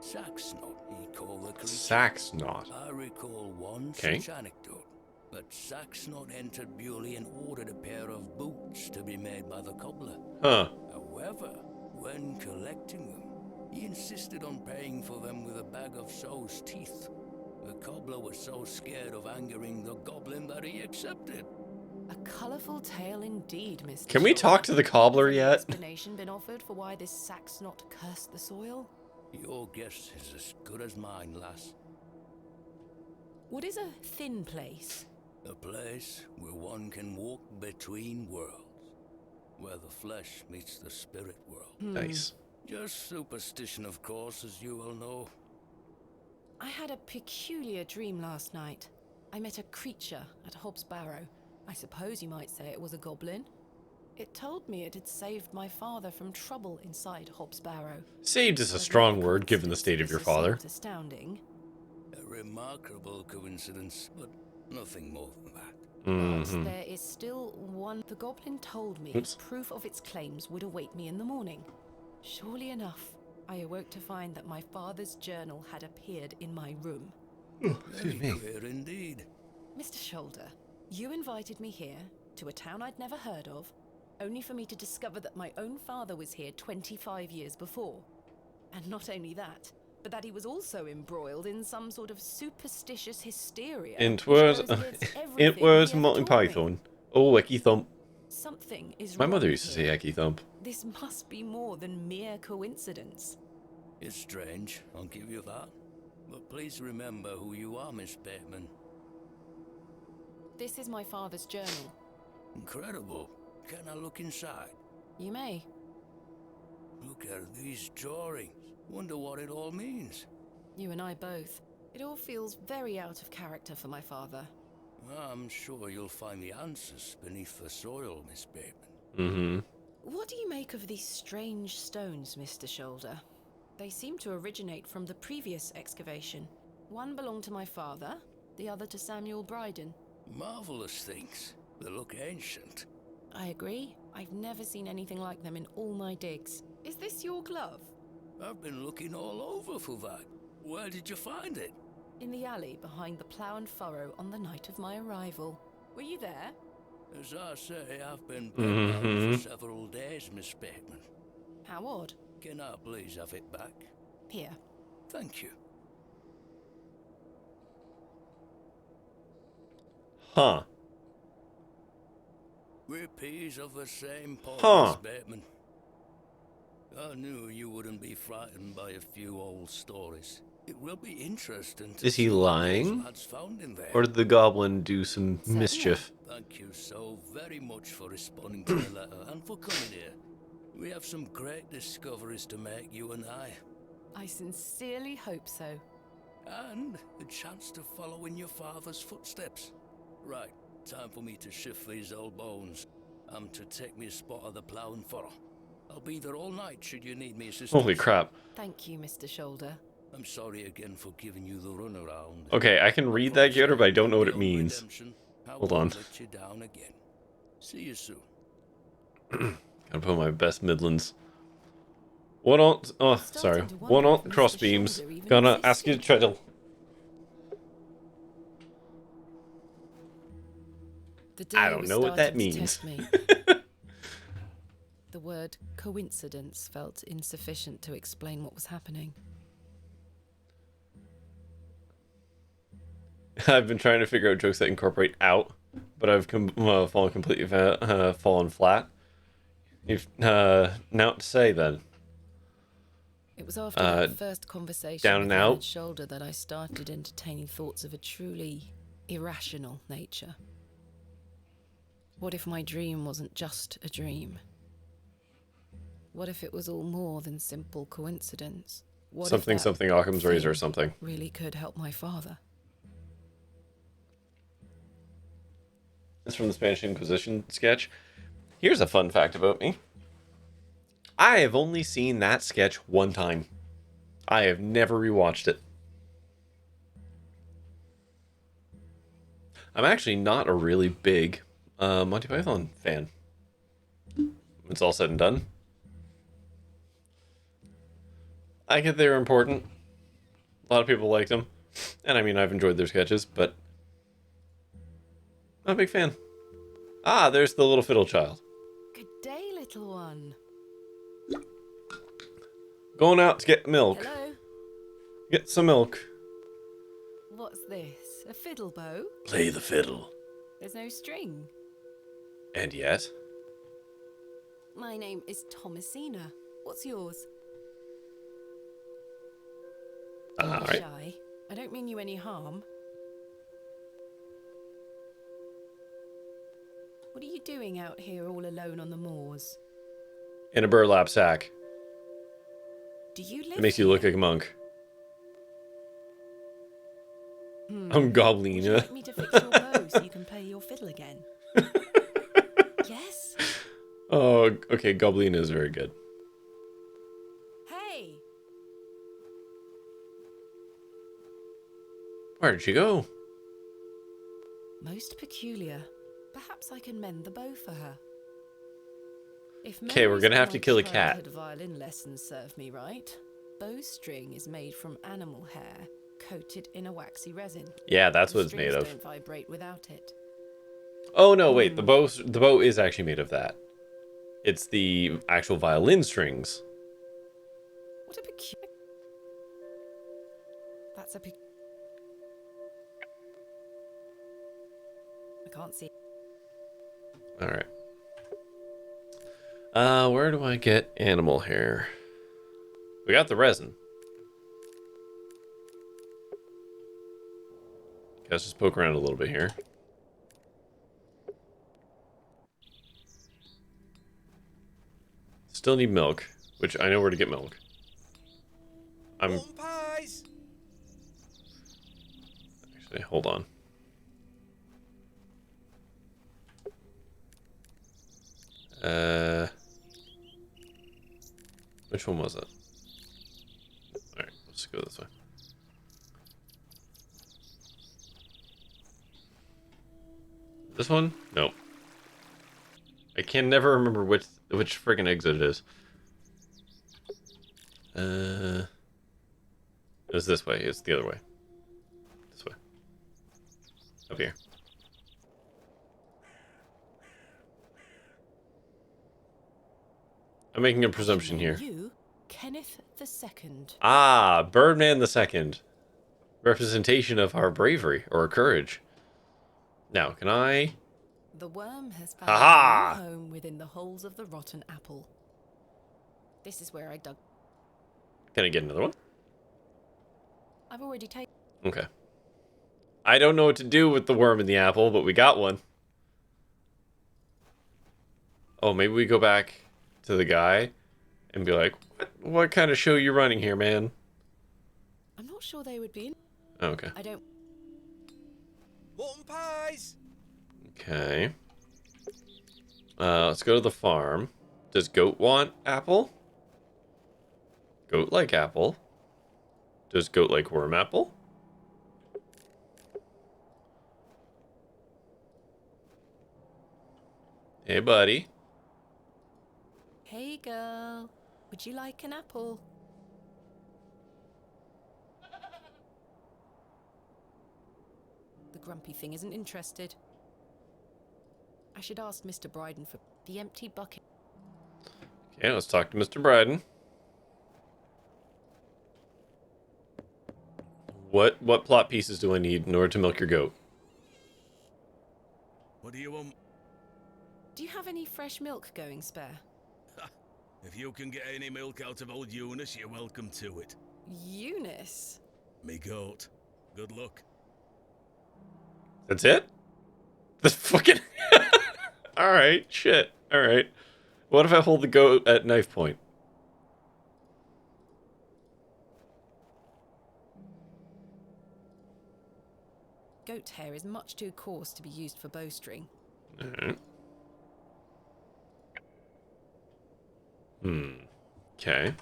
[SPEAKER 4] Saxnot, he called the creature.
[SPEAKER 1] Saxnot.
[SPEAKER 4] I recall one such anecdote, that Saxnot entered Bewley and ordered a pair of boots to be made by the cobbler.
[SPEAKER 1] Huh.
[SPEAKER 4] However, when collecting them, he insisted on paying for them with a bag of sow's teeth. The cobbler was so scared of angering the goblin that he accepted.
[SPEAKER 2] A colourful tale indeed, Mr.
[SPEAKER 1] Can we
[SPEAKER 2] Shaw.
[SPEAKER 1] talk to the cobbler
[SPEAKER 2] Has any
[SPEAKER 1] yet?
[SPEAKER 2] explanation been offered for why this Saxnot cursed the soil?
[SPEAKER 4] Your guess is as good as mine, lass.
[SPEAKER 2] What is a thin place?
[SPEAKER 4] A place where one can walk between worlds, where the flesh meets the spirit world.
[SPEAKER 1] Nice.
[SPEAKER 4] Just superstition, of course, as you all know.
[SPEAKER 2] I had a peculiar dream last night. I met a creature at Hob's Barrow. I suppose you might say it was a goblin. It told me it had saved my father from trouble inside Hob's Barrow.
[SPEAKER 1] Saved is a strong word, given the state of your father.
[SPEAKER 2] This is astounding.
[SPEAKER 4] A remarkable coincidence, but nothing more than that.
[SPEAKER 2] But there is still one. The goblin told me
[SPEAKER 1] Oops.
[SPEAKER 2] proof of its claims would await me in the morning. Surely enough, I awoke to find that my father's journal had appeared in my room.
[SPEAKER 1] Excuse me.
[SPEAKER 4] Queer indeed.
[SPEAKER 2] Mr. Shoulder, you invited me here, to a town I'd never heard of, only for me to discover that my own father was here 25 years before. And not only that, but that he was also embroiled in some sort of superstitious hysteria.
[SPEAKER 1] Intward Monty Python. Oh, Ecky Thump.
[SPEAKER 2] Something is
[SPEAKER 1] My
[SPEAKER 2] wrong
[SPEAKER 1] mother used to say
[SPEAKER 2] here.
[SPEAKER 1] Ecky Thump.
[SPEAKER 2] This must be more than mere coincidence.
[SPEAKER 4] It's strange, I'll give you that. But please remember who you are, Miss Bateman.
[SPEAKER 2] This is my father's journal.
[SPEAKER 4] Incredible. Can I look inside?
[SPEAKER 2] You may.
[SPEAKER 4] Look at these drawings. Wonder what it all means.
[SPEAKER 2] You and I both. It all feels very out of character for my father.
[SPEAKER 4] I'm sure you'll find the answers beneath the soil, Miss Bateman.
[SPEAKER 1] Mm-hmm.
[SPEAKER 2] What do you make of these strange stones, Mr. Shoulder? They seem to originate from the previous excavation. One belonged to my father, the other to Samuel Bryden.
[SPEAKER 4] Marvelous things. They look ancient.
[SPEAKER 2] I agree. I've never seen anything like them in all my digs. Is this your glove?
[SPEAKER 4] I've been looking all over for that. Where did you find it?
[SPEAKER 2] In the alley behind the plough and furrow on the night of my arrival. Were you there?
[SPEAKER 4] As I say, I've been bedbound for several days, Miss Bateman.
[SPEAKER 2] How odd.
[SPEAKER 4] Can I please have it back?
[SPEAKER 2] Here.
[SPEAKER 4] Thank you.
[SPEAKER 1] Huh.
[SPEAKER 4] We're peas of the same pod,
[SPEAKER 1] Huh.
[SPEAKER 4] Miss Bateman. I knew you wouldn't be frightened by a few old stories. It will be interesting to
[SPEAKER 1] Is he
[SPEAKER 4] see what
[SPEAKER 1] lying?
[SPEAKER 4] those lads found in there.
[SPEAKER 1] Or did the goblin do some mischief?
[SPEAKER 4] Thank you so very much for responding to the letter and for coming here. We have some great discoveries to make, you and I.
[SPEAKER 2] I sincerely hope so.
[SPEAKER 4] And a chance to follow in your father's footsteps. Right, time for me to shift these old bones. I'm to take me a spot of the plough and furrow. I'll be there all night should you need me assistance.
[SPEAKER 1] Holy crap.
[SPEAKER 2] Thank you, Mr. Shoulder.
[SPEAKER 4] I'm sorry again for giving you the runaround.
[SPEAKER 1] Okay, I can read that Gator, but I don't know what it means. Hold on.
[SPEAKER 4] Let you down again. See you soon.
[SPEAKER 1] Gotta put my best Midlands. What on? Oh, sorry. What on crossbeams? Gonna ask you to treadle. I don't know what that means.
[SPEAKER 2] The word coincidence felt insufficient to explain what was happening.
[SPEAKER 1] I've been trying to figure out jokes that incorporate out, but I've fallen completely fallen flat. If now to say then.
[SPEAKER 2] It was after that first conversation
[SPEAKER 1] down
[SPEAKER 2] with
[SPEAKER 1] and out.
[SPEAKER 2] Red Shoulder that I started entertaining thoughts of a truly irrational nature. What if my dream wasn't just a dream? What if it was all more than simple coincidence? What if
[SPEAKER 1] Something,
[SPEAKER 2] that
[SPEAKER 1] something, Occam's razor or
[SPEAKER 2] thing
[SPEAKER 1] something.
[SPEAKER 2] really could help my father?
[SPEAKER 1] It's from the Spanish Inquisition sketch. Here's a fun fact about me. I have only seen that sketch one time. I have never rewatched it. I'm actually not a really big Monty Python fan. It's all said and done. I get they're important. A lot of people liked them. And I mean, I've enjoyed their sketches, but not a big fan. Ah, there's the little fiddle child.
[SPEAKER 2] Good day, little one.
[SPEAKER 1] Going out to get milk.
[SPEAKER 2] Hello?
[SPEAKER 1] Get some milk.
[SPEAKER 2] What's this? A fiddle bow?
[SPEAKER 1] Play the fiddle.
[SPEAKER 2] There's no string.
[SPEAKER 1] And yet?
[SPEAKER 2] My name is Thomasina. What's yours? Don't be
[SPEAKER 1] Alright.
[SPEAKER 2] shy. I don't mean you any harm. What are you doing out here all alone on the moors?
[SPEAKER 1] In a burlap sack.
[SPEAKER 2] Do you live
[SPEAKER 1] It makes you look like a monk. I'm gobbling.
[SPEAKER 2] Would you like me to fix your bow so you can play your fiddle again? Yes?
[SPEAKER 1] Oh, okay, goblin is very good.
[SPEAKER 2] Hey!
[SPEAKER 1] Where did she go?
[SPEAKER 2] Most peculiar. Perhaps I can mend the bow for her. If
[SPEAKER 1] Okay, we're
[SPEAKER 2] memories
[SPEAKER 1] gonna
[SPEAKER 2] of
[SPEAKER 1] have
[SPEAKER 2] my
[SPEAKER 1] to kill a cat.
[SPEAKER 2] childhood violin lessons serve me right, bowstring is made from animal hair, coated in a waxy resin.
[SPEAKER 1] Yeah, that's
[SPEAKER 2] The
[SPEAKER 1] what it's made
[SPEAKER 2] strings
[SPEAKER 1] of.
[SPEAKER 2] don't vibrate without it.
[SPEAKER 1] Oh no, wait, the bow is actually made of that. It's the actual violin strings.
[SPEAKER 2] What a peculiar... That's a I can't see.
[SPEAKER 1] Alright. Where do I get animal hair? We got the resin. Okay, let's just poke around a little bit here. Still need milk, which I know where to get milk.
[SPEAKER 20] Pies.
[SPEAKER 1] Actually, hold on. Which one was it? Alright, let's go this way. This one? Nope. I can never remember which friggin' exit it is. It's this way. It's the other way. This way. Up here. I'm making a presumption here.
[SPEAKER 2] You, Kenneth II.
[SPEAKER 1] Ah, Birdman the Second. Representation of our bravery or our courage. Now, can I?
[SPEAKER 2] The worm has found
[SPEAKER 1] Ha-ha!
[SPEAKER 2] a new home within the holes of the rotten apple. This is where I dug.
[SPEAKER 1] Can I get another one?
[SPEAKER 2] I've already taken.
[SPEAKER 1] Okay. I don't know what to do with the worm in the apple, but we got one. Oh, maybe we go back to the guy and be like, what kind of show you running here, man?
[SPEAKER 2] I'm not sure they would be in.
[SPEAKER 1] Oh, okay.
[SPEAKER 2] I don't.
[SPEAKER 20] Mutton pies.
[SPEAKER 1] Okay. Let's go to the farm. Does goat want apple? Goat like apple. Does goat like worm apple? Hey, buddy.
[SPEAKER 2] Hey, girl. Would you like an apple? The grumpy thing isn't interested. I should ask Mr. Bryden for the empty bucket.
[SPEAKER 1] Okay, let's talk to Mr. Bryden. What plot pieces do I need in order to milk your goat?
[SPEAKER 3] What do you want?
[SPEAKER 2] Do you have any fresh milk going spare?
[SPEAKER 3] If you can get any milk out of old Eunice, you're welcome to it.
[SPEAKER 2] Eunice?
[SPEAKER 3] Me goat. Good luck.
[SPEAKER 1] That's it? That's fucking... Alright, shit. Alright. What if I hold the goat at knife point?
[SPEAKER 2] goat hair is much too coarse to be used for bowstring.
[SPEAKER 1] Alright. Okay.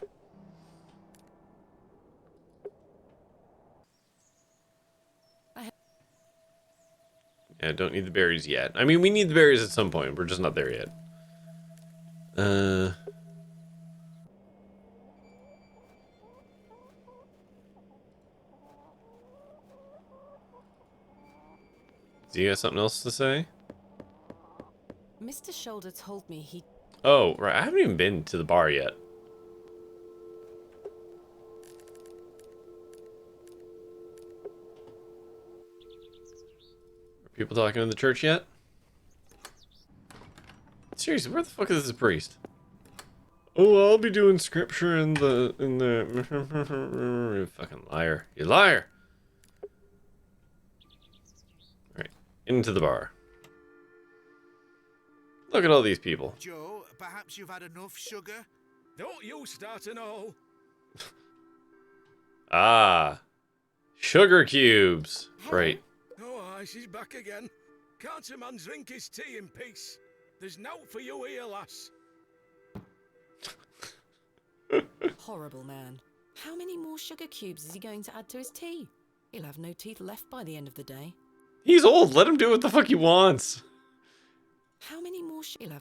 [SPEAKER 1] Yeah, don't need the berries yet. I mean, we need the berries at some point. We're just not there yet. Do you have something else to say?
[SPEAKER 2] Mr. Shoulder told me he...
[SPEAKER 1] Oh, right. I haven't even been to the bar yet. Are people talking in the church yet? Seriously, where the fuck is this priest? Oh, I'll be doing scripture in the you fucking liar. You liar! Alright, into the bar. Look at all these people.
[SPEAKER 8] Joe, perhaps you've had enough sugar?
[SPEAKER 3] Don't you start an all.
[SPEAKER 1] Ah. Sugar cubes. Right.
[SPEAKER 3] Oh, aye, she's back again. Can't a man drink his tea in peace? There's nought for you here, lass.
[SPEAKER 2] Horrible man. How many more sugar cubes is he going to add to his tea? He'll have no teeth left by the end of the day.
[SPEAKER 1] He's old. Let him do what the fuck he wants.
[SPEAKER 2] How many more sugar?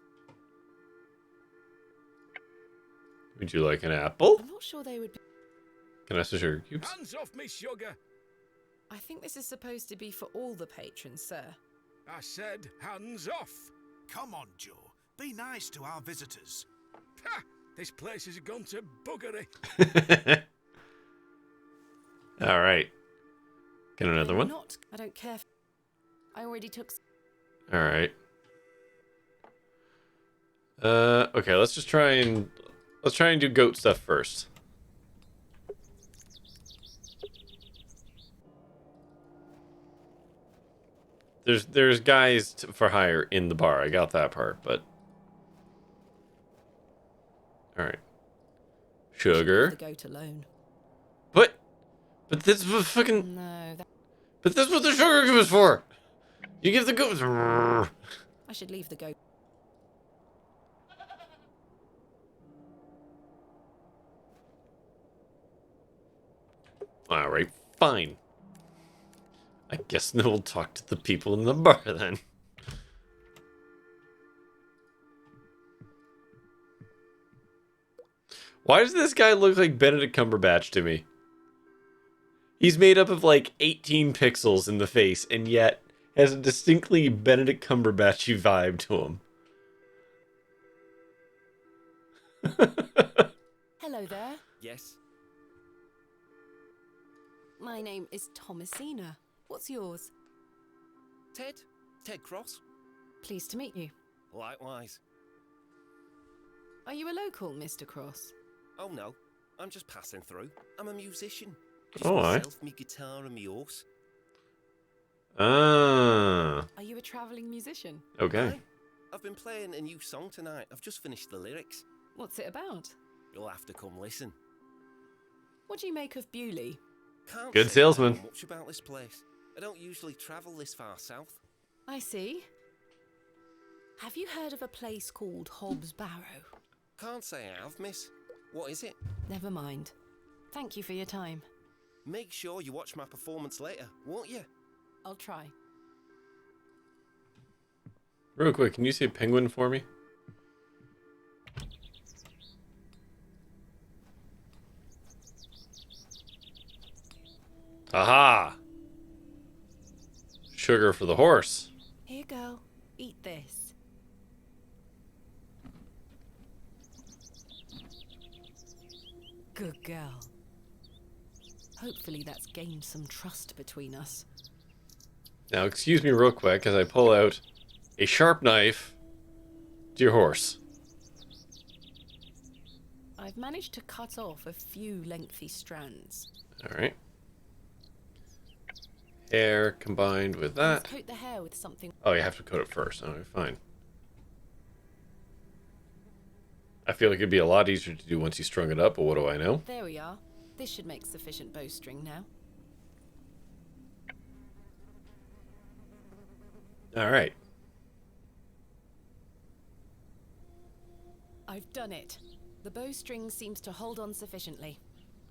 [SPEAKER 1] Would you like an apple?
[SPEAKER 2] I'm not sure they would be...
[SPEAKER 1] Can I have some sugar cubes?
[SPEAKER 3] Hands off me, sugar.
[SPEAKER 2] I think this is supposed to be for all the patrons, sir.
[SPEAKER 3] I said hands off.
[SPEAKER 8] Come on, Joe. Be nice to our visitors.
[SPEAKER 3] Ha! This place has gone to buggery.
[SPEAKER 1] Alright. Get another one?
[SPEAKER 2] I don't care. I already took...
[SPEAKER 1] Alright. Okay, let's try and do goat stuff first. There's guys for hire in the bar. I got that part, but all right. Sugar.
[SPEAKER 2] The goat alone.
[SPEAKER 1] But this was fucking.
[SPEAKER 2] No.
[SPEAKER 1] But that's what the sugar cube is for. You give the goat.
[SPEAKER 2] I should leave the goat.
[SPEAKER 1] All right, fine. I guess we'll talk to the people in the bar then. Why does this guy look like Benedict Cumberbatch to me? He's made up of like 18 pixels in the face and yet has a distinctly Benedict Cumberbatchy vibe to him.
[SPEAKER 2] Hello there.
[SPEAKER 17] Yes?
[SPEAKER 2] My name is Thomasina. What's yours?
[SPEAKER 17] Ted? Ted Cross?
[SPEAKER 2] Pleased to meet you.
[SPEAKER 17] Likewise.
[SPEAKER 2] Are you a local, Mr. Cross?
[SPEAKER 17] Oh no, I'm just passing through. I'm a musician.
[SPEAKER 1] Oh, aye.
[SPEAKER 17] Myself, me guitar and me horse.
[SPEAKER 1] Ah.
[SPEAKER 2] Are you a travelling musician?
[SPEAKER 1] Okay.
[SPEAKER 17] Aye. I've been playing a new song tonight. I've just finished the lyrics.
[SPEAKER 2] What's it about?
[SPEAKER 17] You'll have to come listen.
[SPEAKER 2] What do you make of Bewley?
[SPEAKER 17] Can't
[SPEAKER 1] Good
[SPEAKER 17] say I know
[SPEAKER 1] salesman.
[SPEAKER 17] much about this place. I don't usually travel this far south.
[SPEAKER 2] I see. Have you heard of a place called Hobbs Barrow?
[SPEAKER 17] Can't say I have, miss. What is it?
[SPEAKER 2] Never mind. Thank you for your time.
[SPEAKER 17] Make sure you watch my performance later, won't you?
[SPEAKER 2] I'll try.
[SPEAKER 1] Real quick, can you say penguin for me? Aha! Sugar for the horse.
[SPEAKER 2] Here you go. Eat this. Good girl. Hopefully that's gained some trust between us.
[SPEAKER 1] Now, excuse me real quick as I pull out a sharp knife to your horse.
[SPEAKER 2] I've managed to cut off a few lengthy strands.
[SPEAKER 1] Alright. Hair combined with that.
[SPEAKER 2] Let's coat the hair with something.
[SPEAKER 1] Oh, you have to coat it first. Alright, fine. I feel like it'd be a lot easier to do once you strung it up, but what do I know?
[SPEAKER 2] There we are. This should make sufficient bowstring now.
[SPEAKER 1] All right.
[SPEAKER 2] I've done it. The bowstring seems to hold on sufficiently.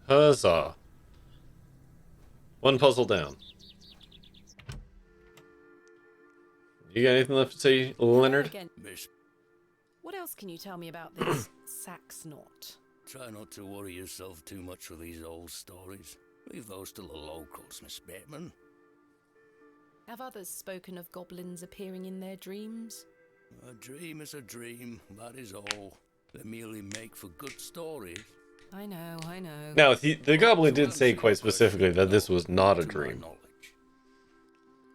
[SPEAKER 1] Huzzah. One puzzle down. You got anything left to say, Leonard?
[SPEAKER 2] Again.
[SPEAKER 4] Miss,
[SPEAKER 2] What else can you tell me about this sax knot?
[SPEAKER 4] try not to worry yourself too much with these old stories. Leave those to the locals, Miss Bateman.
[SPEAKER 2] Have others spoken of goblins appearing in their dreams?
[SPEAKER 4] A dream is a dream, that is all. They merely make for good stories.
[SPEAKER 2] I know, I know.
[SPEAKER 1] Now, the goblin did say quite specifically that this was not a dream.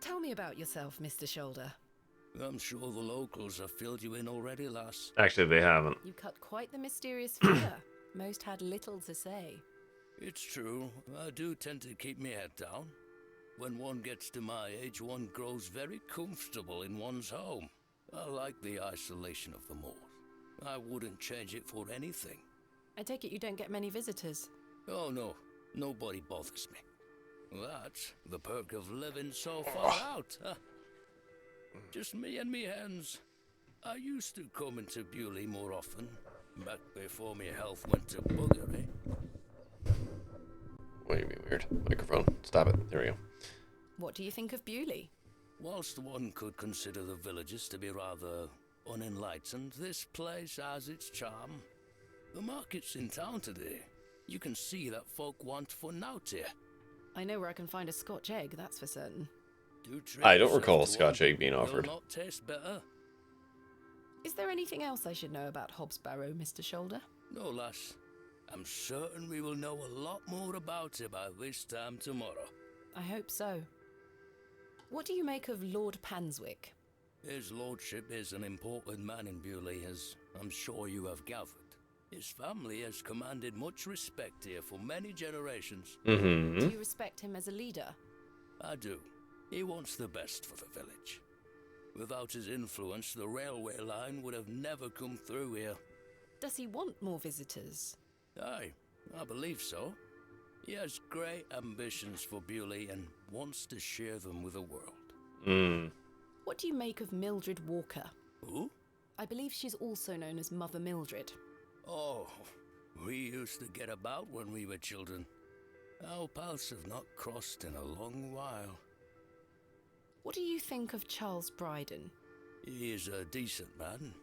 [SPEAKER 2] Tell me about yourself, Mr. Shoulder.
[SPEAKER 4] I'm sure the locals have filled you in already, lass.
[SPEAKER 1] Actually, they haven't.
[SPEAKER 2] You cut quite the mysterious figure. Most had little to say.
[SPEAKER 4] It's true, I do tend to keep my head down. When one gets to my age, one grows very comfortable in one's home. I like the isolation of the moors. I wouldn't change it for anything.
[SPEAKER 2] I take it you don't get many visitors.
[SPEAKER 4] Oh no, nobody bothers me. That's the perk of living so far out, huh? Just me and me hens. I used to come into Bewley more often, back before my health went to buggery.
[SPEAKER 1] Wait, be weird. Microphone. Stop it. There we go.
[SPEAKER 2] What do you think of Bewley?
[SPEAKER 4] Whilst one could consider the villages to be rather unenlightened, this place has its charm. The market's in town today. You can see that folk want fun out here.
[SPEAKER 2] I know where I can find a Scotch egg, that's for certain.
[SPEAKER 1] I don't recall a Scotch egg being offered.
[SPEAKER 4] Will not taste better.
[SPEAKER 2] Is there anything else I should know about Hobbs Barrow, Mr. Shoulder?
[SPEAKER 4] No, lass. I'm certain we will know a lot more about it by this time tomorrow.
[SPEAKER 2] I hope so. What do you make of Lord Panswick?
[SPEAKER 4] His lordship is an important man in Bewley, as I'm sure you have gathered. His family has commanded much respect here for many generations.
[SPEAKER 2] Do you respect him as a leader?
[SPEAKER 4] I do. He wants the best for the village. Without his influence, the railway line would have never come through here.
[SPEAKER 2] Does he want more visitors?
[SPEAKER 4] Aye, I believe so. He has great ambitions for Bewley and wants to share them with the world.
[SPEAKER 2] What do you make of Mildred Walker?
[SPEAKER 4] Who?
[SPEAKER 2] I believe she's also known as Mother Mildred.
[SPEAKER 4] Oh, we used to get about when we were children. Our paths have not crossed in a long while.
[SPEAKER 2] What do you think of Charles Bryden?
[SPEAKER 4] He is a decent man.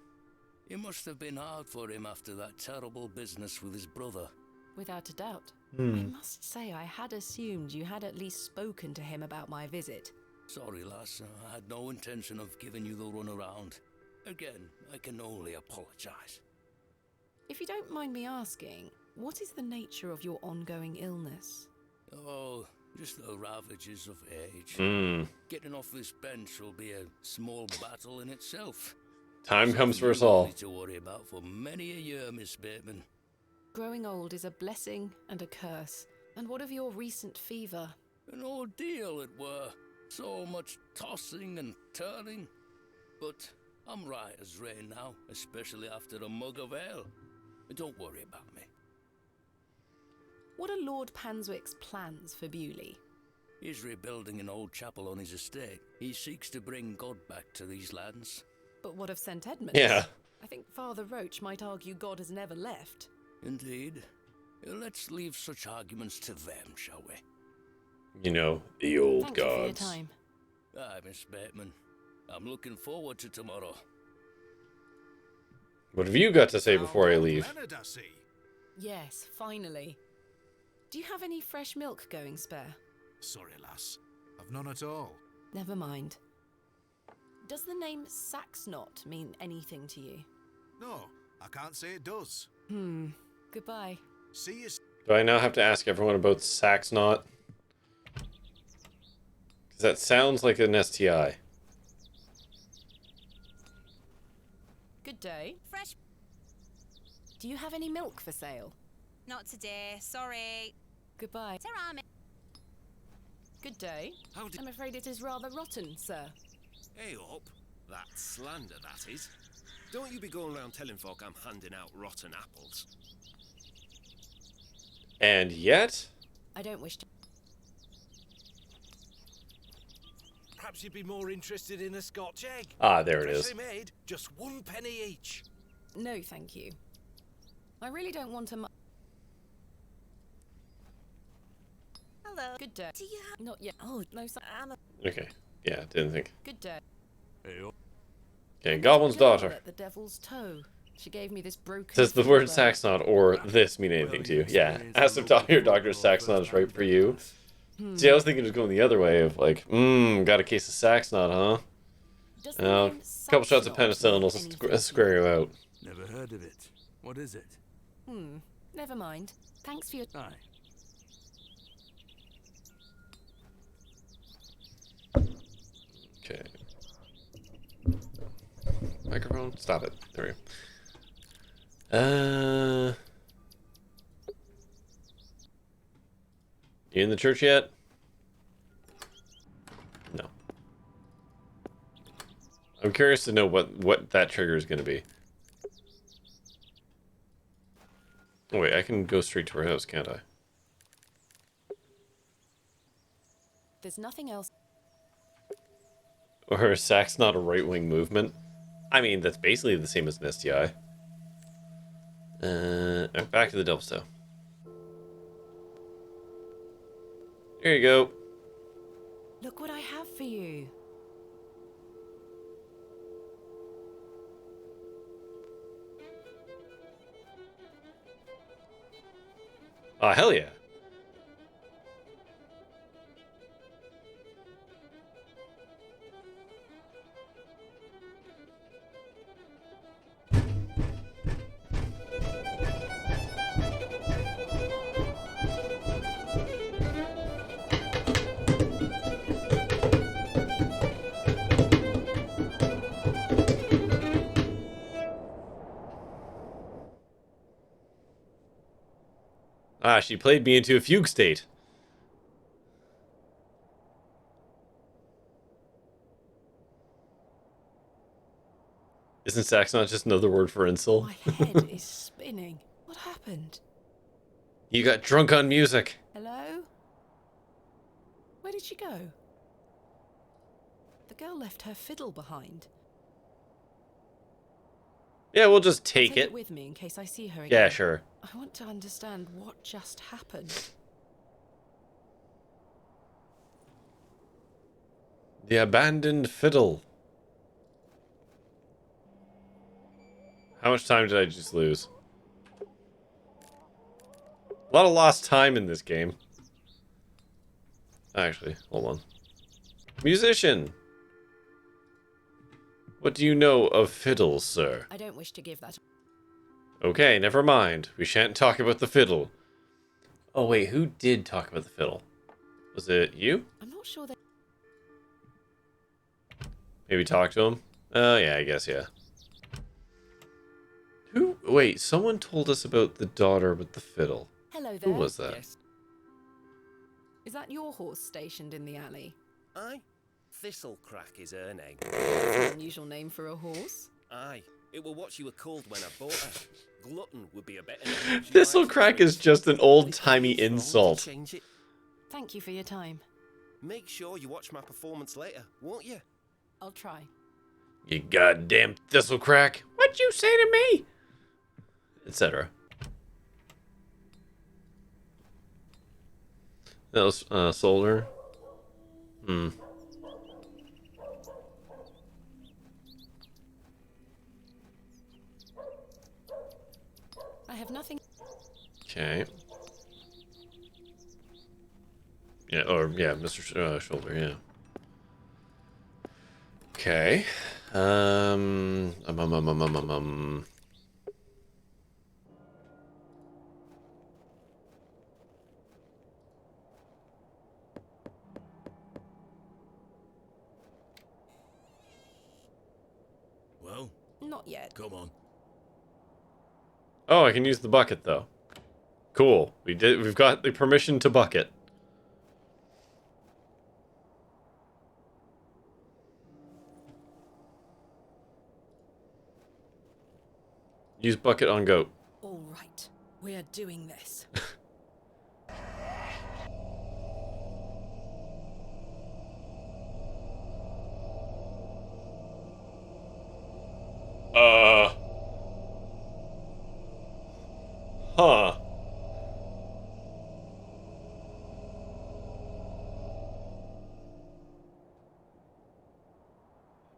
[SPEAKER 4] It must have been hard for him after that terrible business with his brother.
[SPEAKER 2] Without a doubt. I must say I had assumed you had at least spoken to him about my visit.
[SPEAKER 4] Sorry, lass. I had no intention of giving you the runaround. Again, I can only apologize.
[SPEAKER 2] If you don't mind me asking, what is the nature of your ongoing illness?
[SPEAKER 4] Oh, just the ravages of age. Getting off this bench will be a small battle in itself.
[SPEAKER 1] Time comes for us all.
[SPEAKER 4] To worry about for many a year, Miss Bateman.
[SPEAKER 2] Growing old is a blessing and a curse. And what of your recent fever?
[SPEAKER 4] An ordeal it were. So much tossing and turning. But I'm right as rain now, especially after a mug of ale. Don't worry about me.
[SPEAKER 2] What are Lord Panswick's plans for Bewley?
[SPEAKER 4] He's rebuilding an old chapel on his estate. He seeks to bring God back to these lands.
[SPEAKER 2] But what of St. Edmunds?
[SPEAKER 1] Yeah.
[SPEAKER 2] I think Father Roach might argue God has never left.
[SPEAKER 4] Indeed. Let's leave such arguments to them, shall we?
[SPEAKER 1] You know, the old
[SPEAKER 2] Thank
[SPEAKER 1] gods.
[SPEAKER 2] you for your time.
[SPEAKER 4] Aye, Miss Bateman. I'm looking forward to tomorrow.
[SPEAKER 1] What have you got to say before I leave?
[SPEAKER 8] Leonard, I see.
[SPEAKER 2] Yes, finally. Do you have any fresh milk going spare?
[SPEAKER 8] Sorry, lass. I've none at all.
[SPEAKER 2] Never mind. Does the name Saxnot mean anything to you?
[SPEAKER 8] No, I can't say it does.
[SPEAKER 2] Goodbye.
[SPEAKER 8] See you.
[SPEAKER 1] Do I now have to ask everyone about Saxnot? Because that sounds like an STI.
[SPEAKER 2] Good day.
[SPEAKER 16] Fresh.
[SPEAKER 2] Do you have any milk for sale?
[SPEAKER 16] Not today, sorry.
[SPEAKER 2] Goodbye.
[SPEAKER 16] Tarami.
[SPEAKER 2] Good day. I'm afraid it is rather rotten, sir.
[SPEAKER 17] Hey up. That's slander, that is. Don't you be going around telling folk I'm handing out rotten apples.
[SPEAKER 1] And yet?
[SPEAKER 2] I don't wish to...
[SPEAKER 7] Perhaps you'd be more interested in a Scotch egg.
[SPEAKER 1] Ah, there it is.
[SPEAKER 7] Freshly made, just 1 penny each.
[SPEAKER 2] No, thank you. I really don't want a
[SPEAKER 10] Hello.
[SPEAKER 2] Good day.
[SPEAKER 10] Do you have...
[SPEAKER 2] Not yet. Oh, no, I'm a...
[SPEAKER 1] Okay. Yeah, didn't think.
[SPEAKER 2] Good day.
[SPEAKER 1] Okay, Goblin's daughter.
[SPEAKER 2] At the Devil's Toe. She gave me this broken...
[SPEAKER 1] Does the word Saxon or this mean anything to you? Yeah. Ask if your doctor Saxon is right for you. See, I was thinking it was going the other way of like, got a case of Saxon, huh? A couple shots of penicillin will square you out.
[SPEAKER 3] Never heard of it. What is it?
[SPEAKER 2] Never mind. Thanks for your...
[SPEAKER 3] Aye.
[SPEAKER 1] Okay. Microphone? Stop it. There we go. You in the church yet? No. I'm curious to know what that trigger is going to be. Oh wait, I can go straight to her house, can't I?
[SPEAKER 2] There's nothing else.
[SPEAKER 1] Or is Sax not a right-wing movement? I mean, that's basically the same as an STI. Back to the Devil's Toe. Here you go.
[SPEAKER 2] Look what I have for you.
[SPEAKER 1] Oh, hell yeah. Ah, she played me into a fugue state. Isn't sax not just another word for insult?
[SPEAKER 2] My head is spinning. What happened?
[SPEAKER 1] You got drunk on music.
[SPEAKER 2] Hello? Where did she go? The girl left her fiddle behind.
[SPEAKER 1] Yeah, we'll just
[SPEAKER 2] I'll
[SPEAKER 1] take
[SPEAKER 2] take
[SPEAKER 1] it.
[SPEAKER 2] with me in case I see her again.
[SPEAKER 1] Yeah, sure.
[SPEAKER 2] I want to understand what just happened.
[SPEAKER 1] The abandoned fiddle. How much time did I just lose? A lot of lost time in this game. Actually, hold on. Musician! What do you know of fiddles, sir?
[SPEAKER 2] I don't wish to give that.
[SPEAKER 1] Okay, never mind. We shan't talk about the fiddle. Oh wait, who did talk about the fiddle? Was it you?
[SPEAKER 2] I'm not sure that...
[SPEAKER 1] Maybe talk to him? Oh yeah, I guess, yeah. Who? Wait, someone told us about the daughter with the fiddle.
[SPEAKER 2] Hello there.
[SPEAKER 1] Who was that?
[SPEAKER 6] Yes.
[SPEAKER 2] Is that your horse stationed in the alley?
[SPEAKER 17] Aye. Thistlecrack is her name.
[SPEAKER 2] That's an unusual name for a horse.
[SPEAKER 17] Aye. It were what she were called when I bought her. Glutton would be a better name.
[SPEAKER 1] Thistlecrack is just an old-timey insult.
[SPEAKER 17] Change it.
[SPEAKER 2] Thank you for your time.
[SPEAKER 17] Make sure you watch my performance later, won't you?
[SPEAKER 2] I'll try.
[SPEAKER 1] You goddamn Thistlecrack. What'd you say to me? Etc. That was Solar.
[SPEAKER 2] I have nothing.
[SPEAKER 1] Okay. Yeah, or yeah, Mr. Shoulder, yeah. Okay.
[SPEAKER 3] Well,
[SPEAKER 2] not yet.
[SPEAKER 3] Come on.
[SPEAKER 1] Oh, I can use the bucket though. Cool. We've got the permission to bucket. Use bucket on goat.
[SPEAKER 2] All right, we are doing this.
[SPEAKER 1] Huh.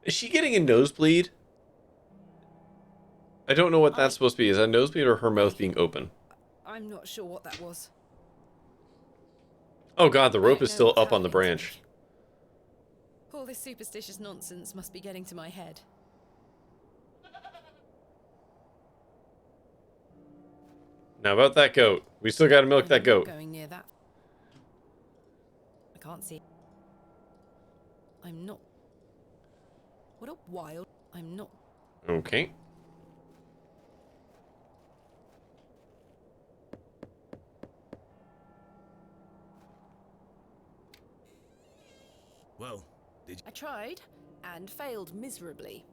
[SPEAKER 1] Is she getting a nosebleed? I don't know what that's supposed to be. Is that a nosebleed or her mouth being open?
[SPEAKER 2] I'm not sure what that was.
[SPEAKER 1] Oh god, the rope
[SPEAKER 2] I
[SPEAKER 1] is
[SPEAKER 2] know
[SPEAKER 1] still
[SPEAKER 2] what's
[SPEAKER 1] up on the
[SPEAKER 2] happening to
[SPEAKER 1] branch.
[SPEAKER 2] me. All this superstitious nonsense must be getting to my head.
[SPEAKER 1] Now about that goat. We still gotta milk that
[SPEAKER 2] I'm not
[SPEAKER 1] goat.
[SPEAKER 2] going near that. I can't see. I'm not. What a wild. I'm not.
[SPEAKER 1] Okay.
[SPEAKER 3] Well, did you...
[SPEAKER 2] I tried and failed miserably.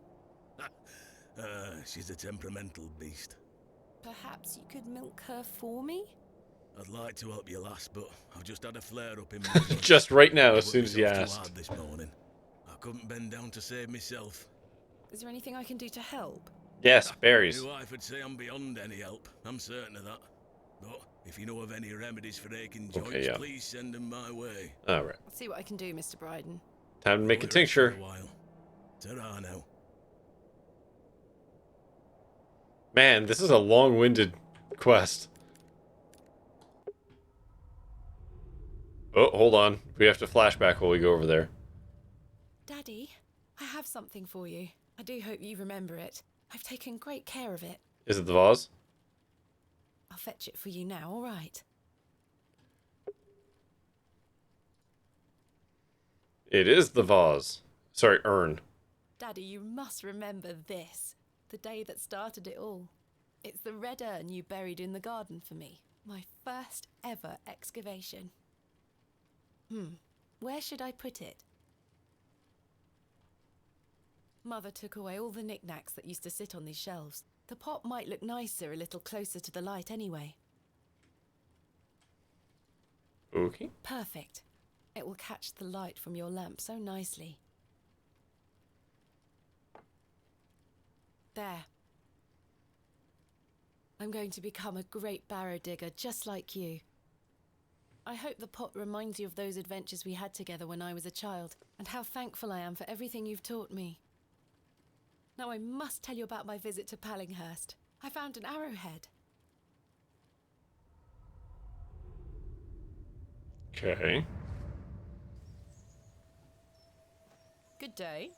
[SPEAKER 3] She's a temperamental beast.
[SPEAKER 2] Perhaps you could milk her for me?
[SPEAKER 3] I'd like to help you, lass, but I've just had a flare-up in my joints.
[SPEAKER 1] Just right now,
[SPEAKER 3] I
[SPEAKER 1] as soon
[SPEAKER 3] worked
[SPEAKER 1] as you
[SPEAKER 3] myself too
[SPEAKER 1] asked.
[SPEAKER 3] hard this morning. I couldn't bend down to save myself.
[SPEAKER 2] Is there anything I can do to help?
[SPEAKER 1] Yes, berries.
[SPEAKER 3] Your wife would say I'm beyond any help. I'm certain of that. But if you know of any remedies for aching joints,
[SPEAKER 1] Okay, yeah.
[SPEAKER 3] please send them my way.
[SPEAKER 1] Alright.
[SPEAKER 2] I'll see what I can do, Mr. Bryden.
[SPEAKER 1] Time to make a tincture.
[SPEAKER 3] Ta-ra now.
[SPEAKER 1] Man, this is a long-winded quest. Oh, hold on. We have to flashback while we go over there.
[SPEAKER 2] Daddy, I have something for you. I do hope you remember it. I've taken great care of it.
[SPEAKER 1] Is it the vase?
[SPEAKER 2] I'll fetch it for you now, all right?
[SPEAKER 1] It is the vase. Sorry, urn.
[SPEAKER 2] Daddy, you must remember this. The day that started it all. It's the red urn you buried in the garden for me. My first ever excavation. Where should I put it? Mother took away all the knickknacks that used to sit on these shelves. The pot might look nicer a little closer to the light anyway.
[SPEAKER 1] Okay.
[SPEAKER 2] Perfect. It will catch the light from your lamp so nicely. There. I'm going to become a great barrow digger just like you. I hope the pot reminds you of those adventures we had together when I was a child, and how thankful I am for everything you've taught me. Now I must tell you about my visit to Pallinghurst. I found an arrowhead.
[SPEAKER 1] Okay.
[SPEAKER 2] Good day.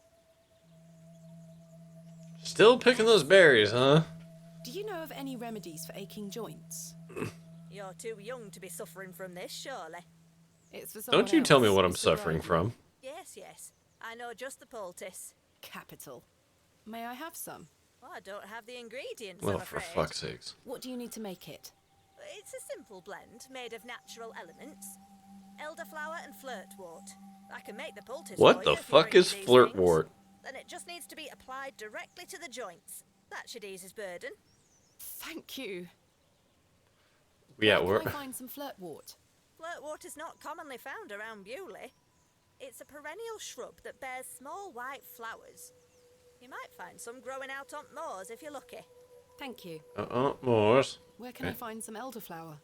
[SPEAKER 1] Still picking those berries, huh?
[SPEAKER 2] Do you know of any remedies for aching joints?
[SPEAKER 10] You're too young to be suffering from this, surely.
[SPEAKER 2] It's for someone
[SPEAKER 1] Don't you tell me
[SPEAKER 2] else,
[SPEAKER 1] what I'm
[SPEAKER 2] Mr.
[SPEAKER 1] suffering
[SPEAKER 2] Bryden.
[SPEAKER 1] from.
[SPEAKER 10] Yes, yes. I know just the poultice.
[SPEAKER 2] Capital. May I have some?
[SPEAKER 10] Well, I don't have the ingredients,
[SPEAKER 1] Well,
[SPEAKER 10] I'm
[SPEAKER 1] for
[SPEAKER 10] afraid.
[SPEAKER 1] fuck's sakes.
[SPEAKER 2] What do you need to make it?
[SPEAKER 10] It's a simple blend made of natural elements. Elderflower and flirtwort. I can make the poultice
[SPEAKER 1] What
[SPEAKER 10] for
[SPEAKER 1] the
[SPEAKER 10] you if you
[SPEAKER 1] fuck
[SPEAKER 10] bring
[SPEAKER 1] is
[SPEAKER 10] me these
[SPEAKER 1] flirtwort?
[SPEAKER 10] things. Then it just needs to be applied directly to the joints. That should ease his burden.
[SPEAKER 2] Thank you.
[SPEAKER 1] Yeah,
[SPEAKER 2] Where
[SPEAKER 1] we're...
[SPEAKER 2] can I find some flirtwort?
[SPEAKER 10] Flirtwort is not commonly found around Bewley. It's a perennial shrub that bears small white flowers. You might find some growing out on moors if you're lucky.
[SPEAKER 2] Thank you.
[SPEAKER 1] Moors.
[SPEAKER 2] Where can I find some elderflower?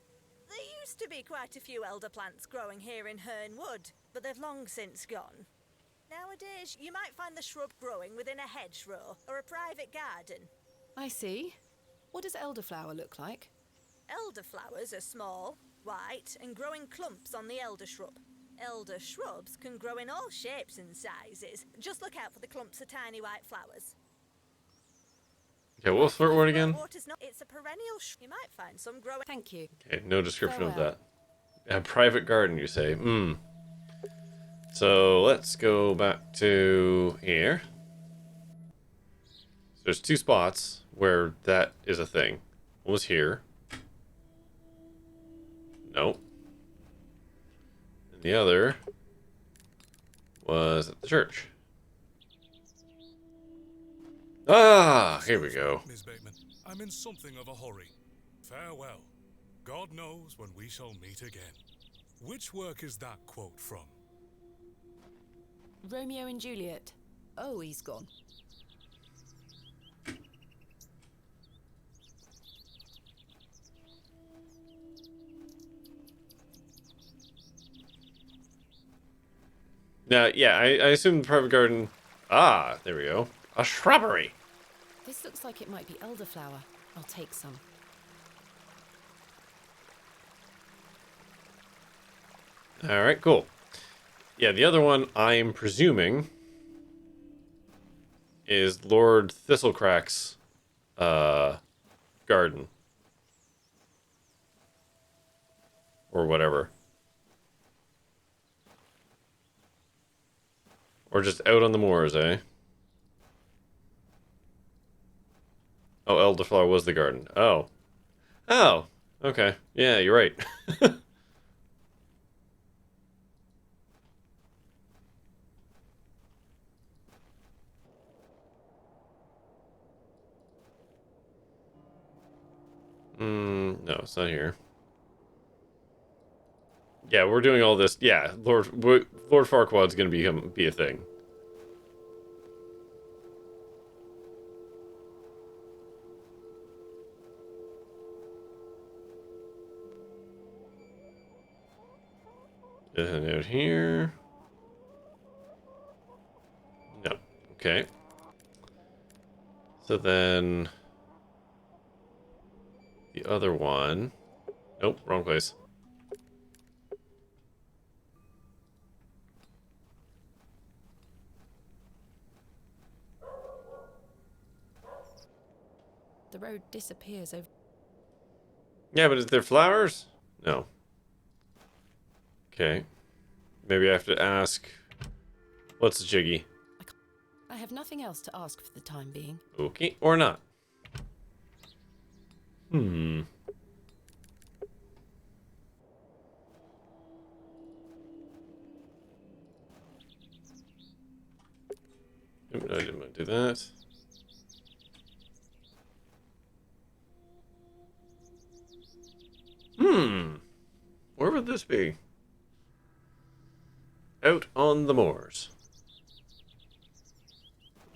[SPEAKER 10] There used to be quite a few elder plants growing here in Herne Wood, but they've long since gone. Nowadays, you might find the shrub growing within a hedgerow or a private garden.
[SPEAKER 2] I see. What does elderflower look like?
[SPEAKER 10] Elderflowers are small, white, and grow in clumps on the elder shrub. Elder shrubs can grow in all shapes and sizes. Just look out for the clumps of tiny white flowers.
[SPEAKER 1] Okay, what was flirtwort again?
[SPEAKER 10] It's a perennial you might find some growing.
[SPEAKER 2] Thank you.
[SPEAKER 1] Okay, no description of
[SPEAKER 2] Farewell.
[SPEAKER 1] that. A private garden, you say? So, let's go back to here. So there's two spots where that is a thing. One was here. Nope. And the other was at the church. Ah, here we go.
[SPEAKER 11] Miss Bateman, I'm in something of a hurry. Farewell. God knows when we shall meet again. Which work is that quote from?
[SPEAKER 2] Romeo and Juliet. Oh, he's gone.
[SPEAKER 1] Now, yeah, I assume the private garden... Ah, there we go. A shrubbery.
[SPEAKER 2] This looks like it might be elderflower. I'll take some.
[SPEAKER 1] Alright, cool. Yeah, the other one, I'm presuming, is Lord Thistlecrack's garden. Or whatever. Or just out on the moors, eh? Oh, elderflower was the garden. Oh. Oh, okay. Yeah, you're right. No, it's not here. Yeah, we're doing all this. Yeah, Lord Farquaad's gonna be a thing. There's a note here. No. Okay. So then the other one. Nope, wrong place.
[SPEAKER 2] The road disappears over...
[SPEAKER 1] Yeah, but is there flowers? No. Okay. Maybe I have to ask... What's the jiggy?
[SPEAKER 2] I have nothing else to ask for the time being.
[SPEAKER 1] Okay, or not. Hmm. Nope, no, I didn't want to do that. Where would this be? Out on the moors.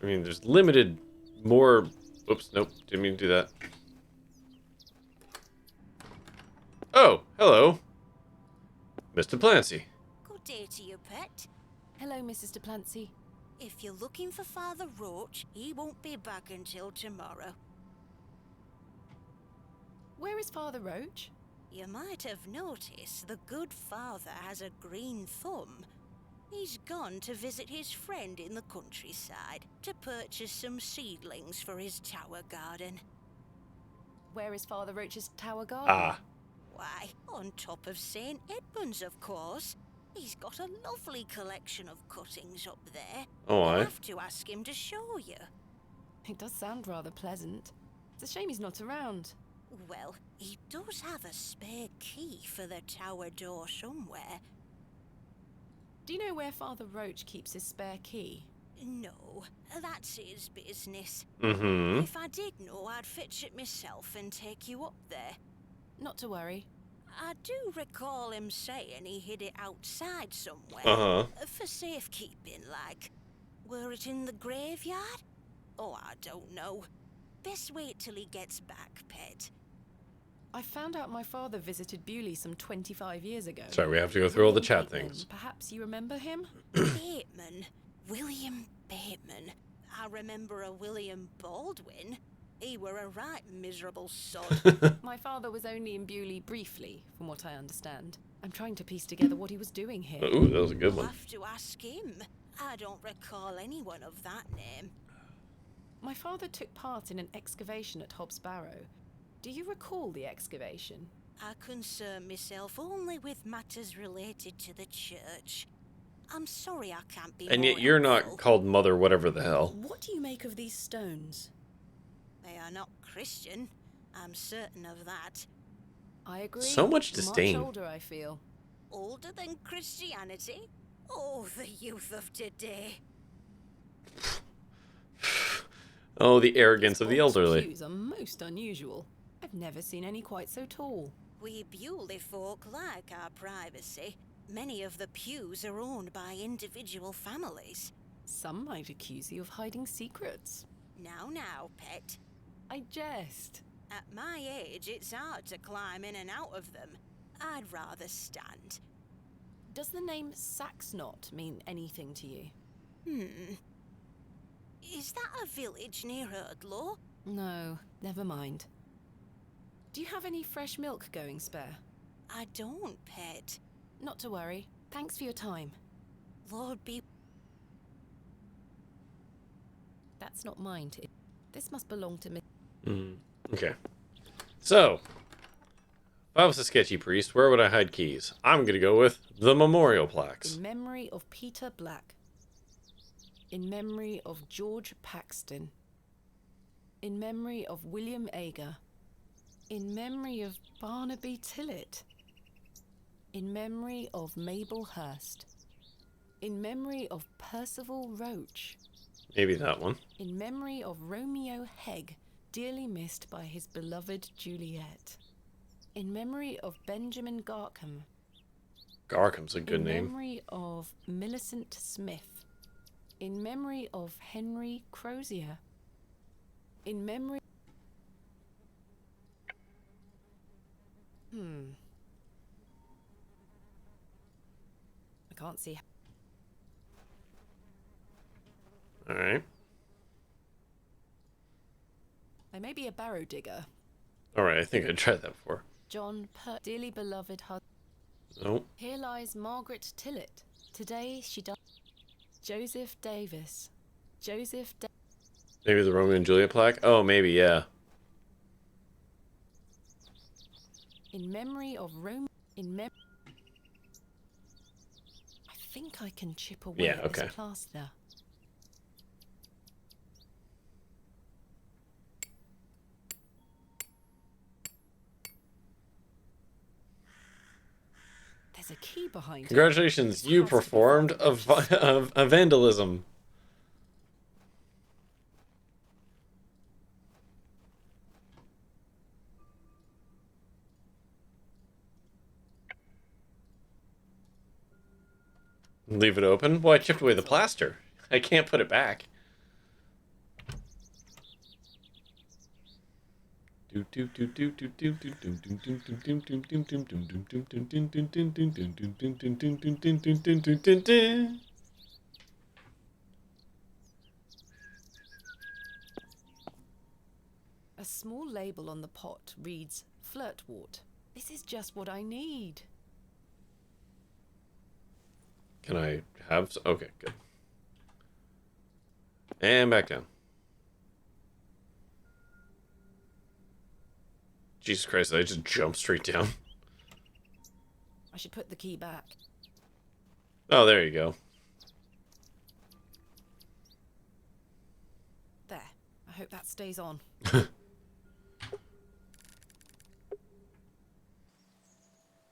[SPEAKER 1] I mean, there's limited more... Oops, nope, didn't mean to do that. Oh, hello. Mr. Plancy.
[SPEAKER 21] Good day to you, pet.
[SPEAKER 2] Hello, Mrs. de Plancy.
[SPEAKER 21] If you're looking for Father Roach, he won't be back until tomorrow.
[SPEAKER 2] Where is Father Roach?
[SPEAKER 21] You might have noticed the good father has a green thumb. He's gone to visit his friend in the countryside to purchase some seedlings for his tower garden.
[SPEAKER 2] Where is Father Roach's tower garden?
[SPEAKER 1] Ah.
[SPEAKER 21] Why, on top of St. Edmund's, of course. He's got a lovely collection of cuttings up there.
[SPEAKER 1] Oh,
[SPEAKER 21] I'll
[SPEAKER 1] aye.
[SPEAKER 21] have to ask him to show you.
[SPEAKER 2] It does sound rather pleasant. It's a shame he's not around.
[SPEAKER 21] Well, he does have a spare key for the tower door somewhere.
[SPEAKER 2] Do you know where Father Roach keeps his spare key?
[SPEAKER 21] No, that's his business.
[SPEAKER 1] Mm-hmm.
[SPEAKER 21] If I did know, I'd fetch it myself and take you up there.
[SPEAKER 2] Not to worry.
[SPEAKER 21] I do recall him saying he hid it outside somewhere.
[SPEAKER 1] Uh-huh.
[SPEAKER 21] For safekeeping, like. Were it in the graveyard? Oh, I don't know. Best wait till he gets back, pet.
[SPEAKER 2] I found out my father visited Bewley some 25 years ago.
[SPEAKER 1] Sorry, we have to go through all the chat
[SPEAKER 2] Bateman.
[SPEAKER 1] things.
[SPEAKER 2] Perhaps you remember him?
[SPEAKER 21] Bateman? William Bateman. I remember a William Baldwin. He were a right miserable sod.
[SPEAKER 2] My father was only in Bewley briefly, from what I understand. I'm trying to piece together what he was doing here.
[SPEAKER 1] Ooh, that was a good
[SPEAKER 21] I'll
[SPEAKER 1] one.
[SPEAKER 21] have to ask him. I don't recall anyone of that name.
[SPEAKER 2] My father took part in an excavation at Hobbs Barrow. Do you recall the excavation?
[SPEAKER 21] I concern myself only with matters related to the church. I'm sorry I can't be
[SPEAKER 1] And
[SPEAKER 21] more
[SPEAKER 1] yet you're
[SPEAKER 21] helpful.
[SPEAKER 1] not called Mother whatever the hell.
[SPEAKER 2] What do you make of these stones?
[SPEAKER 21] They are not Christian. I'm certain of that.
[SPEAKER 2] I agree.
[SPEAKER 1] So much disdain.
[SPEAKER 2] Much older, I feel.
[SPEAKER 21] Older than Christianity? Oh, the youth of today.
[SPEAKER 1] Oh, the arrogance of the elderly.
[SPEAKER 2] Tues are most unusual. I've never seen any quite so tall.
[SPEAKER 21] We Bewley folk like our privacy. Many of the pews are owned by individual families.
[SPEAKER 2] Some might accuse you of hiding secrets.
[SPEAKER 21] Now, pet.
[SPEAKER 2] I jest.
[SPEAKER 21] At my age, it's hard to climb in and out of them. I'd rather stand.
[SPEAKER 2] Does the name Saxnot mean anything to you?
[SPEAKER 21] Is that a village near Erdlaw?
[SPEAKER 2] No, never mind. Do you have any fresh milk going spare?
[SPEAKER 21] I don't, pet.
[SPEAKER 2] Not to worry. Thanks for your time.
[SPEAKER 21] Lord be...
[SPEAKER 2] That's not mine. This must belong to me.
[SPEAKER 1] Okay. So, if I was a sketchy priest, where would I hide keys? I'm going to go with the memorial plaques.
[SPEAKER 2] In memory of Peter Black. In memory of George Paxton. In memory of William Ager. In memory of Barnaby Tillett. In memory of Mabel Hurst. In memory of Percival Roach.
[SPEAKER 1] Maybe that one.
[SPEAKER 2] In memory of Romeo Hegg, dearly missed by his beloved Juliet. In memory of Benjamin Garkham.
[SPEAKER 1] Garkham's a good name.
[SPEAKER 2] In memory of Millicent Smith. In memory of Henry Crozier. In memory... I can't see...
[SPEAKER 1] Alright.
[SPEAKER 2] I may be a barrow digger.
[SPEAKER 1] Alright, I think I tried that before.
[SPEAKER 2] John dearly beloved husband.
[SPEAKER 1] Nope.
[SPEAKER 2] Here lies Margaret Tillett. Today she died. Joseph Davis.
[SPEAKER 1] Maybe the Romeo and Juliet plaque? Oh, maybe, yeah.
[SPEAKER 2] In memory of Rome. I think I can chip away at this plaster. There's a key behind it.
[SPEAKER 1] Congratulations, you performed a vandalism. Leave it open? Well, I chipped away the plaster. I can't put it back.
[SPEAKER 2] A small label on the pot reads Flirtwort. This is just what I need.
[SPEAKER 1] Can I have... Okay, good. And back down. Jesus Christ, I just jumped straight down.
[SPEAKER 2] I should put the key back.
[SPEAKER 1] Oh, there you go.
[SPEAKER 2] There. I hope that stays on.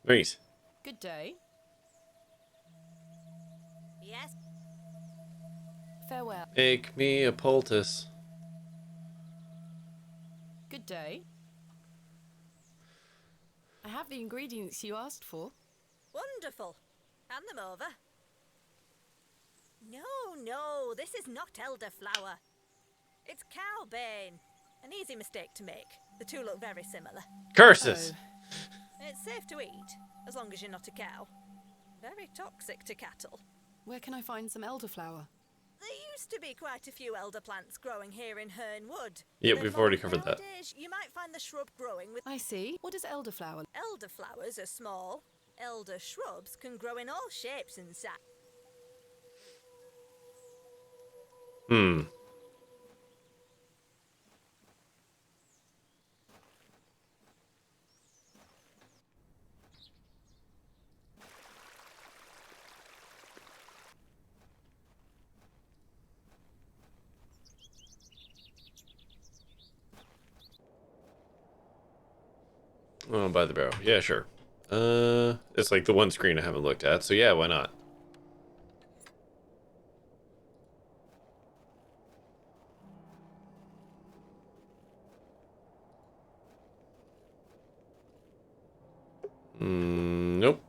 [SPEAKER 1] Nice.
[SPEAKER 2] Good day.
[SPEAKER 10] Yes?
[SPEAKER 2] Farewell.
[SPEAKER 1] Make me a poultice.
[SPEAKER 2] Good day. I have the ingredients you asked for.
[SPEAKER 10] Wonderful. Hand them over. No, this is not elderflower. It's cowbane. An easy mistake to make. The two look very similar.
[SPEAKER 1] Curses!
[SPEAKER 10] It's safe to eat, as long as you're not a cow. Very toxic to cattle.
[SPEAKER 2] Where can I find some elderflower?
[SPEAKER 10] There used to be quite a few elder plants growing here in Herne Wood.
[SPEAKER 1] Yeah, we've already covered that.
[SPEAKER 10] Nowadays, you might find the shrub growing with...
[SPEAKER 2] I see. What is elderflower?
[SPEAKER 10] Elderflowers are small. Elder shrubs can grow in all shapes and sizes.
[SPEAKER 1] Oh, by the barrow. Yeah, sure. It's like the one screen I haven't looked at, so yeah, why not? Nope.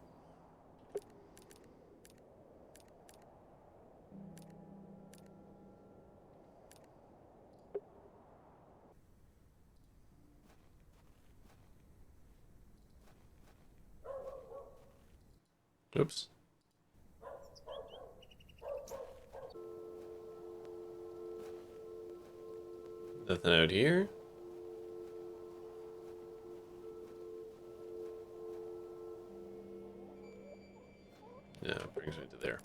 [SPEAKER 1] Oops. Nothing out here. Yeah, it brings me to there.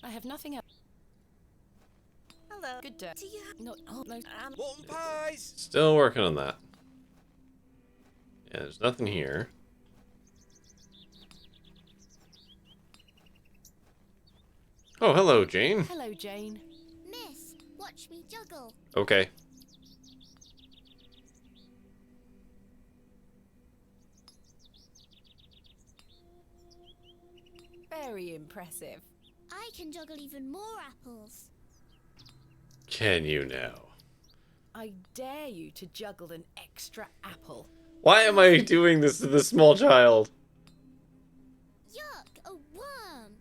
[SPEAKER 2] I have nothing else.
[SPEAKER 10] Hello.
[SPEAKER 2] Good day.
[SPEAKER 10] Do you
[SPEAKER 2] Not oh, no.
[SPEAKER 20] Mutton pies!
[SPEAKER 1] Still working on that. Yeah, there's nothing here. Oh, hello, Jane.
[SPEAKER 2] Hello, Jane.
[SPEAKER 13] Miss, watch me juggle.
[SPEAKER 1] Okay.
[SPEAKER 2] Very impressive.
[SPEAKER 13] I can juggle even more apples.
[SPEAKER 1] Can you now?
[SPEAKER 2] I dare you to juggle an extra apple.
[SPEAKER 1] Why am I doing this to this small child?
[SPEAKER 13] Yuck, a worm.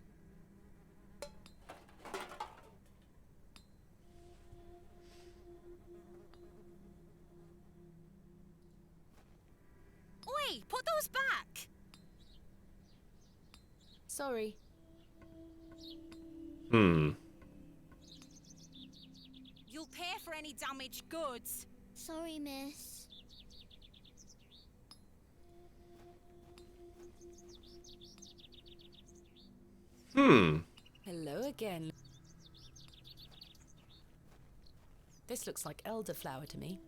[SPEAKER 16] Oi, put those back!
[SPEAKER 2] Sorry.
[SPEAKER 1] Hmm.
[SPEAKER 16] You'll pay for any damaged goods.
[SPEAKER 13] Sorry, miss.
[SPEAKER 1] Hmm.
[SPEAKER 2] Hello again. This looks like elderflower to me.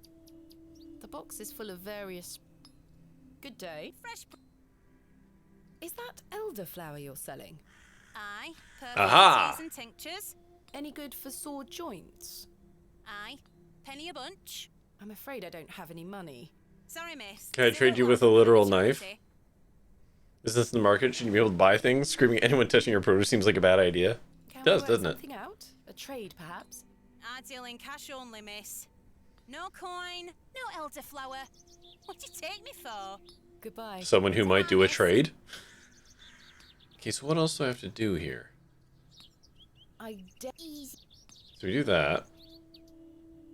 [SPEAKER 2] The box is full of various... Good day.
[SPEAKER 16] Fresh...
[SPEAKER 2] Is that elderflower you're selling?
[SPEAKER 16] Aye.
[SPEAKER 1] Aha!
[SPEAKER 16] Perfumes and tinctures.
[SPEAKER 2] Any good for sore joints?
[SPEAKER 16] Aye. Penny a bunch.
[SPEAKER 2] I'm afraid I don't have any money.
[SPEAKER 16] Sorry, miss.
[SPEAKER 1] Can I trade you with a literal knife? Is this the market? Should you be able to buy things? Screaming anyone touching your produce seems like a bad idea. It does, doesn't it?
[SPEAKER 2] Something out? A trade, perhaps?
[SPEAKER 16] I deal in cash only, miss. No coin, no elderflower. What do you take me for?
[SPEAKER 2] Goodbye.
[SPEAKER 1] Someone who might do a trade? Okay, so what else do I have to do here?
[SPEAKER 13] Easy.
[SPEAKER 1] So we do that.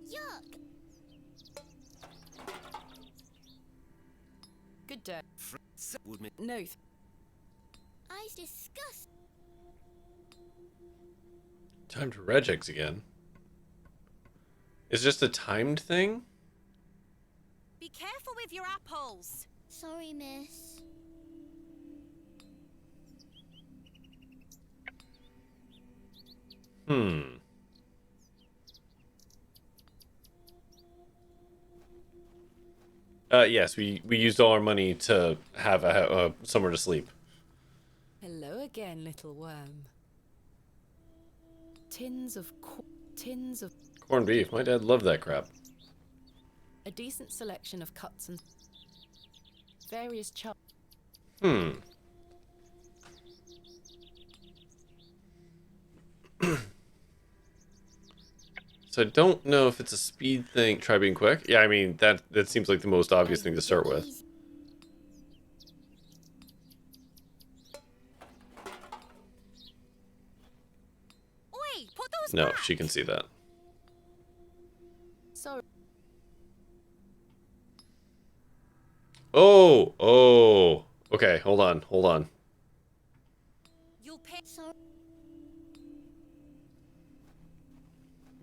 [SPEAKER 13] Yuck.
[SPEAKER 2] Good day.
[SPEAKER 17] Would
[SPEAKER 2] No.
[SPEAKER 13] I disgust.
[SPEAKER 1] Time to regex again. Is it just a timed thing?
[SPEAKER 16] Be careful with your apples.
[SPEAKER 13] Sorry, miss.
[SPEAKER 1] Hmm. Yes, we used all our money to have somewhere to sleep.
[SPEAKER 2] Hello again, little worm. Tins of
[SPEAKER 1] Corned beef. My dad loved that crap.
[SPEAKER 2] a decent selection of cuts and various
[SPEAKER 1] Hmm. So I don't know if it's a speed thing. Try being quick. Yeah, I mean that seems like the most obvious thing to start with.
[SPEAKER 16] Oi, put those
[SPEAKER 1] No,
[SPEAKER 16] back.
[SPEAKER 1] she can see that.
[SPEAKER 2] Sorry.
[SPEAKER 1] Oh. Okay, hold on.
[SPEAKER 16] You'll pay.
[SPEAKER 13] Sorry.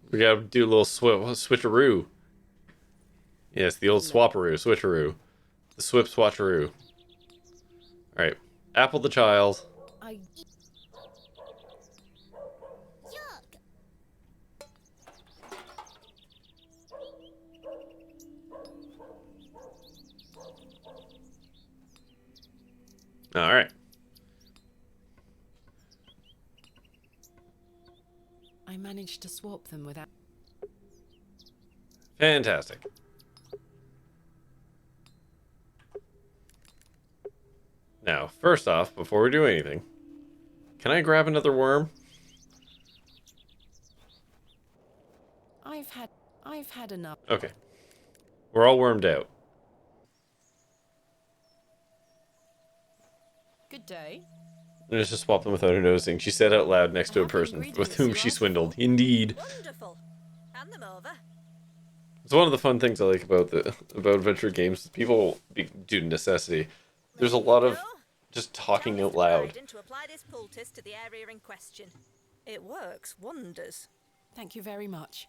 [SPEAKER 1] We gotta do a little switcheroo. Yes, the old switcheroo. The swip swatcheroo. Alright. Apple the child.
[SPEAKER 13] Yuck.
[SPEAKER 1] Alright.
[SPEAKER 2] I managed to swap them without...
[SPEAKER 1] Fantastic. Now, first off, before we do anything, can I grab another worm?
[SPEAKER 2] I've had enough.
[SPEAKER 1] Okay. We're all wormed out.
[SPEAKER 2] Good day.
[SPEAKER 1] Let's just swap them without her noticing. She said out loud next to a person with whom she swindled. Indeed.
[SPEAKER 10] Wonderful. Hand them over.
[SPEAKER 1] It's one of the fun things I like about adventure games. People do necessity. There's a lot of just talking out
[SPEAKER 10] Mr.
[SPEAKER 1] loud.
[SPEAKER 10] Bryden to apply this poultice to the area in question. It works wonders.
[SPEAKER 2] Thank you very much.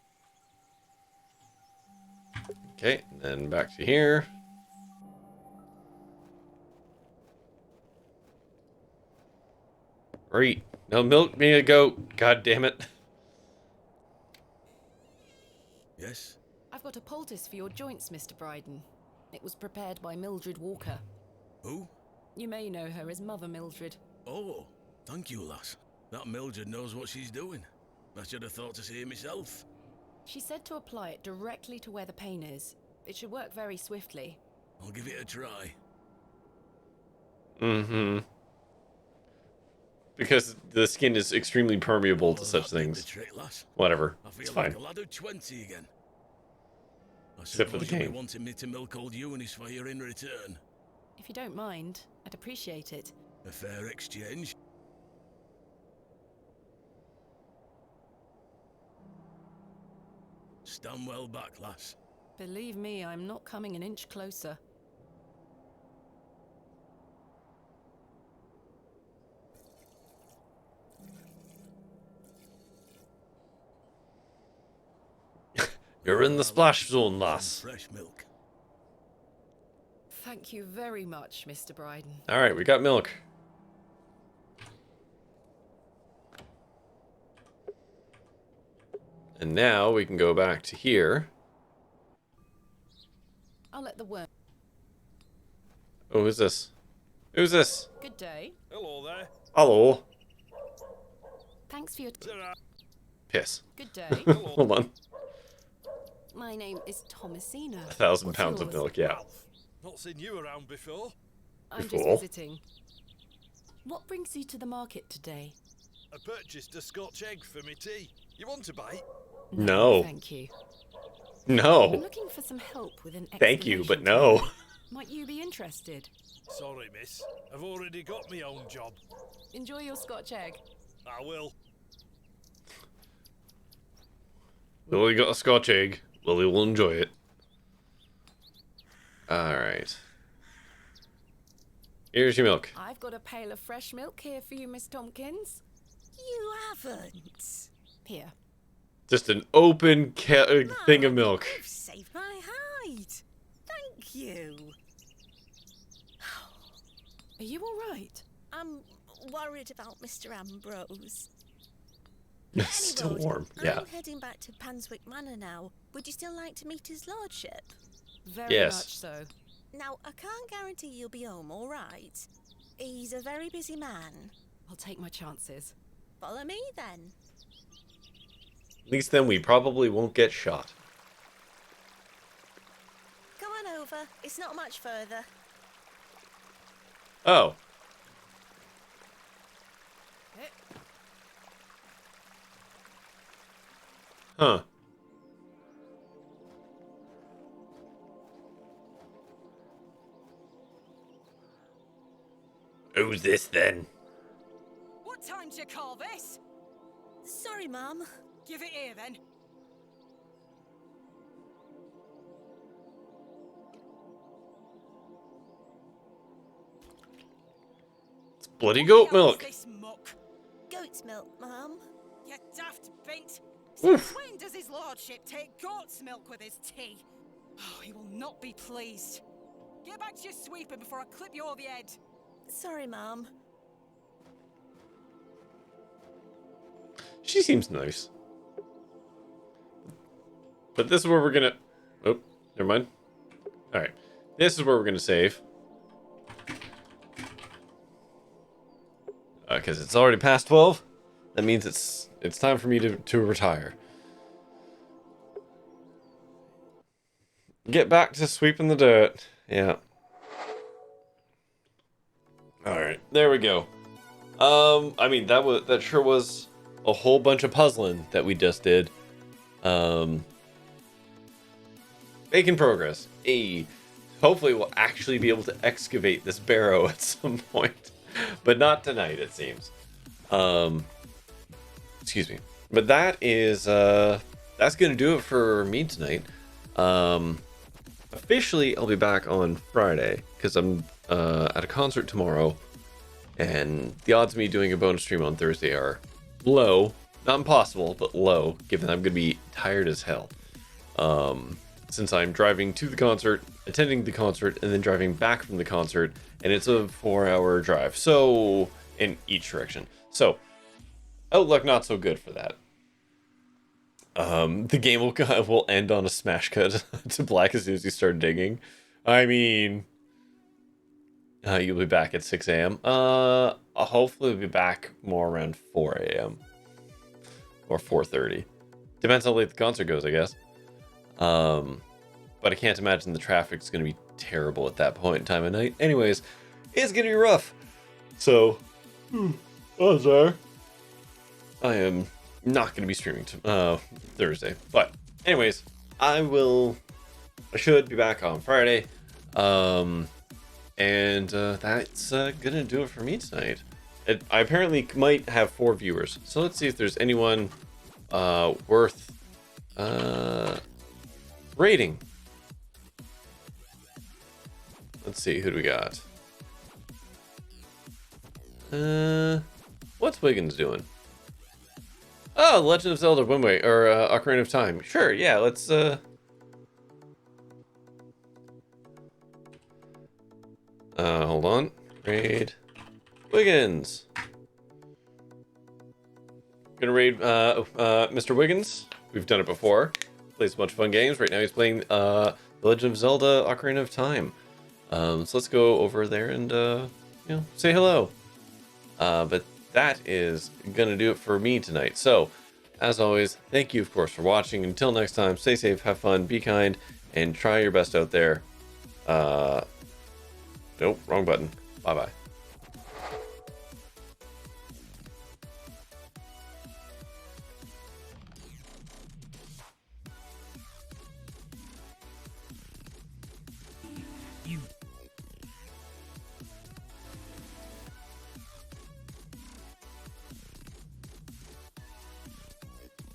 [SPEAKER 1] Okay, and then back to here. Great. No, milk me a goat. God damn it.
[SPEAKER 3] Yes?
[SPEAKER 2] I've got a poultice for your joints, Mr. Bryden. It was prepared by Mildred Walker.
[SPEAKER 3] Who?
[SPEAKER 2] You may know her as Mother Mildred.
[SPEAKER 3] Oh, thank you, lass. That Mildred knows what she's doing. I should have thought to see it myself.
[SPEAKER 2] She said to apply it directly to where the pain is. It should work very swiftly.
[SPEAKER 3] I'll give it a try.
[SPEAKER 1] Mm-hmm. Because the skin is extremely permeable to such things.
[SPEAKER 3] Trick, lass.
[SPEAKER 1] Whatever.
[SPEAKER 3] I feel
[SPEAKER 1] It's
[SPEAKER 3] like
[SPEAKER 1] fine.
[SPEAKER 3] a lad of 20 again. I
[SPEAKER 1] Except for the
[SPEAKER 3] suppose you'll be
[SPEAKER 1] game.
[SPEAKER 3] wanting me to milk old Eunice for you in return.
[SPEAKER 2] If you don't mind, I'd appreciate it.
[SPEAKER 3] A fair exchange. Stand well back, lass.
[SPEAKER 2] Believe me, I'm not coming an inch closer.
[SPEAKER 1] You're in the splash zone, lass.
[SPEAKER 3] Fresh milk.
[SPEAKER 2] Thank you very much, Mr. Bryden.
[SPEAKER 1] Alright, we got milk. And now we can go back to here.
[SPEAKER 2] I'll let the worm...
[SPEAKER 1] Oh, who's this? Who's this?
[SPEAKER 2] Good day.
[SPEAKER 7] Hello there.
[SPEAKER 1] Hello.
[SPEAKER 2] Thanks for your...
[SPEAKER 1] Piss.
[SPEAKER 2] Good day.
[SPEAKER 1] Hold on.
[SPEAKER 2] My name is Thomasina.
[SPEAKER 1] 1,000 pounds of milk, yeah.
[SPEAKER 7] Not seen you around before.
[SPEAKER 2] I'm just
[SPEAKER 1] Before?
[SPEAKER 2] visiting. What brings you to the market today?
[SPEAKER 7] I purchased a Scotch egg for me tea. You want a bite?
[SPEAKER 1] No.
[SPEAKER 2] Thank you.
[SPEAKER 1] No.
[SPEAKER 2] I'm looking for some help with an
[SPEAKER 1] Thank you, but
[SPEAKER 2] excavation
[SPEAKER 1] no.
[SPEAKER 2] job. Might you be interested?
[SPEAKER 7] Sorry, miss. I've already got my own job.
[SPEAKER 2] Enjoy your Scotch egg.
[SPEAKER 7] I will.
[SPEAKER 1] Lily got a Scotch egg. Lily will enjoy it. Alright. Here's your milk.
[SPEAKER 2] I've got a pail of fresh milk here for you, Miss Tompkins.
[SPEAKER 5] You haven't.
[SPEAKER 2] Here.
[SPEAKER 1] Just an open thing of milk.
[SPEAKER 5] You've saved my hide. Thank you.
[SPEAKER 2] Are you all right?
[SPEAKER 5] I'm worried about Mr. Ambrose.
[SPEAKER 1] It's still warm. Yeah.
[SPEAKER 5] I'm heading back to Panswick Manor now. Would you still like to meet his lordship?
[SPEAKER 2] Very
[SPEAKER 1] Yes.
[SPEAKER 2] much so.
[SPEAKER 5] Now, I can't guarantee you'll be home, all right? He's a very busy man.
[SPEAKER 2] I'll take my chances.
[SPEAKER 5] Follow me, then.
[SPEAKER 1] At least then we probably won't get shot.
[SPEAKER 5] Come on over. It's not much further.
[SPEAKER 1] Oh. Huh. Who's this then?
[SPEAKER 16] What time do you call this?
[SPEAKER 5] Sorry, Mum.
[SPEAKER 16] Give it here then.
[SPEAKER 1] It's bloody goat milk.
[SPEAKER 16] This muck?
[SPEAKER 5] Goat's milk, Mum.
[SPEAKER 16] You daft bint.
[SPEAKER 1] Oof.
[SPEAKER 16] Since when does his lordship take goat's milk with his tea? Oh, he will not be pleased. Get back to your sweeping before I clip you over the head.
[SPEAKER 5] Sorry, Mum.
[SPEAKER 1] She seems nice. But this is where we're gonna... Oh, never mind. Alright. This is where we're gonna save. Because it's already past 12. That means it's time for me to retire. Get back to sweeping the dirt. Yeah. Alright, there we go. I mean, that sure was a whole bunch of puzzling that we just did. Making progress. Hopefully we'll actually be able to excavate this barrow at some point. But not tonight, it seems. Excuse me. But that is, that's going to do it for me tonight. Officially, I'll be back on Friday, because I'm at a concert tomorrow. And the odds of me doing a bonus stream on Thursday are low. Not impossible, but low, given I'm going to be tired as hell. Since I'm driving to the concert, attending the concert, and then driving back from the concert, and it's a 4-hour drive, so in each direction. So, outlook not so good for that. The game will end on a smash cut to black as soon as you start digging. I mean, you'll be back at 6 a.m. I'll hopefully be back more around 4 a.m. or 4:30. Depends how late the concert goes, I guess. But I can't imagine the traffic's going to be terrible at that point in time of night. Anyways, it's going to be rough. So, oh, sorry. I am not going to be streaming Thursday. But, anyways, I should be back on Friday. And that's going to do it for me tonight. I apparently might have 4 viewers. So let's see if there's anyone worth rating. Let's see, who do we got? What's Wiggins doing? Oh, Legend of Zelda Wind Waker, or Ocarina of Time. Sure, yeah, let's hold on. Raid Wiggins. Gonna raid Mr. Wiggins. We've done it before. Plays a bunch of fun games. Right now he's playing The Legend of Zelda Ocarina of Time. So let's go over there and say hello. But that is gonna do it for me tonight. So, as always, thank you of course for watching. Until next time, stay safe, have fun, be kind, and try your best out there. Nope, wrong button. Bye bye.